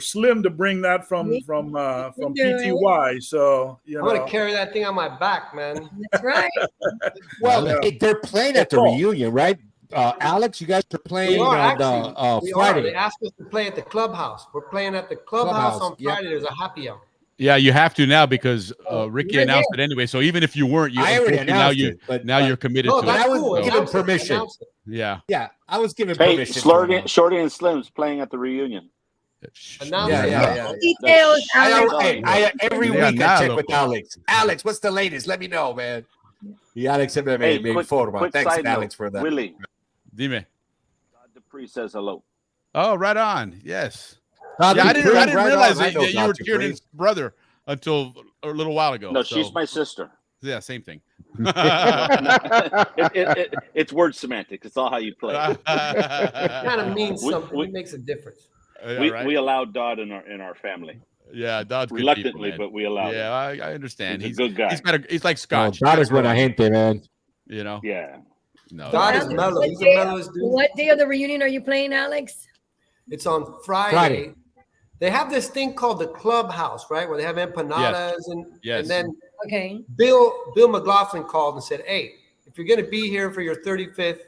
Slim to bring that from PTY. So I'm gonna carry that thing on my back, man. That's right. Well, they're playing at the reunion, right? Alex, you guys are playing on Friday. They asked us to play at the clubhouse. We're playing at the clubhouse on Friday. There's a happy hour. Yeah, you have to now because Ricky announced it anyway. So even if you weren't, I already announced it, but now you're committed to it. I was given permission. Yeah, I was given permission. Shorty and Slim's playing at the reunion. Details. Every week I check with Alex. Alex, what's the latest? Let me know, man. The Alex me informa. Thanks, Alex, for that. Willie, dime. Dupree says hello. Oh, right on. Yes. I didn't realize that you were Tiernan's brother until a little while ago. No, she's my sister. Yeah, same thing. It's word semantics. It's all how you play. It kind of means something. It makes a difference. We allow Dodd in our family. Yeah, Dodd's reluctantly, people, but we allow. Yeah, I understand. He's a good guy. He's like Scotch. Dodd is buena gente, man. Yeah. No. Dodd is mellow. He's the mellowest dude. What day of the reunion are you playing, Alex? It's on Friday. They have this thing called the clubhouse, right? Where they have empanadas and then Bill McLaughlin called and said, "Hey, if you're going to be here for your 35th,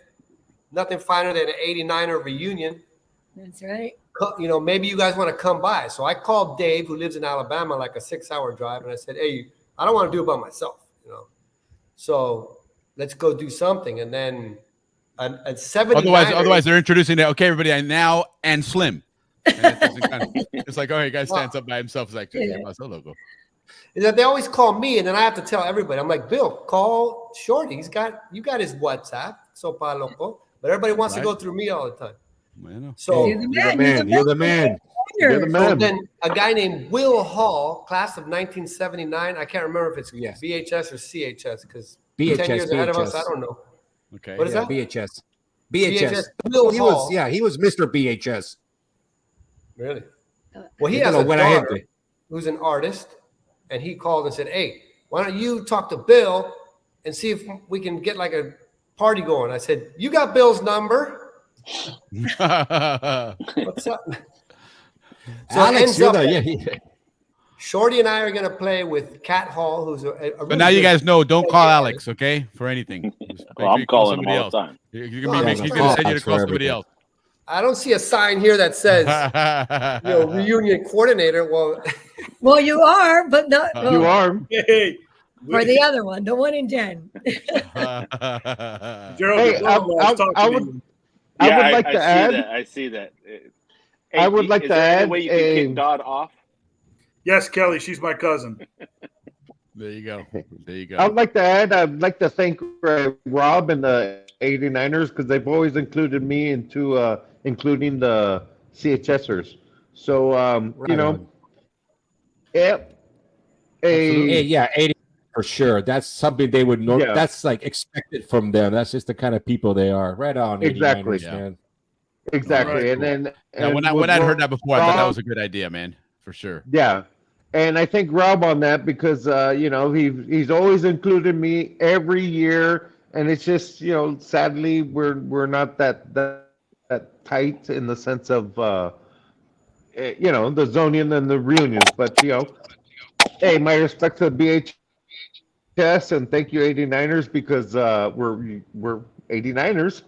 nothing finer than an 89er reunion." That's right. Maybe you guys want to come by. So I called Dave, who lives in Alabama, like a 6-hour drive, and I said, "Hey, I don't want to do it by myself, So let's go do something." And then at 79. Otherwise they're introducing that. Okay, everybody, and now and Slim. And it's like, all right, guy stands up by himself. It's like, logo. Is that they always call me, and then I have to tell everybody. I'm like, Bill, call Shorty. You got his WhatsApp, sopa loco. But everybody wants to go through me all the time. Bueno. So you're the man. So then a guy named Will Hall, class of 1979. I can't remember if it's VHS or CHS because 10 years ahead of us. I don't know. Okay. What is that? VHS. Will Hall. He was Mr. VHS. Really? Well, he has a daughter who's an artist, and he called and said, "Hey, why don't you talk to Bill and see if we can get like a party going? I said, you got Bill's number. What's up? So Alex, it ends up Shorty and I are going to play with Cat Hall, who's a But really now you good- guys know, don't call Alex, okay, for anything. Just make Well, sure I'm you call calling him somebody all else. the time. He's No, gonna I'm send you calling to Alex call for somebody everything. else. I don't see a sign here that says, reunion coordinator. Well, Well, you are, but not You are. Hey, for the other one, the one in Jen. Gerald, Hey, your brother-in-law is talking I to would, you. I Yeah, would like to add. I see that. Hey, I would like is to there add any way you can a- kick Dodd off? Yes, Kelly, she's my cousin. There you go. There you I go. would like to add. I'd like to thank Rob and the 89ers because they've always included me into including the CHSers. So Right you know, on. yeah, Hey, yeah, 80 for sure. That's something they would know. Yeah. That's like expected from them. That's just the kind of people they are. Right on, 89ers, Exactly. man. exactly. Right. And then Now, when with I'd heard that before, I thought that Rob- was a good idea, man, for sure. Yeah. And I thank Rob on that because you know, he's always included me every year, and it's just, you know, sadly we're not that tight in the sense of you know, the zoning and the reunions, but you know, hey, my respect to the BHS and thank you 89ers because we're 89ers.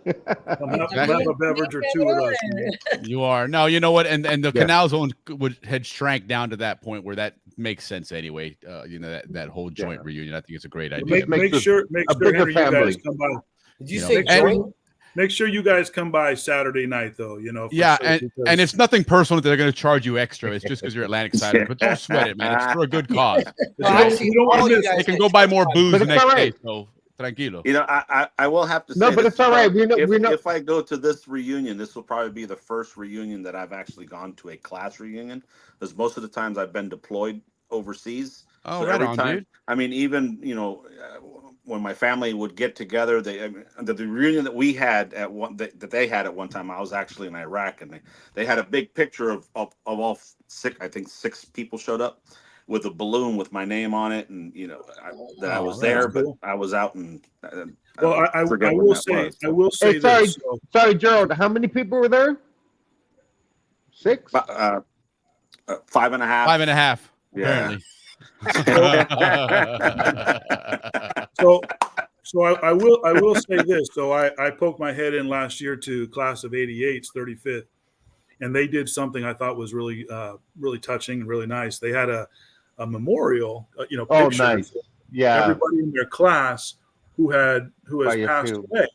I'm have a beverage or two with us. Man. You are. No, you know what? And the Yeah. Canal Zone had shrank down to that point where that makes sense anyway. You know, that whole joint reunion. I think it's a great idea. Make sure, a bigger Henry, you family. guys come by. did you You say know, Make sure, joint? make sure you guys come by Saturday night, though. You know. For Yeah, sure, and because- it's nothing personal that they're going to charge you extra. It's just because you're Atlantic Siders. But don't sweat it, man. It's for a good cause. Well, don't- actually, you don't wanna all you miss- guys They can had go buy more booze But the it's next all day. right. So tranquilo. You know, I will have to say No, but this it's all is right. probably- if I go to this reunion, this will probably be the first reunion that I've actually gone to a class reunion, because most of the times I've been deployed overseas. Oh, So right every on, time, dude. I mean, even when my family would get together, the reunion that we had at one that they had at one time, I was actually in Iraq, and they had a big picture of all six people showed up with a balloon with my name on it, and you know I was there, that's cool. but I was out and. Well, I forget when will that say was, I so. will say Hey, sorry, this. So, sorry, Gerald. How many people were there? 6? 5.5. 5.5. Yeah. Apparently. so I will say this. So I poked my head in last year to class of '88's 35th, and they did something I thought was really really touching and really nice. They had a memorial, Oh, picture nice. for Yeah. everybody in their class who has By passed you. away.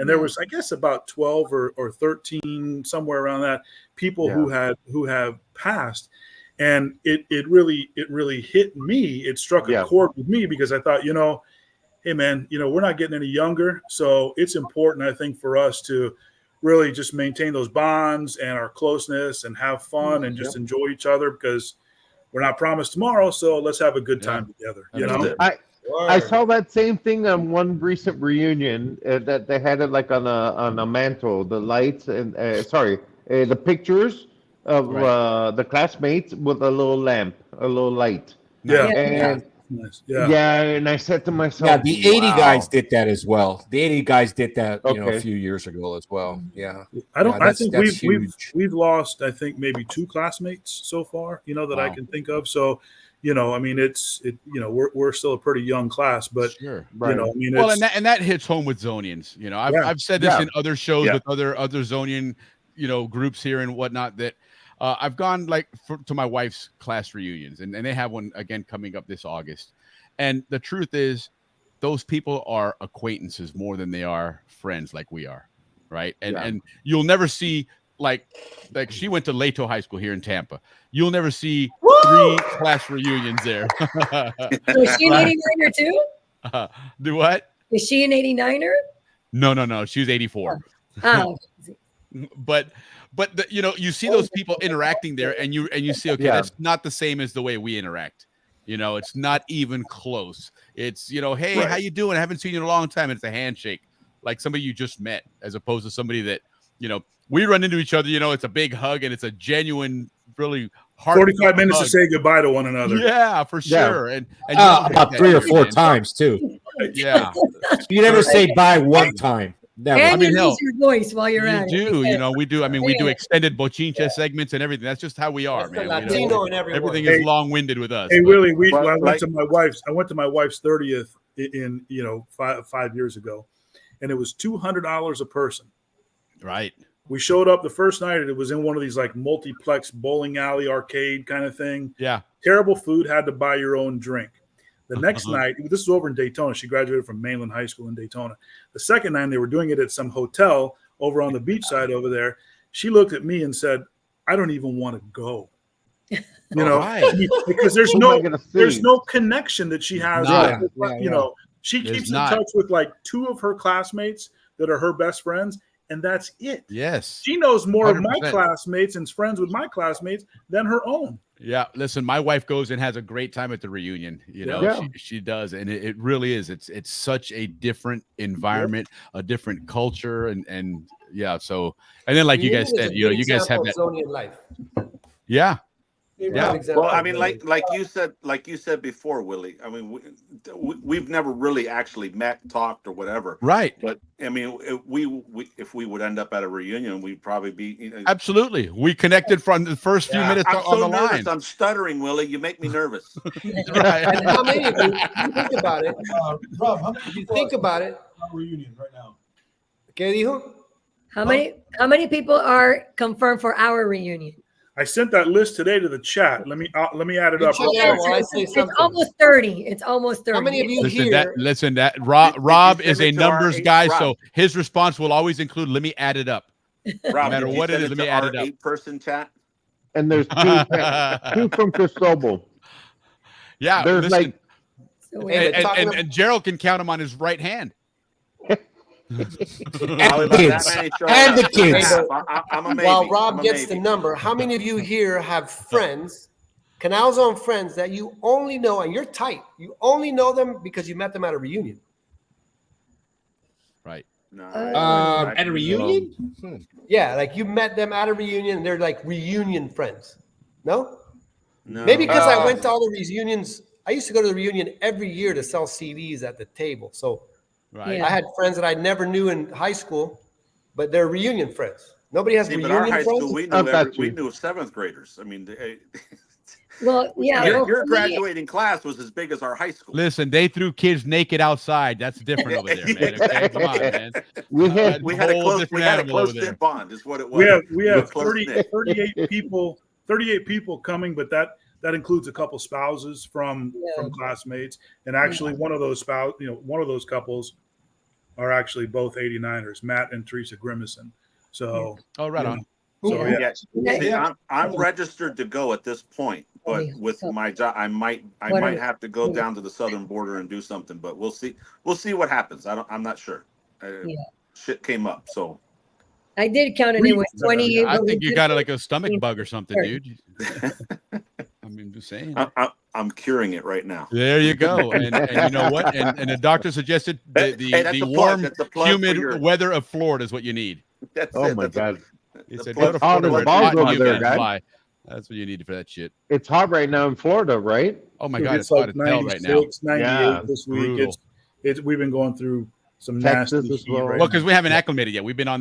And there was, I guess, about 12 or 13, somewhere around that, people who have passed. And it really hit me. It struck a chord with me because I thought, hey man, we're not getting any younger. So it's important, I think, for us to really just maintain those bonds and our closeness and have fun and just enjoy each other, because we're not promised tomorrow. So let's have a good time together. I saw that same thing on one recent reunion that they had it like on a mantle, the lights and the pictures of the classmates with a little lamp, a little light. Yeah. And and I said to myself, Yeah, the 80 wow. guys did that as well. The 80 guys did that, a Okay. few years ago as well. Yeah. I think that's we've lost, I think, maybe 2 classmates so far, that I can think of. So, I mean, we're still a pretty young class, but sure. I mean, Well, it's, and that hits home with Zonians. I've said this in other shows with other Zonian, groups here and whatnot, that I've gone to my wife's class reunions, and they have one again coming up this August. And the truth is, those people are acquaintances more than they are friends, like we are, right? And you'll never see like she went to Leto High School here in Tampa. You'll never see 3 class reunions there. So is she an 89er too? Do what? Is she an 89er? No. She was 84. Oh. But you see those people interacting there, and you see, okay, that's not the same as the way we interact. It's not even close. It's, hey, how you doing? I haven't seen you in a long time. It's a handshake, like somebody you just met, as opposed to somebody that, we run into each other, it's a big hug and it's a genuine, really 45 minutes to say goodbye to one another. Yeah, for sure. And about 3 or 4 times too. Yeah. You never say bye one time. Never. And I mean, you hell, use your voice while you're at you it. do, because- we do. I mean, we do extended bochincha segments and everything. That's just how we are, man. That's the Latino in everyone. Everything is long-winded with us. Hey, but- Willie, I went to my wife's 30th in 5 years ago, and it was $200 a person. Right. We showed up the first night, and it was in one of these like multiplex bowling alley arcade kind of thing. Yeah. Terrible food, had to buy your own drink. The next night, this was over in Daytona. She graduated from Mainland High School in Daytona. The second night, they were doing it at some hotel over on the beach side over there. She looked at me and said, "I don't even want to go." Because there's no connection that she has. She keeps in touch with like 2 of her classmates that are her best friends, and that's it. Yes. She knows more of my 100%. classmates and is friends with my classmates than her own. Yeah, listen, my wife goes and has a great time at the reunion. She does, and it really is. It's such a different environment, a different culture, and yeah. So, and then like you guys said, you guys have that. Life. Yeah. Yeah. Well, I mean, like you said before, Willie. I mean, we've never really actually met, talked, or whatever. Right. But I mean, if we would end up at a reunion, we'd probably be. Absolutely, we connected from the first few minutes I'm on so the nervous. line. I'm stuttering, Willie. You make me nervous. Right. And how many of you think about it? Rob, how many If you think about it, reunion right now? ¿Qué dijo? How many people are confirmed for our reunion? I sent that list today to the chat. Let me add it up. check it out while I say It's something. almost 30. It's almost 30. How many of you Listen, here? Rob Did is you a send it to our numbers eight- guy, Rob? so his response will always include, "Let me add it up." Rob, matter did you what it send is, let to me add our it up. 8-person chat. And there's 2 from Cristobal. Yeah, There's listen, So Hey, but talking and Gerald can count him on his right hand. Probably And about kids. that many showing And up. the kids. I'm a maybe. While Rob I'm a gets the maybe. number, how many of you here have friends, Canal Zone friends that you only know, and you're tight, you only know them because you met them at a reunion? Right. No, At a reunion? Yeah, like you met them at a reunion, and they're like reunion friends. No? No. Maybe because I went to all the reunions. I used to go to the reunion every year to sell CDs at the table. So Right. Yeah. I had friends that I never knew in high school, but they're reunion friends. Nobody has See, but our reunion high friends. school, we I've got you. knew 7th graders. I mean, well, yeah. your for me, graduating class was as big as our high school. Listen, they threw kids naked outside. That's different over there, man. Okay, come on, man. We had We had a whole close, different animal over there. knit bond, is what it was. We have Close 38 people coming, but that includes a couple spouses from classmates, and actually one of those couples are actually both 89ers, Matt and Teresa Grimison. So, Oh, right on. so yeah. See, I'm registered to go at this point, but with my job, I might have to go down to the southern border and do something. But we'll see. We'll see what happens. I'm not sure. Shit came up, so I did count it. It was 20. I think you got like a stomach bug or something, dude. I mean, just saying. I'm curing it right now. There you go. And you know what? And the doctor suggested the warm, humid weather of Florida is what you need. That's Oh it. my God. He said, go to hot Florida as where it's balls hot and over you there, can guy. fly. That's what you need for that shit. It's hot right now in Florida, right? Oh my God, it's like hot as hell right now. 96, 98 Yeah, this week. brutal. It's we've been going through some Texas nasty as heat well. right Well, now. because we haven't acclimated yet. We've been on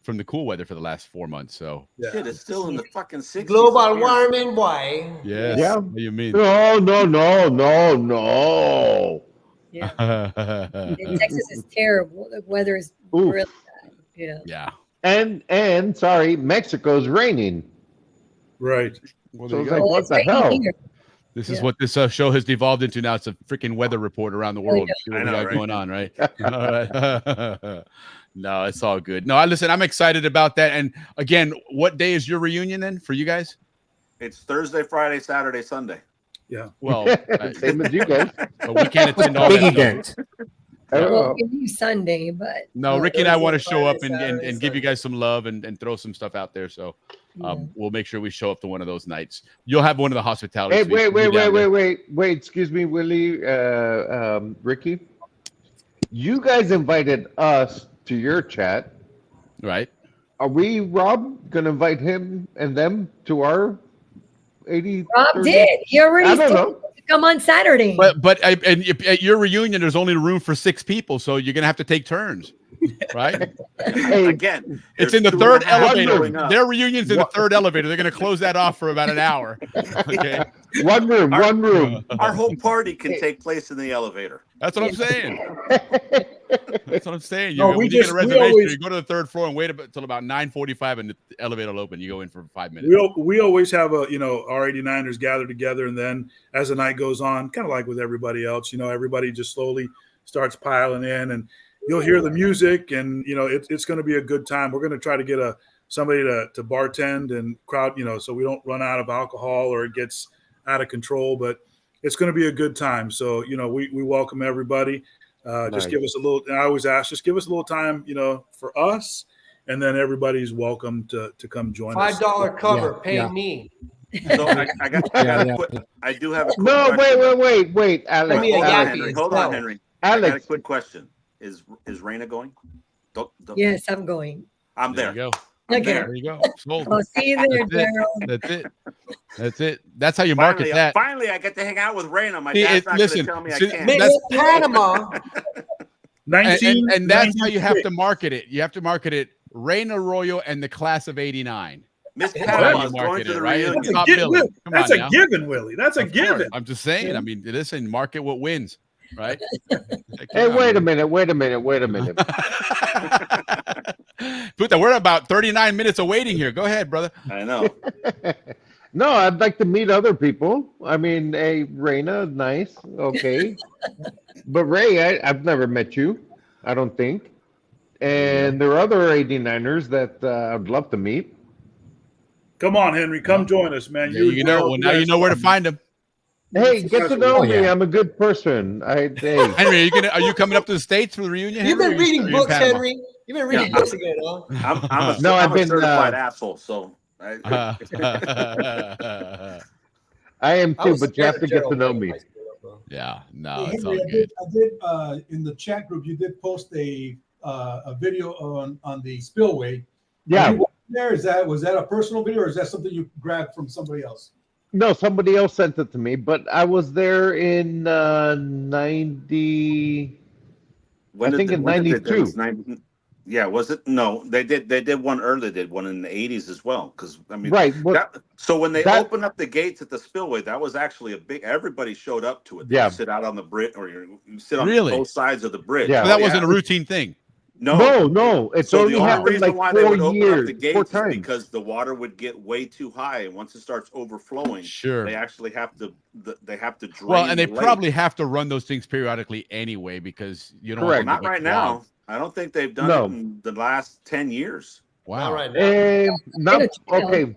from the cool weather for the last 4 months. So Shit, it's still in the fucking 60s. Global up here. warming, boy. yes. Yeah. What do you mean? No. Yeah. In Texas is terrible. The weather is Oof. really bad. You know. Yeah. And sorry, Mexico's raining. Right. Well, So there you it's go. like, what it's the raining hell? here. This is Yeah. what this show has devolved into now. It's a freaking weather report around the world. yeah. See what I we know, got right? going on, right? All right. No, it's all good. No, listen, I'm excited about that. And again, what day is your reunion then for you guys? It's Thursday, Friday, Saturday, Sunday. Yeah. Well, Same as you guys. but we can't attend all Big that. event. Well, give you Sunday, but No, Ricky and I want to Thursday, show up Friday, and Saturday, give you Sunday. guys some love and throw some stuff out there. So yeah. we'll make sure we show up to one of those nights. You'll have one of the hospitality. Hey, suites. We'll wait, be down there. wait. Excuse me, Willie, Ricky. You guys invited us to your chat. Right. Are we, Rob, gonna invite him and them to our 80? Rob 30? did. He already I don't told know. me to come on Saturday. But at your reunion, there's only room for 6 people, so you're gonna have to take turns, right? Hey, Again, It's there's in the 2.5 third elevator. going up. Their reunion's in the third elevator. They're gonna close that off for about an hour. Okay. one room, one room. Our whole party can take place in the elevator. That's what I'm saying. That's what I'm saying. No, When we you get a just- we reservation, always- you go to the 3rd floor and wait until about 9:45, and the elevator will open. You go in for 5 minutes. We always have our 89ers gather together, and then as the night goes on, kind of like with everybody else, everybody just slowly starts piling in, and you'll hear the music, and it's going to be a good time. We're going to try to get somebody to bartend and crowd, so we don't run out of alcohol or it gets out of control, but it's going to be a good time. So we welcome everybody. Nice. Just give us a little. I always ask, just give us a little time, for us, and then everybody's welcome to come join us. $5 cover, pay yeah. me. So I do have a quick No, question. wait, Alex. Let me a Hold on, yappy Henry. as Hold well. on, Henry. I got a Alex. quick question. Is Raina going? Don't- Yes, I'm going. I'm There there. you go. I'm Okay. there. There you go. Sold. I'll see you there, That's Daryl. it. That's it. That's how you market that. Finally, I get to hang out with Raina. My See, dad's not listen, going to tell me I see, can't. Miss That's- Panama. And that's how you have to market it. You have to market it. Rain Arroyo and the class of '89. Miss That's how Panama you is going market to it, the right? reunion. It's top billing. Come That's on a now. given, Willie. That's a Of course. given. I'm just saying. I mean, listen, market what wins, right? Hey, wait a minute. Puta, we're about 39 minutes of waiting here. Go ahead, brother. I know. No, I'd like to meet other people. I mean, hey, Raina, nice. Okay. But Ray, I've never met you, I don't think. And there are other 89ers that I'd love to meet. Come on, Henry. Come join us, man. Now you know where to find them. Hey, get to know me. yeah. I'm a good person. Hey. Henry, are you coming up to the States for the reunion? You've Henry, been or you reading in books, Panama? Henry. You've been reading books again, huh? I'm a certified asshole, so. Uh-huh. I am I too, was but you have to scared get of to know Gerald me. in high school, bro. Yeah, no, Hey, it's Henry, all good. I did in the chat group. You did post a video on the spillway. Yeah. Are you there? Was that a personal video, or is that something you grabbed from somebody else? No, somebody else sent it to me, but I was there in 90. When I think in when did they- 92. it was 90 Yeah, was it? No, they did one early. They did one in the 80s as well. Because I mean, Right. But so when they that- opened up the gates at the spillway, that was actually a big. Everybody showed up to it. Yeah. You sit out on the bridge, or you sit on Really? both sides of the bridge. Yeah. So that wasn't a routine thing. No, it's So only the only happened reason like why they 4 would open up years, the 4 gates is times. because the water would get way too high, and once it starts overflowing, Sure. they actually have to drain. Well, and they the lake. probably have to run those things periodically anyway because you don't Correct. want Not them to right get clogged. now. I don't think they've done No. it in the last 10 years. Wow. All right now. Not okay.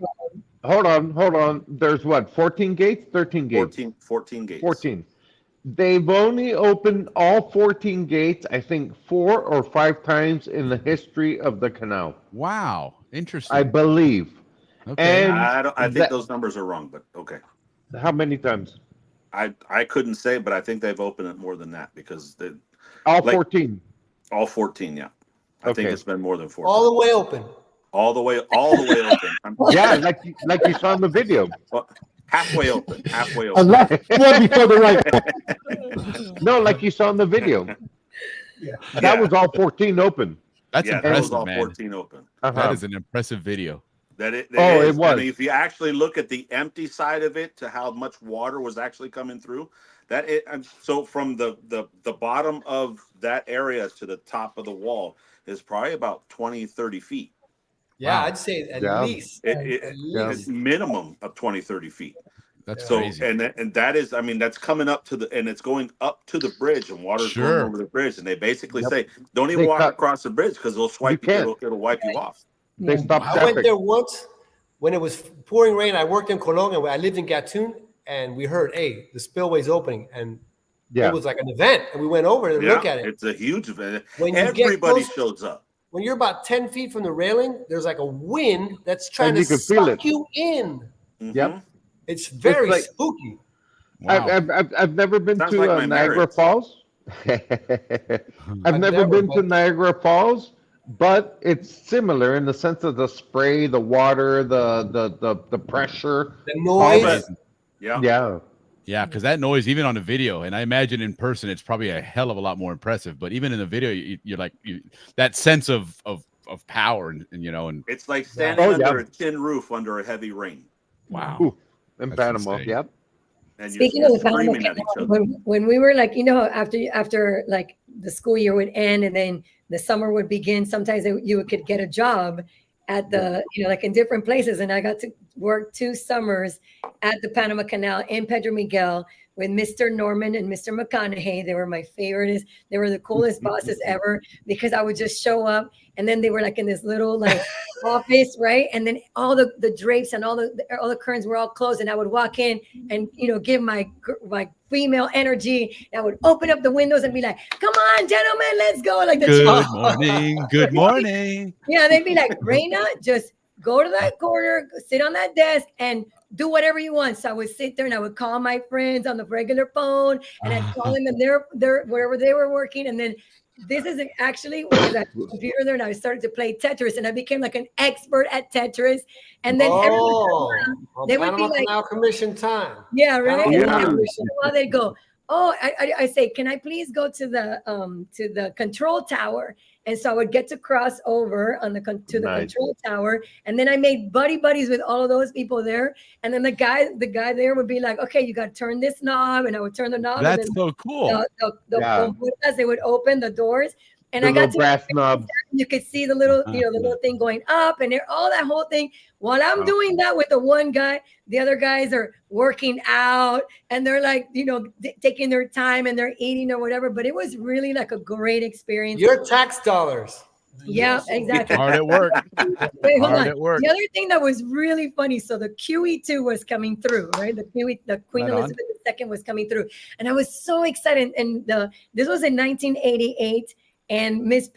Hold on. There's what? 14 gates? 13 gates? 14 gates. 14. They've only opened all 14 gates, I think, 4 or 5 times in the history of the canal. Wow. Interesting. I believe. Okay. And I think those numbers are wrong, but okay. How many times? I couldn't say, but I think they've opened it more than that because they All 14. All 14, yeah. I think Okay. it's been more than 14. All the way open. All the way open. Yeah, like you saw in the video. Well, halfway open. Halfway A open. left one before the right. No, like you saw in the video. Yeah. That was all 14 open. That's Yeah, that was impressive, all man. 14 open. That is an impressive video. It was. I mean, if you actually look at the empty side of it to how much water was actually coming through, so from the bottom of that area to the top of the wall is probably about 20, 30 feet. Yeah, Wow. I'd say at Yeah. least. It, at it's least. minimum of 20, 30 feet. That's So crazy. and that is, I mean, that's coming up to and it's going up to the bridge, and water's Sure. going over the bridge, and they basically Yep. say, don't even They walk cut- across the bridge because they'll swipe you. can't. It'll wipe you off. They stopped I went traffic. there once when it was pouring rain. I worked in Cologne and I lived in Gatun, and we heard, hey, the spillway's opening. And Yeah. it was like an event. And we went over to look at it. It's a huge event. When you get Everybody close- shows up. When you're about 10 feet from the railing, there's like a wind that's trying And to you can feel suck it. you in. Yep. It's very like- spooky. Wow. I've never been Sounds to like my Niagara marriage. Falls. I've never been to but- Niagara Falls, but it's similar in the sense of the spray, the water, the pressure, The all noise. that. Yeah. Yeah. Yeah, because that noise, even on the video, and I imagine in person, it's probably a hell of a lot more impressive. But even in the video, you're like that sense of power, and and It's like standing Oh, under yeah. a tin roof under a heavy rain. wow, Ooh, in That's Panama. insane. Yep. And Speaking you're of the Panama screaming at each Canal, other. when we were like, after like the school year would end and then the summer would begin, sometimes you could get a job at the, like in different places. And I got to work 2 summers at the Panama Canal in Pedro Miguel with Mr. Norman and Mr. McConaughey. They were my favorites. They were the coolest bosses ever because I would just show up and then they were like in this little like office, right? And then all the drapes and all the curtains were all closed, and I would walk in and give my female energy. And I would open up the windows and be like, "Come on, gentlemen, let's go!" Like the Good morning, good morning. Yeah, they'd be like, "Reina, just go to that corner, sit on that desk, and do whatever you want." So I would sit there and I would call my friends on the regular phone, and I'd call them, and they're wherever they were working, and then. This is actually because I had a computer there and I started to play Tetris and I became like an expert at Tetris. And then every once in a while, they would be like, Canal Commission time. yeah, right. And Yeah. every once in a while they'd go, "Oh, I say, can I please go to the control tower?" And so I would get to cross over to the control tower, and then I made buddies with all of those people there. And then the guy there would be like, "Okay, you got to turn this knob," and I would turn the knob. That's and then so cool. they would open the doors, and The I got little to brass knob. you could see the little the little thing going up and all that whole thing. While I'm doing that with the one guy, the other guys are working out and they're like, taking their time and they're eating or whatever. But it was really like a great experience. Your tax dollars. Yeah, exactly. Hard at work. Wait, hold Hard on. at work. The other thing that was really funny, so the QE2 was coming through, right? The Queen Right on. Elizabeth II was coming through, and I was so excited. And this was in 1988, and Miss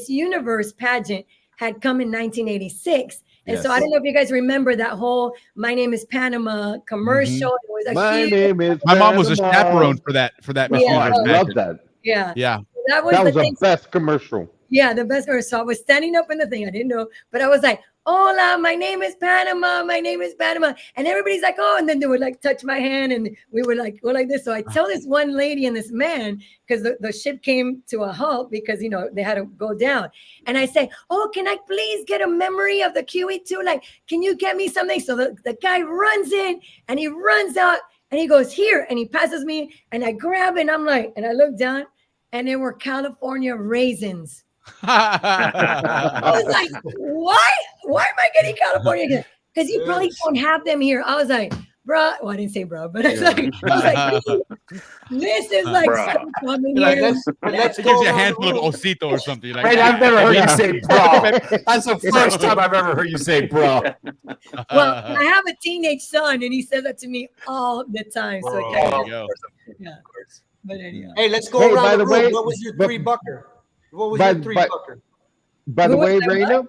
Universe pageant had come in 1986. And so I don't know if you guys remember that whole "My Name is Panama" commercial. It was My mom was a chaperone for that Miss Yeah. Universe I love pageant. that. Yeah. Yeah. That was That the was thing. the best commercial. Yeah, the best part. So I was standing up in the thing. I didn't know, but I was like, "Hola, my name is Panama. My name is Panama." And everybody's like, "Oh," and then they would like touch my hand and we would like go like this. So I tell this one lady and this man, because the ship came to a halt because, they had to go down. And I say, "Oh, can I please get a memory of the QE2? Like, can you get me something?" So the guy runs in and he runs out and he goes, "Here." And he passes me and I grab it and I'm like, and I look down and they were California raisins. I was like, why am I getting California again? Because you probably don't have them here. I was like, "Bruh," well, I didn't say bruh, but I was like, this is like so common here. Let's It go gives you a around handful the of room. osito or something. Like Wait, that. I've never heard you say bro. That's the first time I've ever heard you say bro. Well, I have a teenage son, and he says that to me all the time. So it kind There of, you go. yeah. But anyhow. Hey, let's go Hey, by around the the room. way, What was your but- 3-bucker? What was by- your 3-bucker? By the Who was way, that? Reina,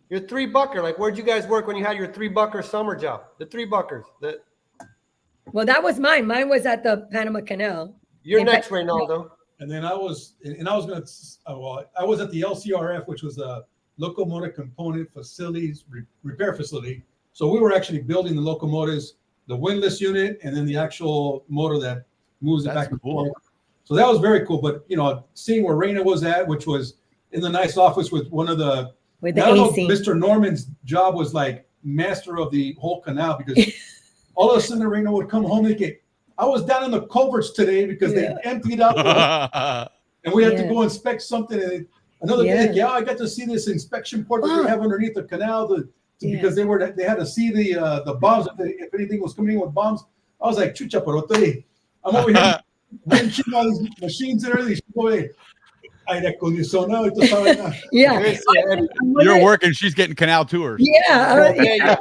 Your 3-bucker. Like, where'd you guys work when you had your 3-bucker summer job? The 3-buckers. Well, that was mine. Mine was at the Panama Canal. You're In next, Pa- Reynaldo. And then I was I was at the LCRF, which was a locomotive component facilities repair facility. So we were actually building the locomotives, the windlass unit, and then the actual motor that moves it That's back and cool. forth. So that was very cool. But seeing where Reina was at, which was in the nice office with one of the, With the I don't know, AC. Mr. Norman's job was like master of the whole canal because all of a sudden Reina would come home and get. I was down in the culverts today because they emptied out, and we had to go inspect something. And another day, I got to see this inspection port that they have underneath the canal because they had to see the bombs if anything was coming in with bombs. I was like, chucha, pero I'm over here wrenching all these machines and everything. Aire acondicionado, y tú sabes nada. Yeah. You're working. She's getting canal tours. Yeah.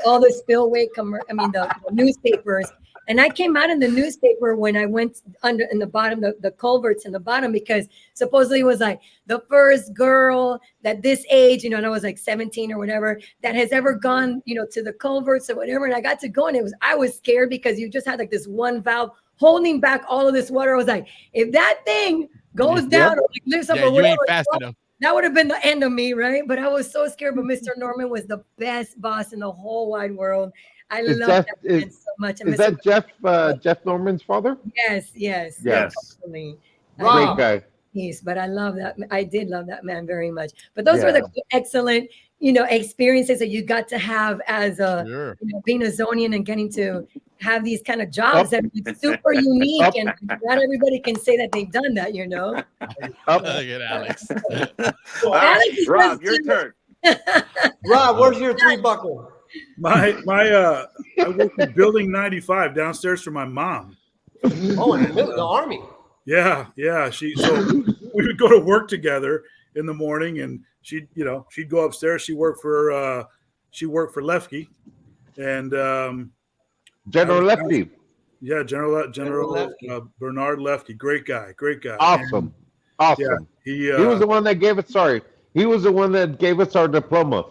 All the spillway, the newspapers. And I came out in the newspaper when I went under in the bottom, the culverts in the bottom, because supposedly it was like the first girl that this age, and I was like 17 or whatever, that has ever gone, to the culverts or whatever. And I got to go and I was scared because you just had like this one valve holding back all of this water. I was like, if that thing goes down, or like lifts up, Yeah, or you whatever. ain't fast enough. That would have been the end of me, right? But I was so scared. But Mr. Norman was the best boss in the whole wide world. I love that man so much. And Is that Jeff Norman's father? Yes, yes, Yes. totally. Great guy. Peace, but I love that. I did love that man very much. But those were Yeah. the excellent, experiences that you got to have as a being a Zonian and getting to have these kind of jobs that are super unique, and not everybody can say that they've done that. Look at Alex. Alex Rob, your turn. Rob, where's your three buckle? I worked in Building 95 downstairs from my mom. Oh, in the Army. Yeah. So we would go to work together in the morning, and she'd go upstairs. She worked for Lefke, and General Lefty. Yeah, General Bernard Lefke, great guy. Awesome. Yeah, he was the one that gave us. Sorry, he was the one that gave us our diploma.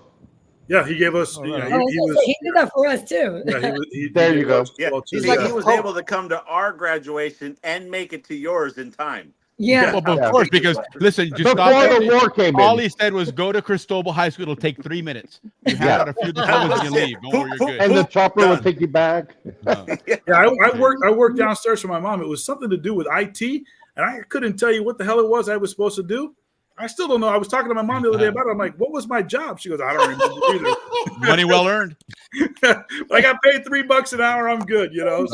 Yeah, he gave us. He did that for us too. Yeah, there you go. Yeah, he was able to come to our graduation and make it to yours in time. Yeah. Well, of course, because listen, just Before stop the there. war came All in. he said was go to Cristobal High School. It'll take 3 minutes. You have out a few diplomas and you leave. Don't worry, you're good. And the chopper will take you back. I worked downstairs for my mom. It was something to do with IT, and I couldn't tell you what the hell it was I was supposed to do. I still don't know. I was talking to my mom the other day about it. I'm like, what was my job? She goes, I don't remember either. Money well earned. I got paid $3 an hour. I'm good, So,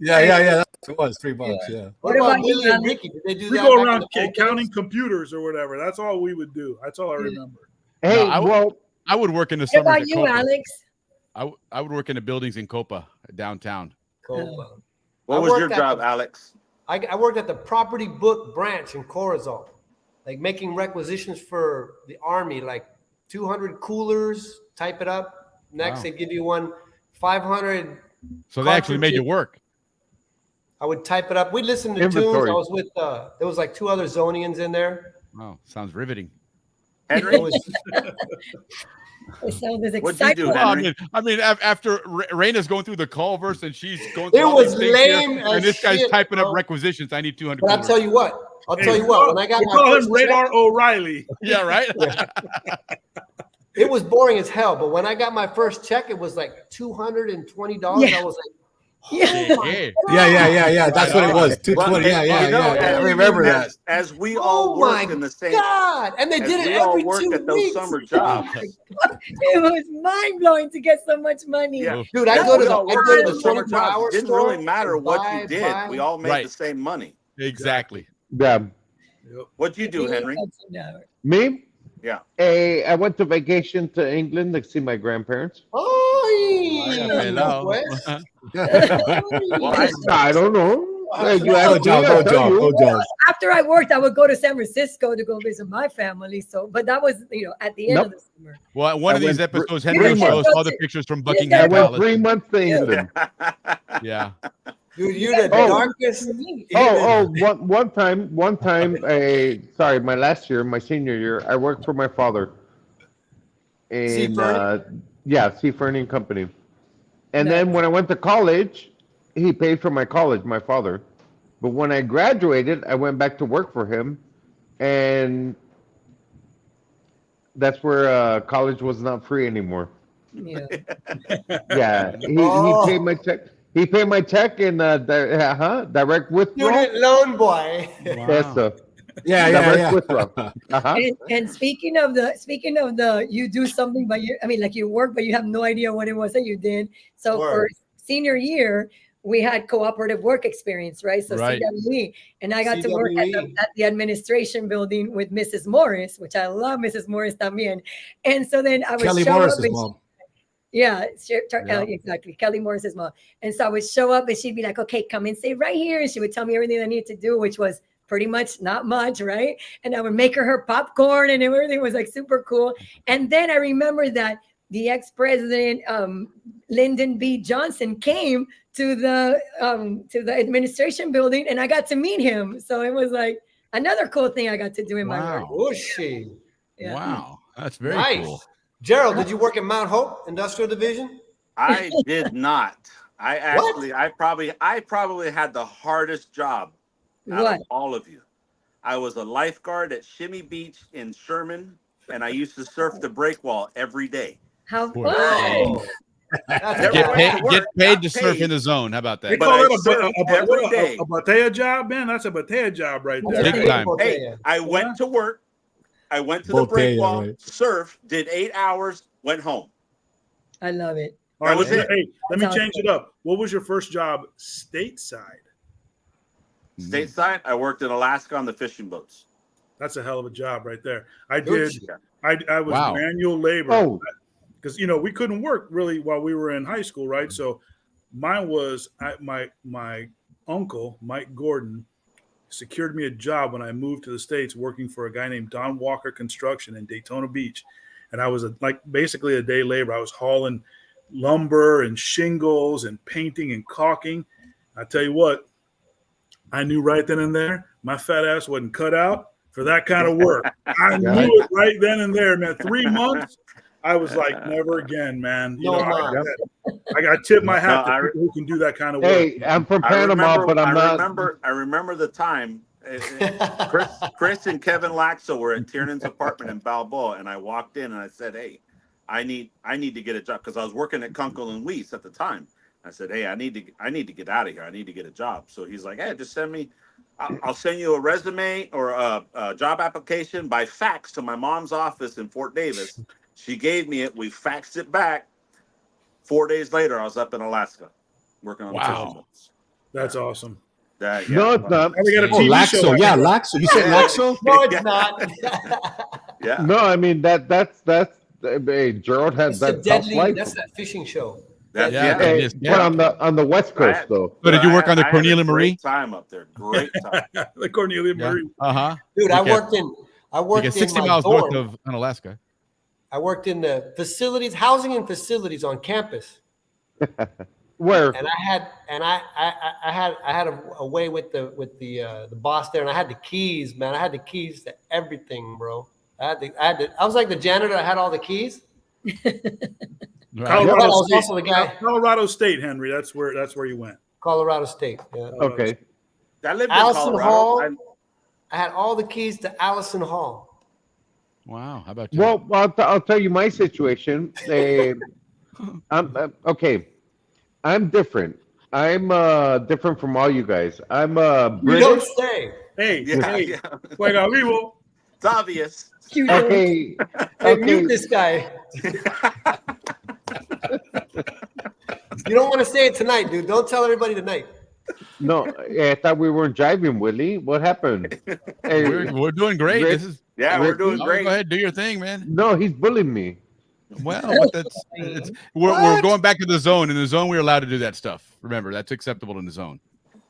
Yeah. It was $3. Yeah. What about Willie and Ricky? Did they do we that? go back around in the old counting days? computers or whatever. That's all we would do. That's all I remember. Hey, I would work in the What summers about at you, Copa. Alex? I would work in the buildings in Copa downtown. Copa. What was your job, Alex? I worked at the property book branch in Corazon, like making requisitions for the Army, like 200 coolers, type it up. Next, Wow. they give you one 500. So they actually made you work. I would type it up. We'd listen to tunes. I Inventory. was with, there was like 2 other Zonians in there. Wow, sounds riveting. Henry, It was, It sounds what'd you do, exciting. Henry? I mean, after Raina's going through the culverts and she's going through It all was these things here, lame as and this guy's shit, typing up bro. requisitions. I need 200. but I'll tell you what. When I got we my call first him Radar O'Reilly. Yeah, right. it was boring as hell. But when I got my first check, it was like $220. Yeah. I was like, Yeah. Yeah. That's what it was. 220. Yeah. I remember that. As we all oh my worked in the same, God. And they as did it we all every worked 2 at those weeks. summer jobs. It was mind blowing to get so much money. Yeah. Dude, As I go we to all worked the at those summer 24-hour jobs. It didn't store really matter and what buy- you did. buy- We all made Right. the same money. Exactly. Yeah. What'd you do, Henry? Me? Yeah. I went to vacation to England to see my grandparents. Oh, Well, I don't know. You asked me, I'll tell you. After I worked, I would go to San Francisco to go visit my family. So, but that was, at the end of the summer. Well, one of I these went episodes, three Henry will show us months. other pictures from I Buckingham went Palace. 3 months to England. Yeah. Dude, you're the darkest. One time, sorry, my last year, my senior year, I worked for my father. In, Seaferning Company. And then when I went to college, he paid for my college, my father. But when I graduated, I went back to work for him. And that's where college was not free anymore. Yeah. Yeah, he paid my check. He paid my check in direct withdrawal. Student loan boy. Yes, sir. Yeah. Withdrawal. And speaking of the, you do something, but you work, but you have no idea what it was that you did. So for senior year, we had cooperative work experience, right? So Right. CWE, and I got to work at the administration building with Mrs. Morris, which I love Mrs. Morris también. And so then I would Kelly show Morris's up and mom. yeah, exactly. Kelly Morris's mom. And so I would show up and she'd be like, okay, come and stay right here. And she would tell me everything I needed to do, which was pretty much not much, right? And I would make her popcorn and everything was like super cool. And then I remember that the ex-president, Lyndon B. Johnson, came to the administration building and I got to meet him. So it was like another cool thing I got to do in my work. Bushy. Yeah. Wow. That's very Nice. cool. Gerald, did you work at Mount Hope Industrial Division? I did not. I probably had the hardest job out of all of you. I was a lifeguard at Shimmy Beach in Sherman, and I used to surf the break wall every day. How Boy. fun! Get paid to surf in the zone. How about They that? call it every day. a batalla job, man. That's a batalla job right there. Big time. Hey, I went to work. I went to the break wall, surfed, did 8 hours, went home. I love it. All right, was it. hey, let me change it up. What was your first job stateside? Stateside, I worked in Alaska on the fishing boats. That's a hell of a job right there. I was manual labor. Oh, because we couldn't work really while we were in high school, right? So mine was my uncle Mike Gordon secured me a job when I moved to the States, working for a guy named Don Walker Construction in Daytona Beach, and I was basically a day labor. I was hauling lumber and shingles and painting and caulking. I tell you what, I knew right then and there my fat ass wasn't cut out for that kind of work. I knew it right then and there, man. 3 months, I was like, never again, man. I got to tip my hat to people who can do that kind of work. Hey, I'm from Panama, but I'm not. I remember the time. Chris and Kevin Laxo were at Tiernan's apartment in Balboa, and I walked in and I said, "Hey, I need to get a job," because I was working at Kunkel and Weiss at the time. I said, "Hey, I need to get out of here. I need to get a job." So he's like, "Hey, just send me. I'll send you a resume or a job application by fax to my mom's office in Fort Davis." She gave me it. We faxed it back. 4 days later, I was up in Alaska working on the fishing boats. That's awesome. No, it's not. We got a TV Laxo, show. yeah, Laxo. You said Laxo? No, it's not. Yeah. No, I mean that's. Hey, Gerald had It's that a tough deadly. life. That's that fishing show. That, Hey, but on the West Coast though. So did you work on the I had Cornelia a Marie? Great time up there. Great time. The Cornelia Marie. Dude, I worked in You get 60 my miles dorm. north of Alaska. I worked in the facilities, housing and facilities on campus. Where? And I had a way with the boss there, and I had the keys, man. I had the keys to everything, bro. I was like the janitor. I had all the keys. Colorado I was State. also the guy. Colorado State, Henry. That's where you went. Colorado State. Yeah. Okay. I lived in Allison Colorado. Hall. I had all the keys to Allison Hall. Wow. How about you? Well, I'll tell you my situation. I'm okay. I'm different. I'm different from all you guys. I'm You don't British. say. Hey, Yeah. Fuego vivo. It's obvious. Okay. Hey, mute this guy. You don't want to say it tonight, dude. Don't tell everybody tonight. No, I thought we weren't jiving, Willie. What happened? Hey, We're doing great. Rick- This is We're doing great. Go ahead, do your thing, man. No, he's bullying me. Well, but we're going back to the zone. In the zone, we're allowed to do that stuff. Remember, that's acceptable in the zone.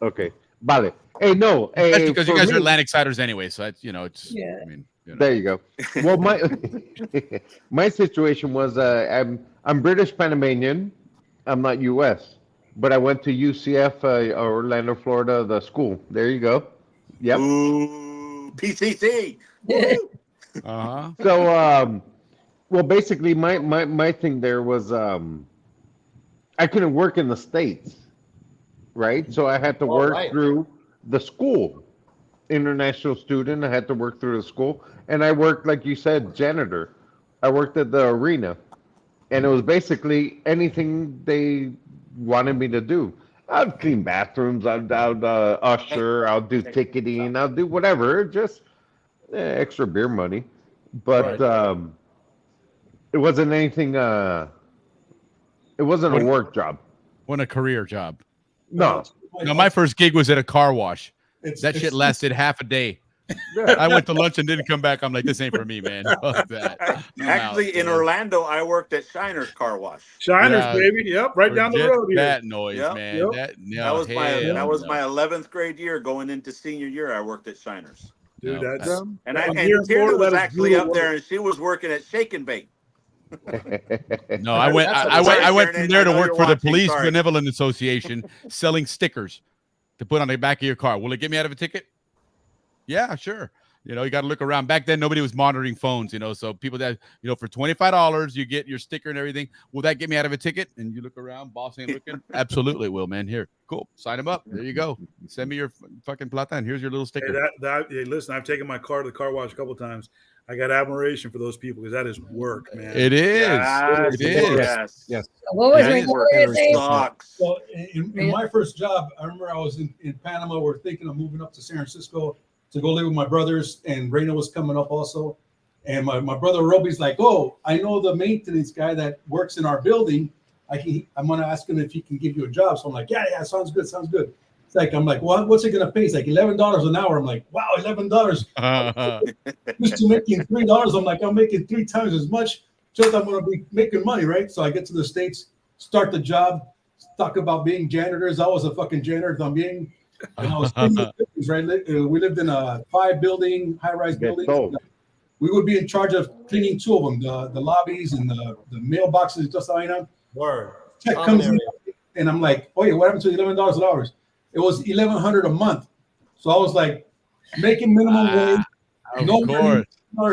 Okay, vale. Hey, no, Especially because you for guys are me- Atlantic siders anyway. So that's it's. Yeah. I mean, There you go. Well, my situation was I'm British Panamanian. I'm not U.S. But I went to UCF, Orlando, Florida, the school. There you go. Yep. Ooh, PCC. So, well, basically, my thing there was I couldn't work in the States, right? So I had to work through the school. International student. I had to work through the school, and I worked, like you said, janitor. I worked at the arena, and it was basically anything they wanted me to do. I'd clean bathrooms. I'd usher. I'll do ticketing. I'll do whatever. Just extra beer money, but it wasn't anything. It wasn't a work job. Wasn't a career job. No. No, my first gig was at a car wash. It's- That shit it's- lasted half a day. I went to lunch and didn't come back. I'm like, this ain't for me, man. Fuck that. I'm Actually, out, in man. Orlando, I worked at Shiner's Car Wash. Shiners, baby. Yep, right down the Forget road here. that noise, Yep. man. Yep. That was my hell no. 11th grade year going into senior year. I worked at Shiners. Dude, No, that's And here in Tierney Florida, was that is actually brutal up there, work. and she was working at Shake and Bake. No, I went from there to work for the Police Benevolent Association selling stickers to put on the back of your car. Will it get me out of a ticket? Yeah, sure. You know, you got to look around. Back then, nobody was monitoring phones, you know, so people that, you know, for $25, you get your sticker and everything. Will that get me out of a ticket? And you look around, boss ain't looking. Absolutely will, man. Here, cool. Sign them up. There you go. Send me your fucking plata, and here's your little sticker. Hey, listen, I've taken my car to the car wash a couple of times. I got admiration for those people because that is work, man. It is. Yes, It is. Yes. What was It Ray's name? sucks. Well, in my first job, I remember I was in Panama. We're thinking of moving up to San Francisco to go live with my brothers, and Reyna was coming up also. And my brother Roby's like, oh, I know the maintenance guy that works in our building. I'm gonna ask him if he can give you a job. So I'm like, yeah, sounds good. It's like, I'm like, well, what's it gonna pay? It's like $11 an hour. I'm like, wow, $11. Used to making $3. I'm like, I'm making 3 times as much. Just I'm gonna be making money, right? So I get to the States, start the job, talk about being janitors. I was a fucking janitor también. And I was buildings, right? We lived in a 5-building, high-rise building. We would be in charge of cleaning 2 of them, the lobbies and the mailboxes. Just like that. Word. Check comes in, and I'm like, oh yeah, what happened to $11 an hour? It was $1,100 a month. So I was like, making minimum wage, no $11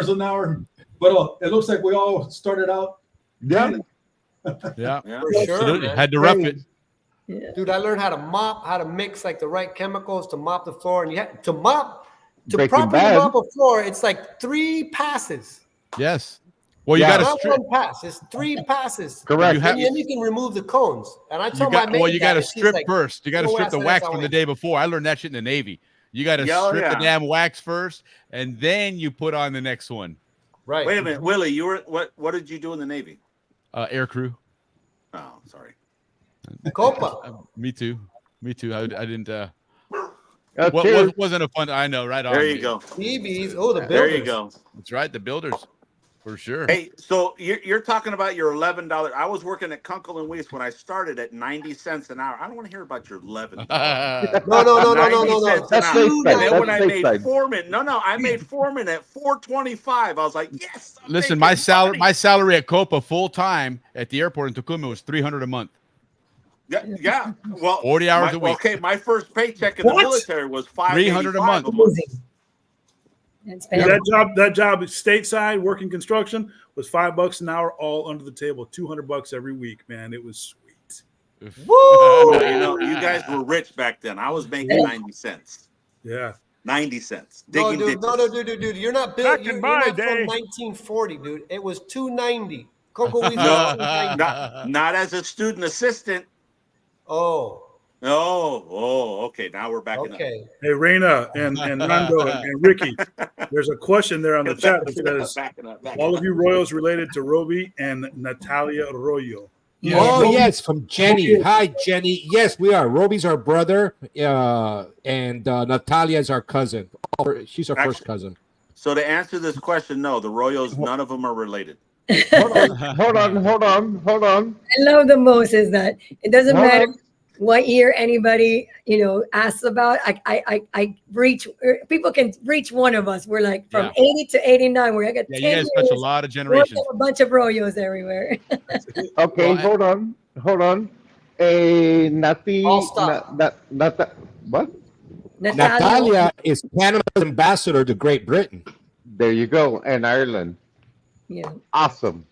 an hour. But it looks like we all started out. Yeah, For sure, absolutely. man. Had to rough it. Yeah. Dude, I learned how to mop, how to mix like the right chemicals to mop the floor, and you have to Breaking properly Bad. mop a floor. It's like 3 passes. Yes. Well, you got to not strip. 1 pass. It's 3 passes. Correct. And then you can remove the cones. And I told my mate, Well, you got to that, strip like, first. You got to "No strip the haces wax esa from the vaina." day before. I learned that shit in the Navy. You got to strip the damn wax first, and then you put on the next one. Right. Wait a minute, Willie. You were what did you do in the Navy? Air crew. Oh, sorry. Copa. Me too. I didn't. Cheers. Wasn't a fun. I know, right on. There you go. BBs. Oh, the builders. There you go. That's right, the builders, for sure. Hey, so you're talking about your $11. I was working at Kunkel and Weiss when I started at 90 cents an hour. I don't want to hear about your $11. No. That's And then when I safe made side. foreman, I made foreman at $4.25. I was like, yes. I'm Listen, making money. my salary at Copa full time at the airport in Tucumán was $300 a month. Yeah. Well, 40 hours a week. Okay, my first paycheck in the military was $585 $300 a month. That job stateside working construction was $5 an hour, all under the table. $200 every week, man. It was sweet. Woo! You guys were rich back then. I was making 90 cents. Yeah. 90 cents. No, Digging dude. You're not built. You're not from 1940, dude. It was $290. Coco Weiss was $290. Not as a student assistant. Oh, okay. Now we're backing up. okay. Hey, Reyna and Nando and Ricky, there's a question there on the chat that says, Backing up. all of you Royals related to Roby and Natalia Arroyo. Oh, yes, from Jenny. Hi, Jenny. Yes, we are. Roby's our brother, and Natalia is our cousin. She's our first cousin. So to answer this question, no, the Royals, none of them are related. Hold on. I love the most is that it doesn't matter what year anybody asks about. I reach, people can reach one of us. We're like from 80 to 89. We're like 10 you guys years, touch a lot of generations. a bunch of Royos everywhere. Okay, hold on. A Nati. I'll stop. What? Natalia is Canada's ambassador to Great Britain. There you go, and Ireland. Yeah. Awesome.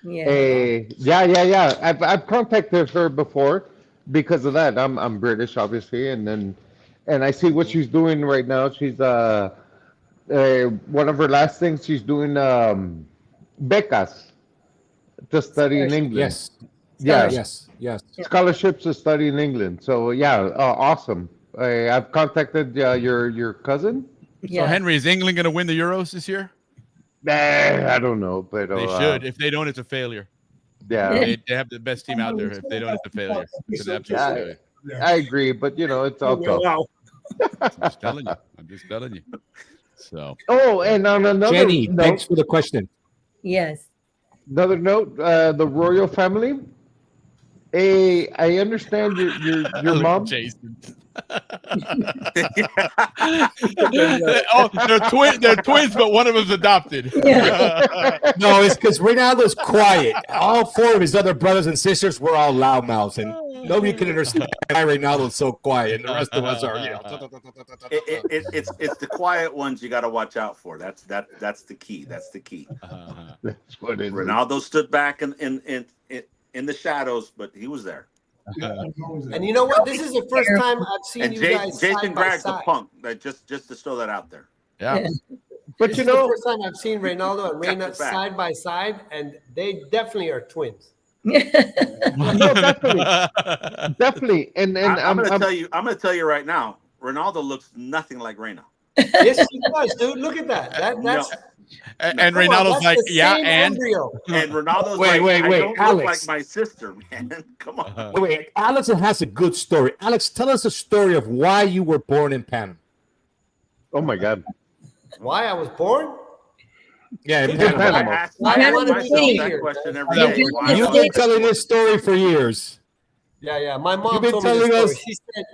Yeah. Yeah. I've contacted her before because of that. I'm British, obviously, and I see what she's doing right now. She's one of her last things she's doing becas to study in England. Yes. Yes. Scholarships to study in England. So awesome. I've contacted your cousin. So Henry, is England going to win the Euros this year? I don't know, but They should. If they don't, it's a failure. Yeah, they have the best team out there. If they don't, it's a failure. It's an absolute failure. I agree, but it's all tough. I'm just telling you. So. Oh, and on another Jenny, note, thanks for the question. Yes. Another note: the royal family. I understand your mom. Jason. Oh, they're twins, but one of them's adopted. No, it's because Reynaldo's quiet. All four of his other brothers and sisters were all loudmouths, and nobody can understand why Reynaldo's so quiet, and the rest of us are, It's the quiet ones you got to watch out for. That's the key. That's the key. That's what it is. Ronaldo stood back in the shadows, but he was there. And you know what? This is the first time I've seen you guys Jason side by Gregg's a side. punk. Just to throw that out there. Yeah. But This you is the know, first time I've seen Reynaldo and Reyna Back to back. side by side, and they definitely are twins. no, definitely. And I'm going to tell you right now. Ronaldo looks nothing like Reyna. Yes, he does, dude. Look at that. That's And come on, Reynaldo's that's like, the yeah, same and embryo. And Ronaldo's Wait, like, wait, I don't Alex. look like my sister, man. Come on. Wait, Alex has a good story. Alex, tell us a story of why you were born in Panama. oh my God. Why I was born? Yeah, in I Panama. I ask Why myself wanted to that be here? question every No, day. Why? you've been telling this story for years. Yeah. My mom You've been told me this telling story. us- She said,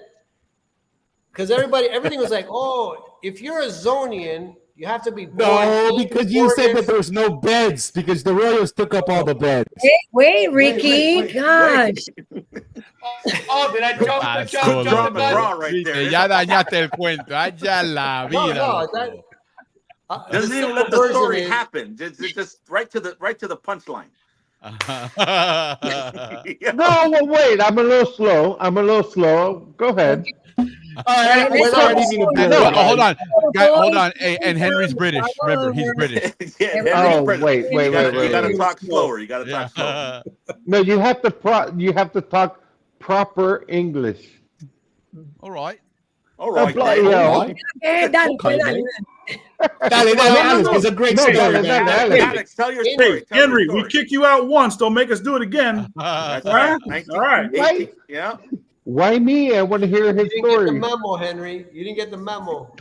because everything was like, oh, if you're a Zonian, you have to be born No, in because you said that Oregon. there was no beds because the Royals took up all the beds. Wait, Ricky. Gosh. Oh, did I jump Ah, the jump Draw the gun? McGraw right there. Ya dañaste el cuento. Allá la vida. No, that, Doesn't the even simple let the version story is- happen. Just right to the punchline. Yeah. No, well, wait. I'm a little slow. Go ahead. All right, Hey, I'm sorry, I didn't mean to And, blow it. hold on, guy, hold on. Boys, Hey, and Henry's British. Remember, he's British. Yeah, Oh, Henry's wait. You gotta talk slower. You gotta Yeah. talk slower. No, you have to talk proper English. All right. All right. Bloody then. hell. Okay, dale, dale. Alex, it's a great No, story, dale, man. dale. Alex, tell your story. Hey, Tell your Henry, we story. kick you out once. Don't make us do it again. That's Huh? right. All right. 19, yeah. Why me? I want to hear his You didn't get the story. memo, Henry. You didn't get the memo.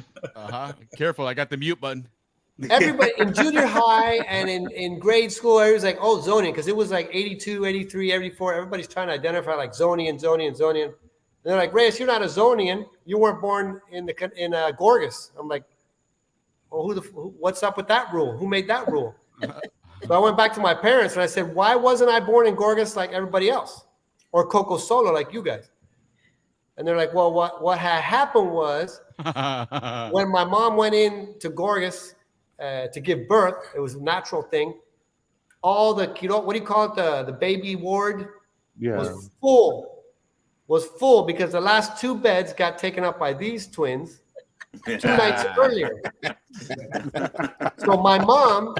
Careful, I got the mute button. Everybody in junior high and in grade school, everybody's like, oh, Zonian, because it was like 82, 83, 84. Everybody's trying to identify like Zonian. And they're like, Reyes, you're not a Zonian. You weren't born in Gorgas. I'm like, well, what's up with that rule? Who made that rule? So I went back to my parents and I said, why wasn't I born in Gorgas like everybody else? Or Coco Solo like you guys? And they're like, well, what had happened was when my mom went in to Gorgas to give birth, it was a natural thing. All the, what do you call it? The baby ward was full because the last two beds got taken up by these twins 2 nights earlier. So my mom,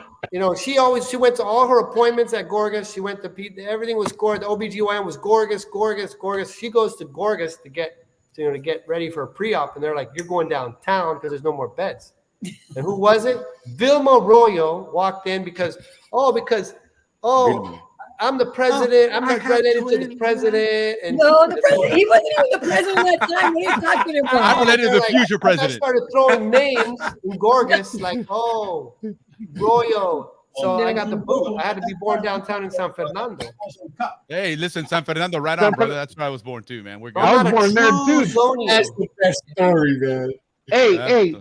she went to all her appointments at Gorgas. She went to everything was Gorgas. The OBGYN was Gorgas. She goes to Gorgas to get ready for a pre-op, and they're like, "You're going downtown because there's no more beds." And who was it? Vilma Royo walked in because I'm the president. I'm not related to the president. And No, the president. He wasn't even the president at that time. What are you talking about? I'm related to the future I president. started throwing names in Gorgas like, Royo. So I got the boot. I had to be born downtown in San Fernando. Hey, listen, San Fernando, right on, brother. That's where I was born too, man. We're good. I was born there too. That's the best story, man. Hey.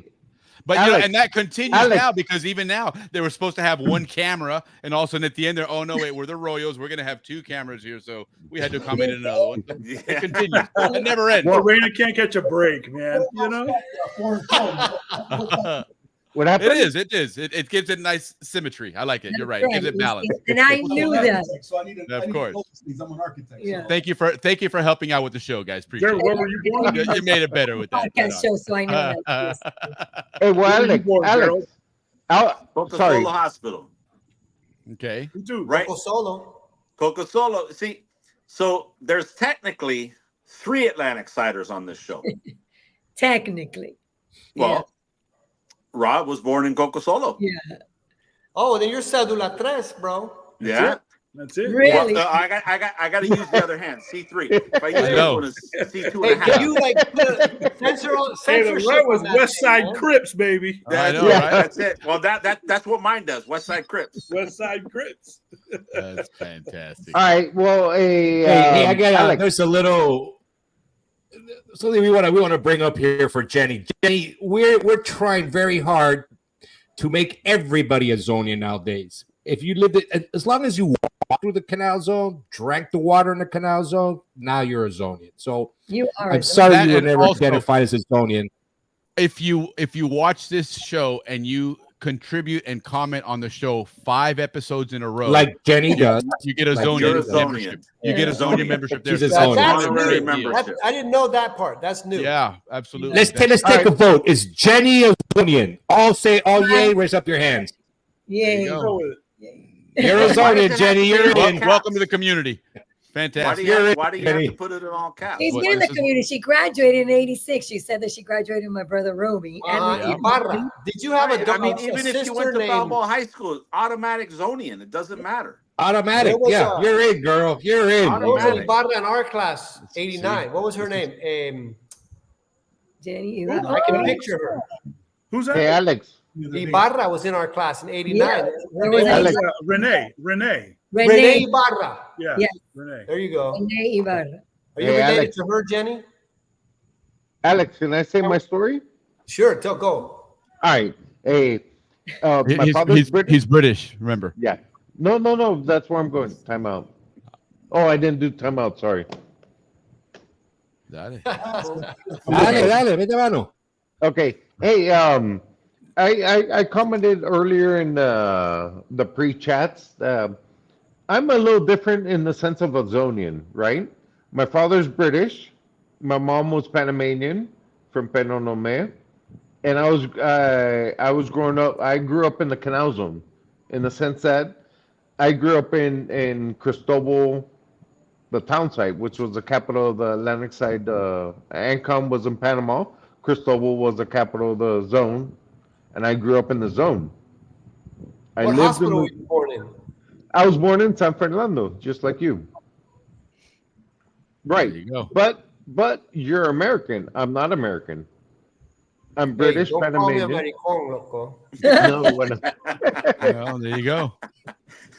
But Alex, and that continues Alex. now because even now they were supposed to have one camera, and all of a sudden at the end, oh no, wait, we're the Royals. We're gonna have 2 cameras here, so we had to come in another one. It continues. It never ends. Well, Raina can't catch a break, man. What happened? It is. It gives it nice symmetry. I like it. You're right. It gives it balance. And I knew that. So I need Of course. I'm an architect. Yeah. Thank you for helping out with the show, guys. Appreciate Where were you born? it. You made it better with that. Podcast show, so I know that. Hey, well, Alex. Sorry. Coca-Cola Hospital. Okay. Right. Coco Solo. See, so there's technically 3 Atlantic Siders on this show. Technically. Well, Rob was born in Coco Solo. Yeah. Oh, then you're Cedula 3, bro. Yeah. That's it. Really? Well, I got to use the other hand. C3. If I use this one, it's C2 and a Hey, half. can you like put a censorship That was on that West Side thing, man? Crips, baby. I know, Yeah, right? that's it. Well, that's what mine does. West Side Crips. West Side Crips. That's fantastic. All right. Well, Hey, I got Alex. there's a little something we want to bring up here for Jenny. Jenny, we're trying very hard to make everybody a Zonian nowadays. If you lived it, as long as you walked through the canal zone, drank the water in the canal zone, now you're a Zonian. So you are. I'm sorry you were never identified as a Zonian. If you watch this show and you contribute and comment on the show 5 episodes in a row, like Jenny does, you get a Zonian membership. You get a Zonian membership there. She's a Zonian. That's new. I didn't know that part. That's new. Yeah, absolutely. Let's take a vote. Is Jenny a Zonian? All say, oh yay! Raise up your hands. Yay! You're a Zonian, Jenny. You're in. Welcome to the community. Fantastic. Why do you have to put it in all caps? She's in the community. She graduated in '86. She said that she graduated with my brother Roby. Ibarra. Did you have a? I mean, even if you went to Balboa High School, automatic Zonian. It doesn't matter. Automatic. Yeah, you're in, girl. You're in. There was an Ibarra in our class, '89. What was her name? Jenny. I can picture her. Who's that? Hey, Alex. Ibarra was in our class in '89. Alex. Renee. Renee Ibarra. Yeah. Yes. Renee. There you go. Renee Ibarra. Are you related to her, Jenny? Alex, can I say my story? Sure. Go. All right. Hey, my father's British. He's British. Remember? Yeah. No. That's where I'm going. Time out. Oh, I didn't do time out. Sorry. Dale, vete mano. Okay. Hey, I commented earlier in the pre-chats. I'm a little different in the sense of a Zonian, right? My father's British. My mom was Panamanian from Penonome, and I was growing up. I grew up in the Canal Zone, in the sense that I grew up in Cristobal, the town site, which was the capital of the Atlantic side. Ancon was in Panama. Cristobal was the capital of the zone, and I grew up in the zone. What hospital were you born in? I was born in San Fernando, just like you. Right. There you go. But you're American. I'm not American. I'm British, don't Panamanian. call me American, loco. No, bueno. Well, there you go.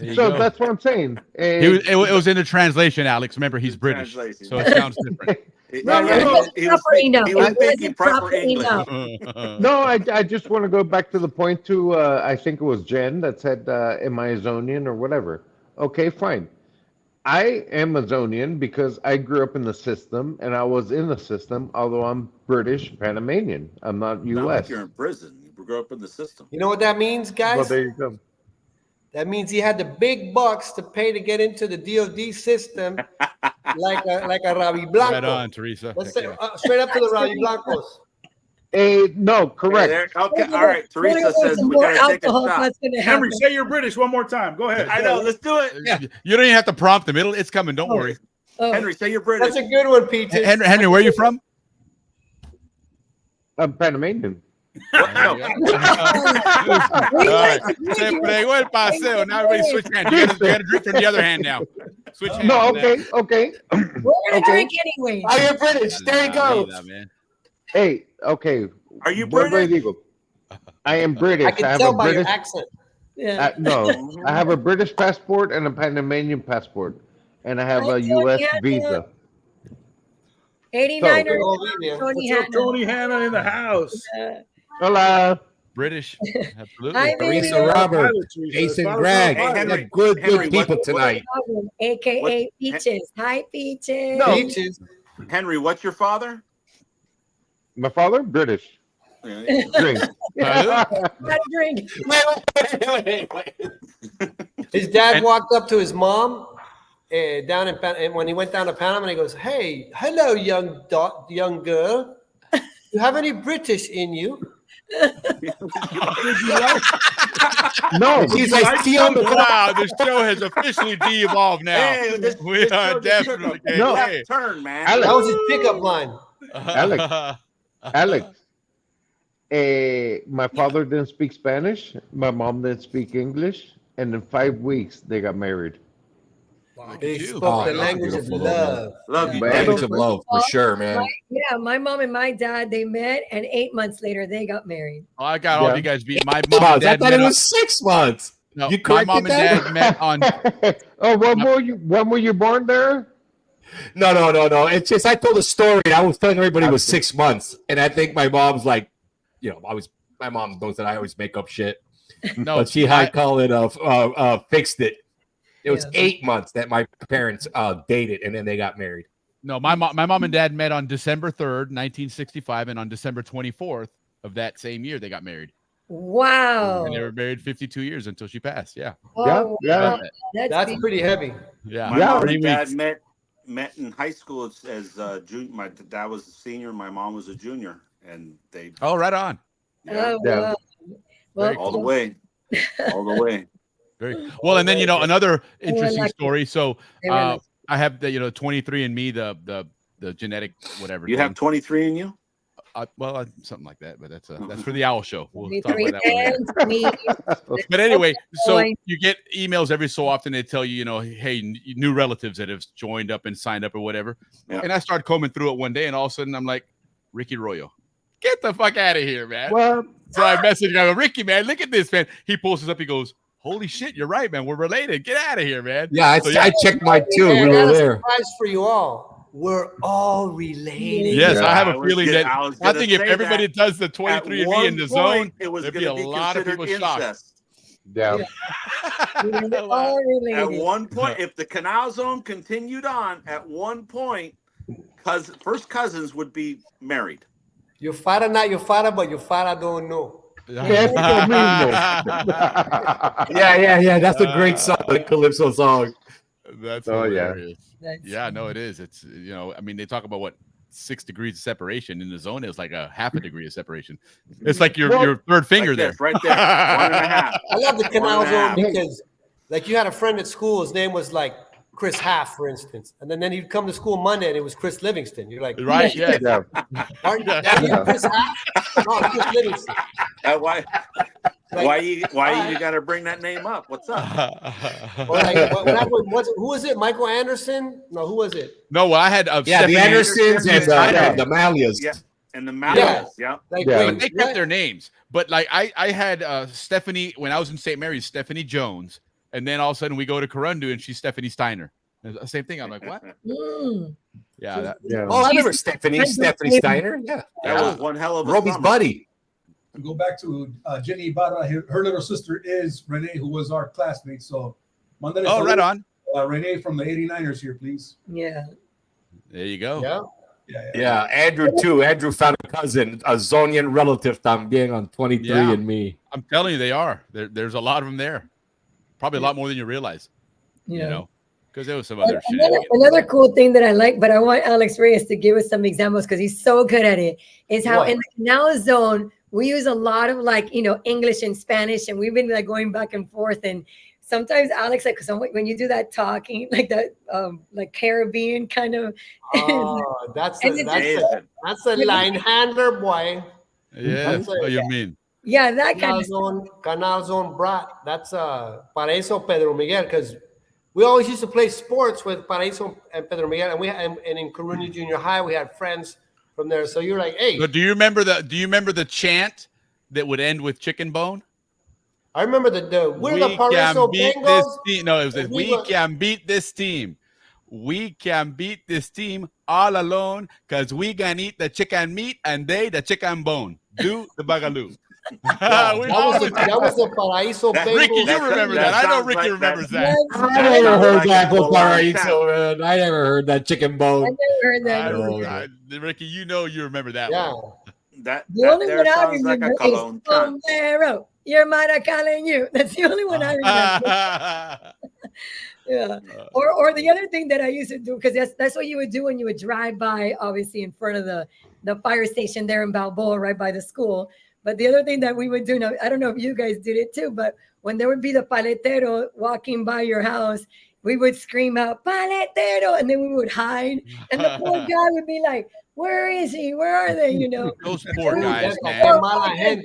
That's what I'm saying. It was in the translation, Alex. Remember, he's British, so it sounds different. He was thinking proper English. No, I just want to go back to the point to I think it was Jen that said, am I a Zonian or whatever? Okay, fine. I am a Zonian because I grew up in the system and I was in the system, although I'm British Panamanian. I'm not U.S. Not like you're in prison. You grew up in the system. You know what that means, guys? Well, there you go. That means he had the big bucks to pay to get into the DOD system, like a Ravi Blanco. Right on, Teresa. Let's say, straight up to the Ravi Blancos. No, correct. Okay, all right. Teresa says we gotta take a shot. Henry, say you're British one more time. Go ahead. I know. Let's do it. Yeah. You don't even have to prompt him. It's coming. Don't worry. Henry, say you're British. That's a good one, Pete. Henry, where are you from? I'm Panamanian. All right. Se fregó el paseo. Now everybody switch hands. You got to drink from the other hand now. Switch hands. No, okay. We're gonna drink anyway. I am British. There you go. Hey, okay. Are you British? I am British. I can tell by your accent. Yeah. No, I have a British passport and a Panamanian passport, and I have a U.S. visa. 89er. Tony Hanna in the house. Hola. British. Absolutely. Hi, Teresa Robert, Jason Greg. Henry, Good people tonight. AKA Peaches. Hi, Peaches. No. Peaches. Henry, what's your father? My father, British. Drink. Not drink. His dad walked up to his mom down in when he went down to Panama, and he goes, "Hey, hello, young girl. You have any British in you?" No, he's like, wow, this show has officially de-evolved now. Hey, we are definitely turn, man. Alex. That was his pickup line. Alex. My father didn't speak Spanish. My mom didn't speak English. And in 5 weeks, they got married. They spoke the language of love. Language of love, for sure, man. My mom and my dad, they met, and 8 months later, they got married. Oh, I got all of you guys beat. My mom and dad I thought it was 6 months. No, you my mom and dad met on. When were you born there? No. It's just I told a story. I was telling everybody it was 6 months, and I think my mom's like, my mom knows that I always make up shit. No, but she fixed it. It was 8 months that my parents dated, and then they got married. No, my mom and dad met on December 3rd, 1965, and on December 24th of that same year they got married. Wow. And they were married 52 years until she passed. Yeah. Oh, Yeah. wow. That's pretty heavy. Yeah. My mom 3 and dad weeks. met in high school as junior. My dad was a senior, my mom was a junior, and they. Oh, right on. Yeah. Oh, wow. Well, all the way. All the way. Very well, and then another interesting lucky. story. So They were lucky. I have the 23andMe, the genetic whatever. You have 23 in you? Something like that, but that's for the Owl Show. We'll talk about that one later. Me. But anyway, so you get emails every so often. They tell you, hey, new relatives that have joined up and signed up or whatever. Yeah. And I started combing through it one day, and all of a sudden I'm like, Ricky Royo, get the fuck out of here, man. What? So I messaged him, I go, Ricky, man, look at this, man. He pulls this up. He goes, holy shit, you're right, man. We're related. Get out of here, man. Yeah, I checked mine too. We were there. Surprise for you all. We're all related. Yes, Yeah, I have a feeling that I think if say everybody that does the 23andMe in the zone, it was there'd going be to a be lot of considered people shocked. incest. Yeah. We're all At related. one point, if the Canal Zone continued on, at one point, first cousins would be married. Your father, not your father, but your father don't know. Yeah. That's a great song, the Calypso song. That's hilarious. Yeah, no, it is. It's I mean, they talk about what 6 degrees of separation in the zone is like a half a degree of separation. It's like your third finger there, right there, 1.5. I love the Canal Zone 1.5. because, like, you had a friend at school. His name was like Chris Half, for instance, and then he'd come to school Monday, and it was Chris Livingston. You're like, right? Yeah. Aren't you Chris Half? No, Chris Livingston. Why you got to bring that name up? What's up? Or like, who was it? Michael Anderson? No, who was it? No, well, I had the Stephanie Andersons and the Malias. Yeah, and the Malias. Yeah. Like, But they kept their names. But like I had Stephanie when I was in St. Mary's, Stephanie Jones, and then all of a sudden we go to Corundu and she's Stephanie Steiner. Same thing. I'm like, what? Yeah. Oh, I remember Stephanie Steiner. Yeah. That was one hell of a Roby's summer. buddy. To go back to Jenny Ibarra, her little sister is Renee, who was our classmate. So, oh, right on. Renee from the 89ers here, please. Yeah. There you go. Yeah, Andrew too. Andrew found a cousin, a Zonian relative también on 23andMe. I'm telling you, they are. There's a lot of them there. Probably a lot more than you realize. Yeah. Because there was some other shit. Another cool thing that I like, but I want Alex Reyes to give us some examples because he's so good at it, is how in the Canal Zone, we use a lot of English and Spanish, and we've been like going back and forth. And sometimes Alex, like, when you do that talking, like that, like Caribbean kind of. Oh, that's a line handler, boy. Yeah, what you mean? Yeah, that kind of Canal Zone brat. That's Paraíso Pedro Miguel, because we always used to play sports with Paraíso and Pedro Miguel, and in Corunna Junior High we had friends from there. So you're like, hey. But do you remember the chant that would end with chicken bone? I remember we're the Paraíso Bengals. No, it was we can beat this team. We can beat this team all alone because we can eat the chicken meat and they the chicken bone. Do the bagaloo. that was the Paraíso Bengals. Ricky, you remember that. I know Ricky remembers that. I never heard that for Paraíso, man. I never heard that chicken bone. I never heard that. Ricky, you remember that one. The only one I remember is Sombrero. You're Maracala and you. That's the only one I remember. Yeah. Or the other thing that I used to do, because that's what you would do when you would drive by, obviously, in front of the fire station there in Balboa, right by the school. But the other thing that we would do, now, I don't know if you guys did it too, but when there would be the paletero walking by your house, we would scream out, paletero, and then we would hide. And the poor guy would be like, where is he? Where are they? Those poor guys, man.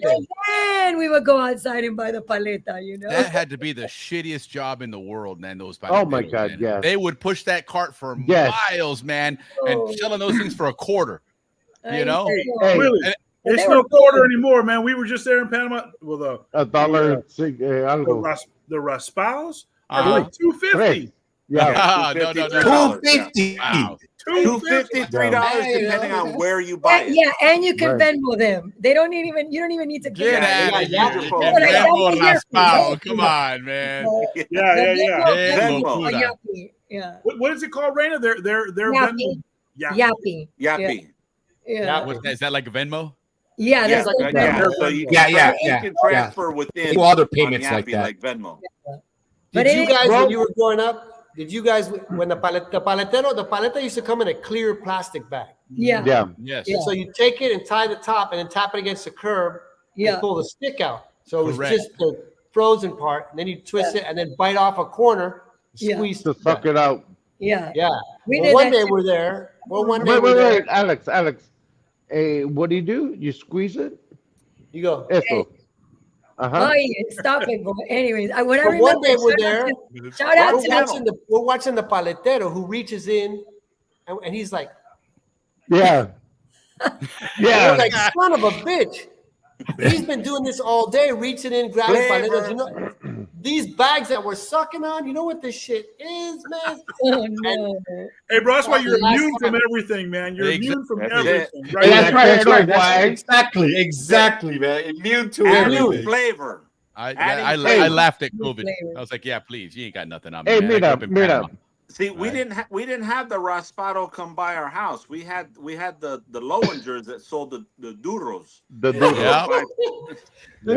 And we would go outside and buy the paleta, That had to be the shittiest job in the world, man. Those paleteros, Oh my God, man. yes. They would push that cart for miles, man, and selling those things for a quarter. Hey, really? It's no quarter anymore, man. We were just there in Panama. Well, $1. The Raspaos are like $2.50. Yeah, No. $250. Wow. $253 depending on where you buy it. Yeah, and you can Right. Venmo them. They don't need even. You don't even need to pay. Get out of use your here. You phone. can Yeah. Venmo Yeah. raspado. Come on, man. Venmo. Yeah. What is it called, Raina? They're Yappy. Yappy. Yappy. Yeah. What's that? Is that like a Venmo? Yeah, that's like Venmo. So you can transfer within Do other on payments like Yappy, that. like Venmo. But Did you guys, Well- when you were growing up, did you guys, when the paleta used to come in a clear plastic bag? Yeah. Yeah. Yes. And so you take it and tie the top and then tap it against the curb and pull the stick out. So it was Correct. just the frozen part. And then you twist it and then bite off a corner, squeeze To suck it out. Yeah. Yeah. We Well, did one that day too. we're there. Well, one day Wait, Alex. Hey, what do? You squeeze it? You go. Eso. Uh-huh. Oh, yeah, stop it. But anyways, when I But one remember, day we're there. shout out to We're watching the paletero who reaches in and he's like, Yeah. yeah. We're like, son of a bitch. He's been doing this all day, reaching in, grabbing paletas. You know, these bags that we're sucking on, you know what this shit is, man? Oh, no. Hey, bro, that's why you're Last immune from time. everything, man. You're immune from That's everything. it. Right? That's That's right. Exactly, man. Immune to Added everything. flavor. I laughed at COVID. I was like, yeah, please, you ain't got nothing on me. Hey, man. I grew up in Panama. See, we didn't have the raspado come by our house. We had the Lowengers that sold the duros. The doodle. We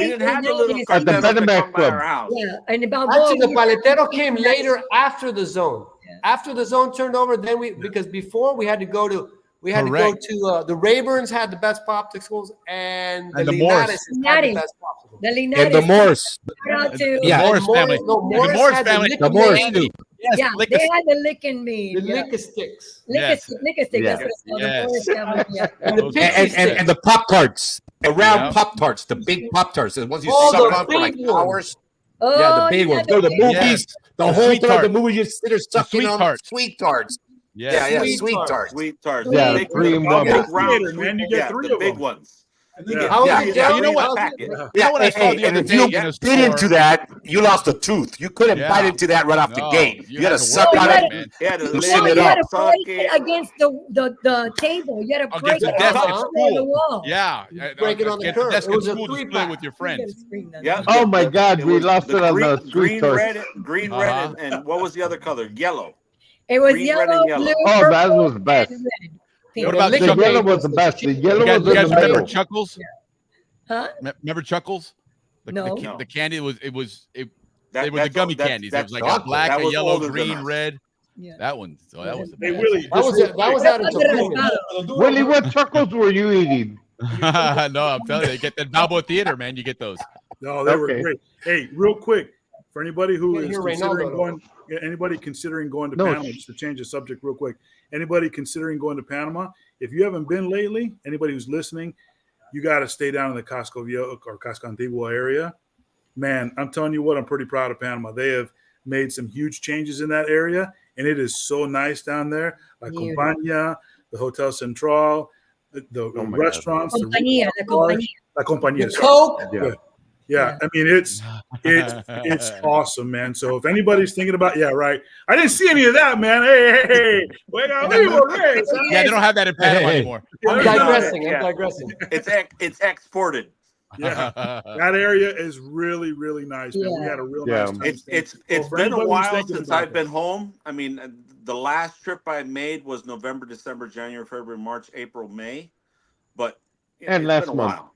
didn't have the little At the carteros that Betamax come by Club. our house. Yeah, and about Actually, the paletero came later after the zone. After the zone turned over, then because before we had to go to the Rayburns had the best popsicles and the Morris. had the best popsicles. The Linares. And the Morse. Shout out to The Morris family. No, The Morris had the family. lick The and Morris made. too. Yes, Yeah, lick they a- had the lick and made. The Yeah. lick sticks. Yes. Lick a stick. That's what it's called. Yes. The Morris family. Yeah. And the Those- pixie sticks. And the Pop Tarts. The round Yeah. Pop Tarts, the big Pop Tarts, the ones you Oh, suck the on for like big ones. hours. Oh, Yeah, the big yeah, ones. Go to the big movies. Yes. The The whole sweet time the tart. movie, you sit there sucking sweet on tarts. sweet tarts. Yes. Yeah, Sweet sweet tarts. tarts. Sweet tarts. Yeah, Big, 3 in big 1. round Theater, man, you sweet- get yeah, 3 the of big them. ones. And they get How Yeah, was it, yeah. Joe? You know what? How was Packet. it? You know what I saw the and other if you day in a bit into store? that, you lost a tooth. You couldn't Yeah. bite into that right off the No, gate. you You had had to to suck work on on it. it, Yeah, the You lid, send you it had up. to break it against the table. You had to break Against the it desk off at the school. wall. Yeah. Break it on the Against curb. desk It at was a school to 3-pack. play with your friends. Yeah. Oh my God, we was lost the it on green, the sweet green, tarts. red, Uh-huh. and what was the other color? Yellow. It was Green, red, yellow, and yellow. blue, Oh, that purple, was the best. and red. Pink. What about Lick The and Chuckles? yellow made was the best. The yellow You guys, was you in guys the remember middle. Chuckles? Huh? Remember Chuckles? No. The candy they were the That's- gummy that's- candies. It that's was like a chocolate. black, That a was yellow, older than green, us. red. Yeah. That one. So that was the Hey, best. Willie, That was just that was out in Tacoma. Willie, what chuckles were you eating? No, I'm telling you, get that Balboa Theater, man. You get those. No, they were Okay. great. Hey, real quick, for anybody who Yeah, is here, considering Reynaldo. going, anybody considering going to No, Panama, just to change the subject real quick. Anybody considering going to Panama, if you haven't been lately, anybody who's listening, you got to stay down in the Casco Viejo or Casco Antiguo area. Man, I'm telling you what, I'm pretty proud of Panama. They have made some huge changes in that area, and it is so nice down there. La Beautiful. Compañía, the Hotel Central, the Oh my God. restaurants, the Compañía, la compañía. La Compañía. The sorry. Coke. Yeah. Yeah, I mean it's awesome, man. So if anybody's thinking about, yeah, right. I didn't see any of that, man. Hey, Juega vivo, Reyes, huh? Yeah, they don't have that in Panama Hey. anymore. I'm Yeah, digressing. Yeah. I'm digressing. It's exported. Yeah, that area is really, really nice, man. We Yeah. had a real Yeah. nice time. It's for been a anybody who's while thinking since about I've been home. I mean, the last trip I made was November, December, January, February, March, April, May. But And it's last been a month. while.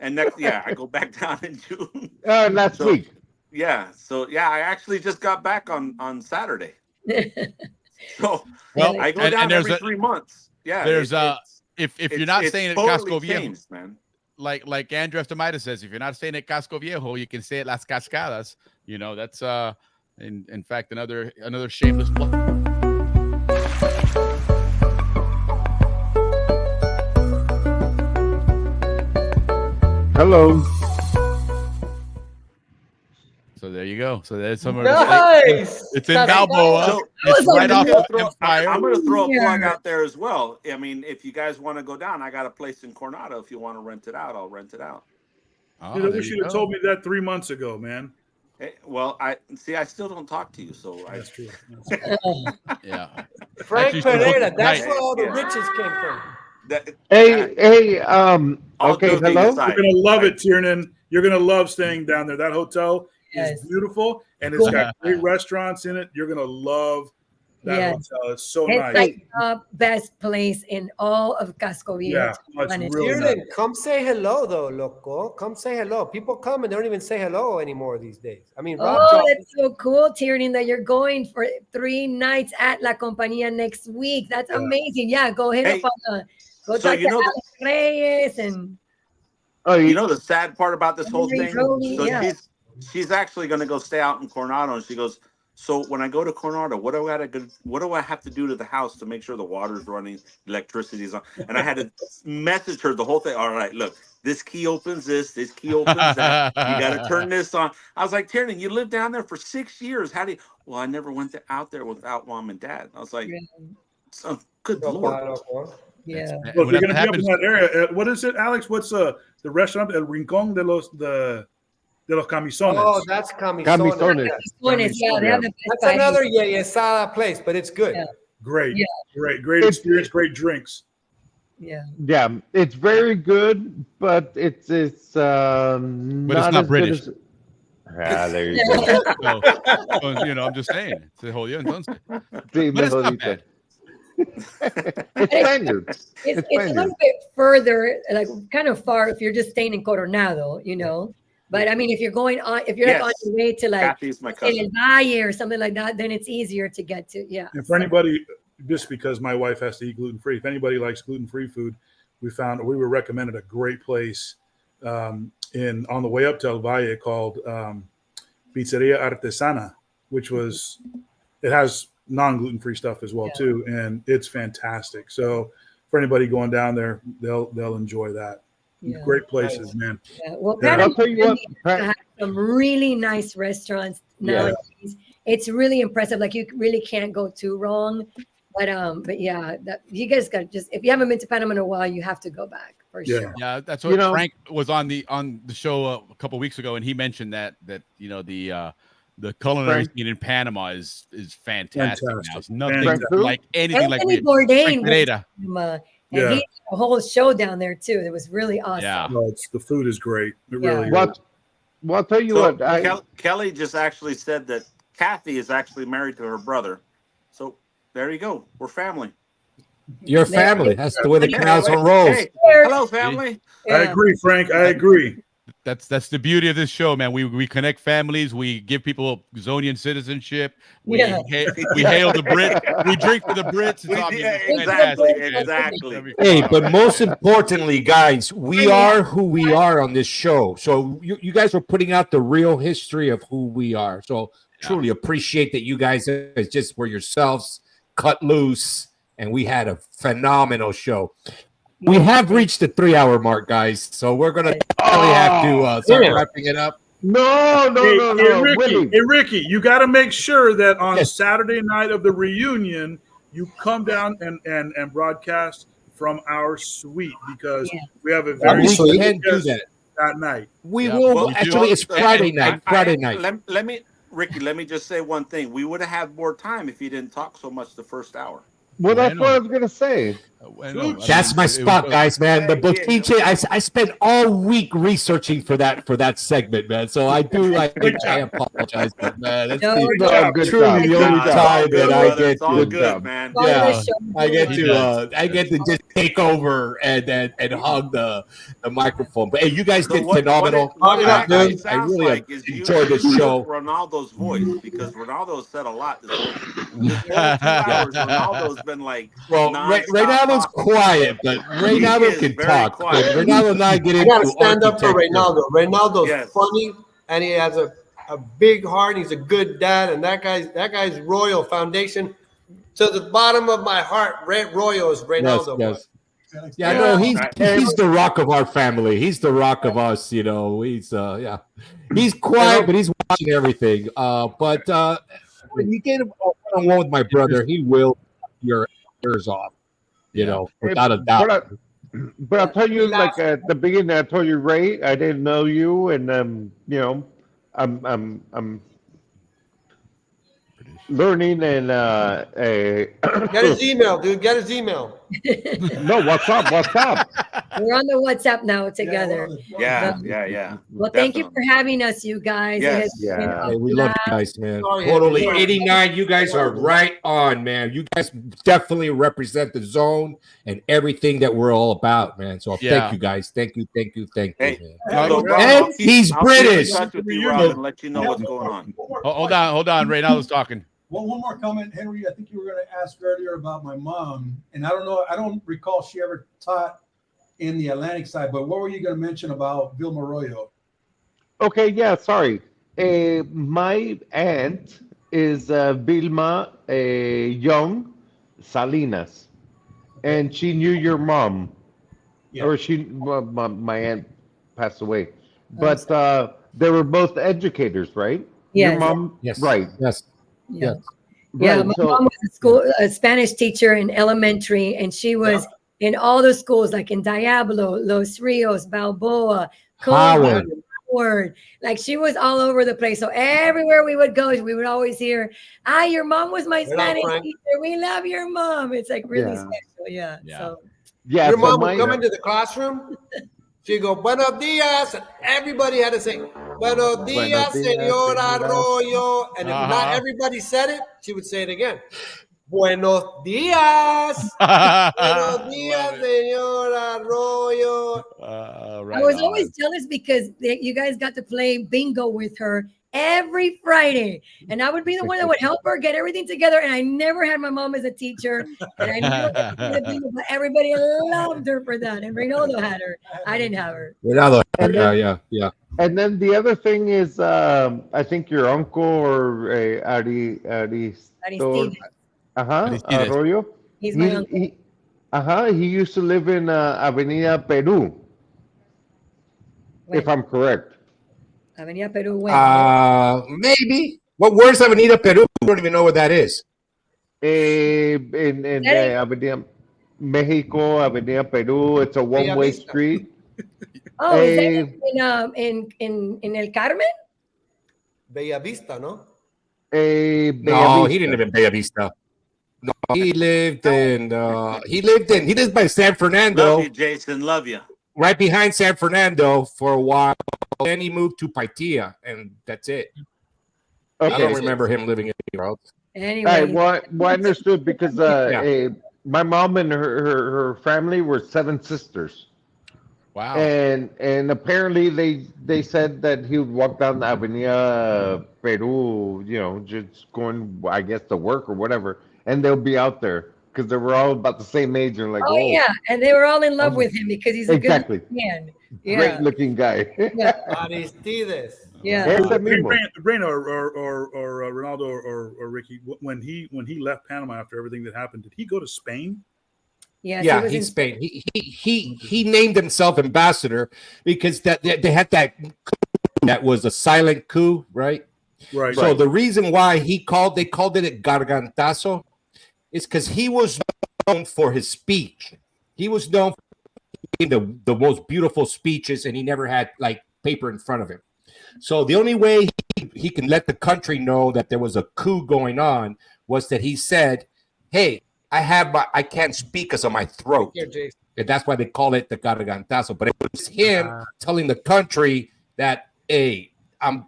And next, yeah, I go back down in June. Last So, week. Yeah, so yeah, I actually just got back on Saturday. So Well, I go and down there's every 3 months. Yeah, there's if you're not it's staying at totally Casco Viejo, changed, man. like Andrew Estamida says, if you're not staying at Casco Viejo, you can stay at Las Cascadas. You know, that's in fact another shameless plug. Hello. So there you go. So there's some of Nice. it's in That's Balboa. So- It's right off of Empire. I'm going to throw a plug Yeah. out there as well. I mean, if you guys want to go down, I got a place in Coronado. If you want to rent it out, I'll rent it out. Oh, Dude, I there wish you you'd have go. told me that 3 months ago, man. Well, I still don't talk to you, so That's true. Yeah. Frank Actually, Pereira, that's right. where all the riches came from. Hey, all okay, joking hello? aside, You're gonna love it, Tiernan. You're gonna love staying down there. That hotel Yes. is beautiful, and it's got great restaurants in it. You're gonna love that Yes. hotel. It's so It's nice. like the best place in all of Casco Viejo. Yeah, to be it's honest. really Tiernan, nice. come say hello, though, loco. Come say hello. People come and they don't even say hello anymore these days. I mean, Rob Oh, dropped- that's so cool, Tiernan, that you're going for 3 nights at La Compañía next week. That's amazing. Yeah, go hit up on go so talk you to know the- Alex Reyes and you know the sad part about this whole Henry thing. Brody, So yeah. she's actually going to go stay out in Coronado, and she goes, so when I go to Coronado, what do I have to do to the house to make sure the water's running, electricity's on? And I had to message her the whole thing. All right, look, this key opens this key opens that. You got to turn this on. I was like, Tiernan, you lived down there for 6 years. How do you? Well, I never went out there without mom and dad. I was like, so, good Lord. Yeah. Well, if you're gonna be up in that area, what is it, Alex? What's the restaurant? El Rincón de los Camisones. Oh, that's Camisones. Camisones. Camisones, yeah, they have the best That's pie. another yesada place, but it's good. Yeah. Great, Yeah. great experience, great drinks. Yeah. Yeah, it's very good, but it's But not it's not as British. good as. there you go. So, you know, I'm just saying. It's the whole year, entonces. Sí, But it's not mejorito. bad. It's Spaniard. It's a Spaniard. little bit further, like kind of far if you're just staying in Coronado, you know. But I mean, if you're going on, if you're like on your way to like Kathy's my cousin. El Valle or something like that, then it's easier to get to. Yeah. And for anybody, just because my wife has to eat gluten free, if anybody likes gluten free food, we were recommended a great place on the way up to El Valle called Pizzeria Artesana, which it has non-gluten free stuff as well too, and it's fantastic. So for anybody going down there, they'll enjoy that. Yeah. Great places, man. Yeah. Well, Yeah. Panama I'll tell you what, has some really nice restaurants nowadays. It's really impressive. Like you really can't go too wrong. But yeah, you guys got if you haven't been to Panama in a while, you have to go back for sure. Yeah, that's what Frank was on the show a couple weeks ago, and he mentioned that you know the culinary scene in Panama is fantastic. Now. It's nothing like anything like Anthony Bourdain Frank was from, and he had a whole show down there too. It was really awesome. Yeah, no, the food is great. It really is. Well, I'll tell you So what. Kelly just actually said that Kathy is actually married to her brother. So there you go. We're family. Your family. That's the way the canals on rolls. Hey, hello, family. I agree, Frank. I agree. That's the beauty of this show, man. We connect families. We give people Zonian citizenship. We hail the Brits. We drink for the Brits. It's Exactly. Hey, but most importantly, guys, we are who we are on this show. So you guys are putting out the real history of who we are. So truly appreciate that you guys just were yourselves, cut loose, and we had a phenomenal show. We have reached the 3-hour mark, guys. So we're gonna probably have to start wrapping it up. No. Hey, Ricky, you got to make sure that on Saturday night of the reunion, you come down and broadcast from our suite because we have a very we can do that night. We will actually. It's Friday night. Friday night. Let me just say one thing. We would have had more time if you didn't talk so much the first hour. Well, that's what I was gonna say. That's my spot, guys, man. The Botiche, I spent all week researching for that segment, man. So I apologize, but man, that's truly the only time that I get to I get to just take over and hug the microphone. But hey, you guys did phenomenal. I really enjoyed this show. Ronaldo's voice, because Ronaldo said a lot this whole 2 hours. Ronaldo's been like, well, Reynaldo's quiet, but Reynaldo can talk. Reynaldo and I get into gotta stand up for Reynaldo. Reynaldo's funny, and he has a big heart. He's a good dad, and that guy's Royal Foundation. To the bottom of my heart, Royal is Reynaldo. Yes. Yeah, no, he's the rock of our family. He's the rock of us. You know, he's quiet, but he's watching everything. But when you get him one-on-one with my brother, he will your ears off. You know, without a doubt. But I'll tell you, like at the beginning, I told you, Ray, I didn't know you, and you know, I'm learning and Get his email, dude. Get his email. No, what's up? What's up? We're on the WhatsApp now together. Yeah. Well, thank you for having us, you guys. It has been a Hey, we love you blast. guys, man. Sorry, Totally. Henry. 89, you guys are right on, man. You guys definitely represent the zone and everything that we're all about, man. So thank you guys. Thank you, man. So, Ron, And he's I'll British. keep in touch with you, Rob, and let you know what's going on. Hold on. Reynaldo's talking. One more comment, Henry. I think you were going to ask earlier about my mom, and I don't know. I don't recall she ever taught in the Atlantic side. But what were you going to mention about Vilma Arroyo? Okay, yeah, sorry. My aunt is Vilma Young Salinas, and she knew your mom, or my aunt passed away, but they were both educators, right? Yes. Your mom, Yes. right? Yes. Yeah. Yes. Yeah, Right, my so- mom was a Spanish teacher in elementary, and she was in all the schools, like in Diablo, Los Rios, Balboa, Howard. Howard. Like she was all over the place. So everywhere we would go, we would always hear, your mom was my Spanish teacher. We love your mom. It's like really special. Yeah. So Your mom would come into the classroom. She'd go, "Buenos dias," and everybody had to say, "Buenos dias, Señora Arroyo." And if not everybody said it, she would say it again. Buenos dias. Buenos dias, Señora Arroyo. I was always jealous because you guys got to play bingo with her every Friday, and I would be the one that would help her get everything together. And I never had my mom as a teacher, and I never got to play the bingo, but everybody loved her for that. And Reynaldo had her. I didn't have her. Yeah. And then the other thing is, I think your uncle or Aristides. Arroyo. He's my uncle. He used to live in Avenida Peru, if I'm correct. Avenida Peru. When? Maybe. Where's Avenida Peru? I don't even know what that is. In Avenida Mexico, Avenida Peru. It's a one-way street. Oh, is that in El Carmen? Bella Vista, no? No, he didn't live in Bella Vista. No, he lived by San Fernando. Love you, Jason. Love you. Right behind San Fernando for a while. Then he moved to Paitilla, and that's it. Okay. I don't remember him living anywhere else. Anyway, well, I understood because my mom and her family were 7 sisters. Wow. And apparently they said that he would walk down the Avenida Peru, just going, I guess, to work or whatever, and they'll be out there because they were all about the same age and like, yeah, and they were all in love with him because he's a good man. Yeah. Great looking guy. Aristides. Yeah. Reina or Reynaldo or Ricky, when he left Panama after everything that happened, did he go to Spain? Yes, yeah, he's Spain. He named himself ambassador because they had that was a silent coup, right? Right. So the reason why they called it Gargantazo is because he was known for his speech. He was known for the most beautiful speeches, and he never had like paper in front of him. So the only way he can let the country know that there was a coup going on was that he said, "Hey, I can't speak because of my throat." And that's why they call it the Gargantazo. But it was him telling the country that, hey,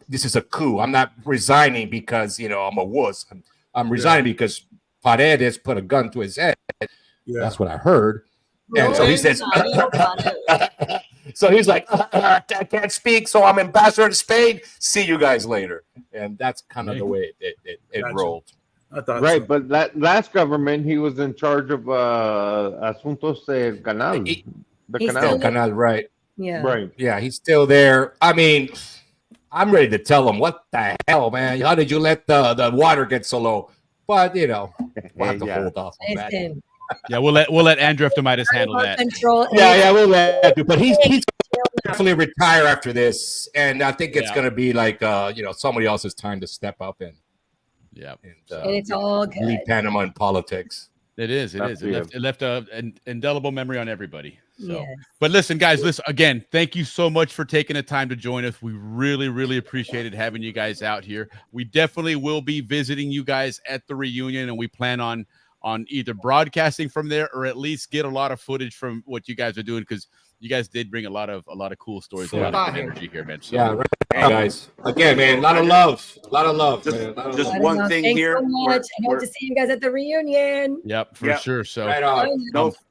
this is a coup. I'm not resigning because, I'm a wuss. I'm resigning because Paredes put a gun to his head. Yeah. That's what I heard. And so he says, so he's like, I can't speak, so I'm ambassador to Spain. See you guys later. And that's kind of the way it rolled. I thought right, but that last government, he was in charge of Asuntos del Canal. The Canal, right. Yeah. Right. Yeah, he's still there. I mean, I'm ready to tell him, what the hell, man? How did you let the water get so low? But, we'll have to hold off on that. Yeah, we'll let Andrew Midas handle that. Yeah, we'll let you. But he's definitely retire after this. And I think it's going to be like, somebody else's time to step up and. Yeah, and it's all good. Lead Panama in politics. It is. It left an indelible memory on everybody. So, Yes. but listen, guys, again, thank you so much for taking the time to join us. We really, really appreciated having you guys out here. We definitely will be visiting you guys at the reunion, and we plan on either broadcasting from there or at least get a lot of footage from what you guys are doing, because you guys did bring a lot of cool stories, a lot of good energy here, man. So, yeah, right on, guys. Again, man, a lot of love, man. Just one thing Thanks here. so much. I hope to see you guys at the reunion. Yep, for sure. So, right on.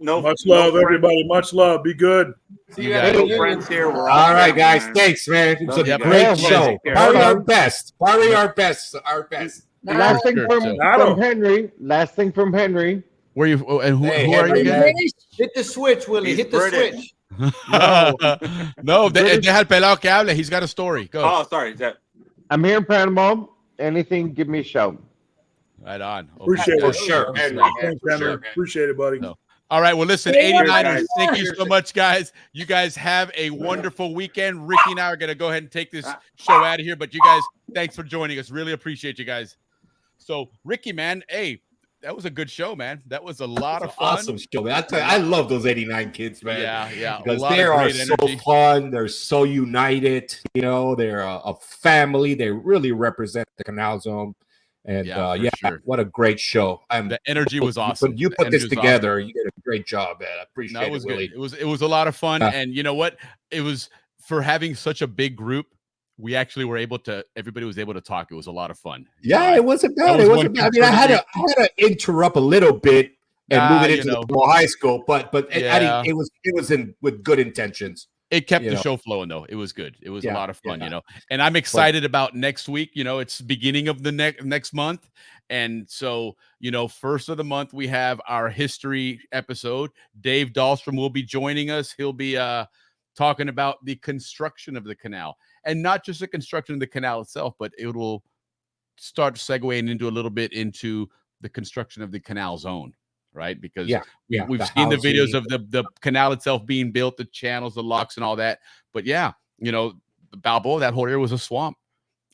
No, much love, everybody. Much love. Be good. See you guys. No friends here. We're All right, family, guys. man. Thanks, man. It's a Love you great guys. show. Yeah. Probably our best. Our best. Last thing from Nato. Henry. Last thing from Henry. where you and who Hey, are you Henry, guys? Hit the switch, Willie. He's Hit the British. switch. No, deja el pelado que hable. He's got a story. Go. Oh, sorry. I'm here in Panama. Anything, give me a shout. Right on. Appreciate For it. sure. Thanks, Henry. Sure. Appreciate it, buddy. No. All right. Well, listen, Hey, 89ers, guys. thank you so much, guys. You guys have a wonderful weekend. Ricky and I are going to go ahead and take this show out of here. But you guys, thanks for joining us. Really appreciate you guys. So, Ricky, man, hey, that was a good show, man. That was a lot of fun. Awesome show, man. I tell you, I love those 89 kids, man. Yeah. A Because lot they of are great so energy. fun. They're so united. You know, they're a family. They really represent the Canal Zone. And Yeah, for sure. what a great show. The energy was awesome. You The put this energy was together. You did a great job, man. I appreciate No, it was it, Willie. good. It was a lot of fun. And you know what? It was, for having such a big group, we actually were able to, everybody was able to talk. It was a lot of fun. Yeah, it wasn't bad. was It one wasn't bad. I mean, I had to interrupt a little bit and move it into the high school, but Yeah. it was with good intentions. It kept You the know. show flowing, though. It was good. It was a Yeah, lot of fun, yeah. you know. And I'm excited about next week. You know, it's beginning of the next month. And so, you know, first of the month, we have our history episode. Dave Dahlstrom will be joining us. He'll be talking about the construction of the canal. And not just the construction of the canal itself, but it will start segueing into a little bit into the construction of the canal zone, right? Because we've the seen the videos housing. of the canal itself being built, the channels, the locks, and all that. But yeah, you know, the Balboa, that whole area was a swamp.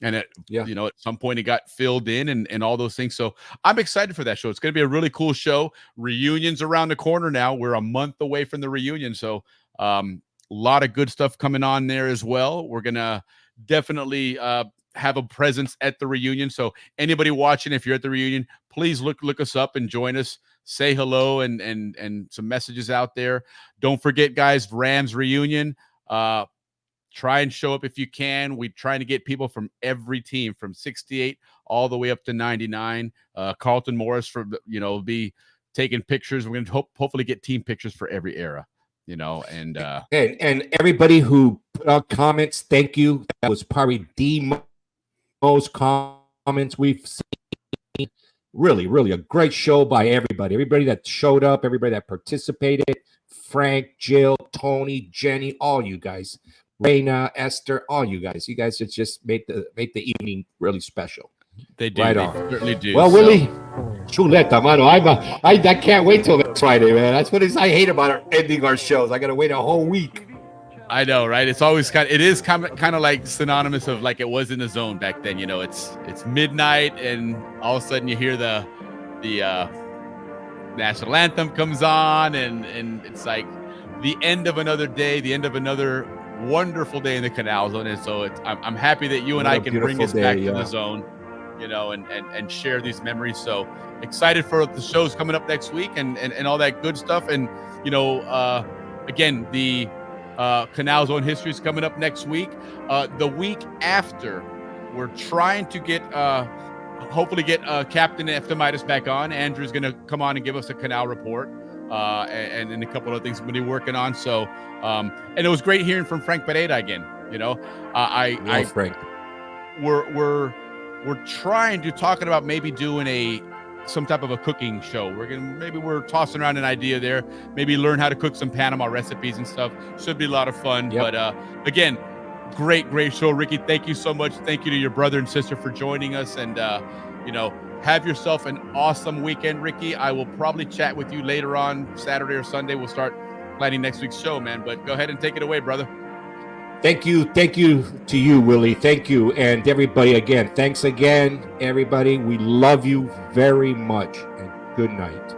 And you know, at some point it got filled in and all those things. So I'm excited for that show. It's going to be a really cool show. Reunion's around the corner now. We're a month away from the reunion. So a lot of good stuff coming on there as well. We're going to definitely have a presence at the reunion. So anybody watching, if you're at the reunion, please look us up and join us. Say hello and some messages out there. Don't forget, guys, Rams reunion. Try and show up if you can. We're trying to get people from every team, from 68 all the way up to 99. Carlton Morris be taking pictures. We're going to hopefully get team pictures for every era, you know. And everybody who put out comments, thank you. That was probably the most comments we've seen. Really, really a great show by everybody. Everybody that showed up, everybody that participated. Frank, Jill, Tony, Jenny, all you guys. Reina, Esther, all you guys. You guys just made the evening really special. They do. Right they on. certainly do. Well, Willie, chuleta, mano. I can't wait till next Friday, man. That's what I hate about ending our shows. I got to wait a whole week. I know, right? It's always kind of like synonymous of like it was in the zone back then. You know, it's midnight and all of a sudden you hear the national anthem comes on and it's like the end of another day, the end of another wonderful day in the Canal Zone. And so I'm happy that you and I can bring us back to the zone, you know, and share these memories. So excited for the shows coming up next week and all that good stuff. And, you know, again, the Canal Zone history is coming up next week. The week after, we're trying to get hopefully get Captain Eftimitis back on. Andrew's going to come on and give us a canal report. And a couple of things we're going to be working on. So, and it was great hearing from Frank Pereira again. You know, Frank. We're trying to talking about maybe doing some type of a cooking show. We're tossing around an idea there. Maybe learn how to cook some Panama recipes and stuff. Should be a lot of fun. Yep. But again, great show, Ricky. Thank you so much. Thank you to your brother and sister for joining us. And you know, have yourself an awesome weekend, Ricky. I will probably chat with you later on Saturday or Sunday. We'll start planning next week's show, man. But go ahead and take it away, brother. Thank you to you, Willie. Thank you, and everybody again. Thanks again, everybody. We love you very much, and good night.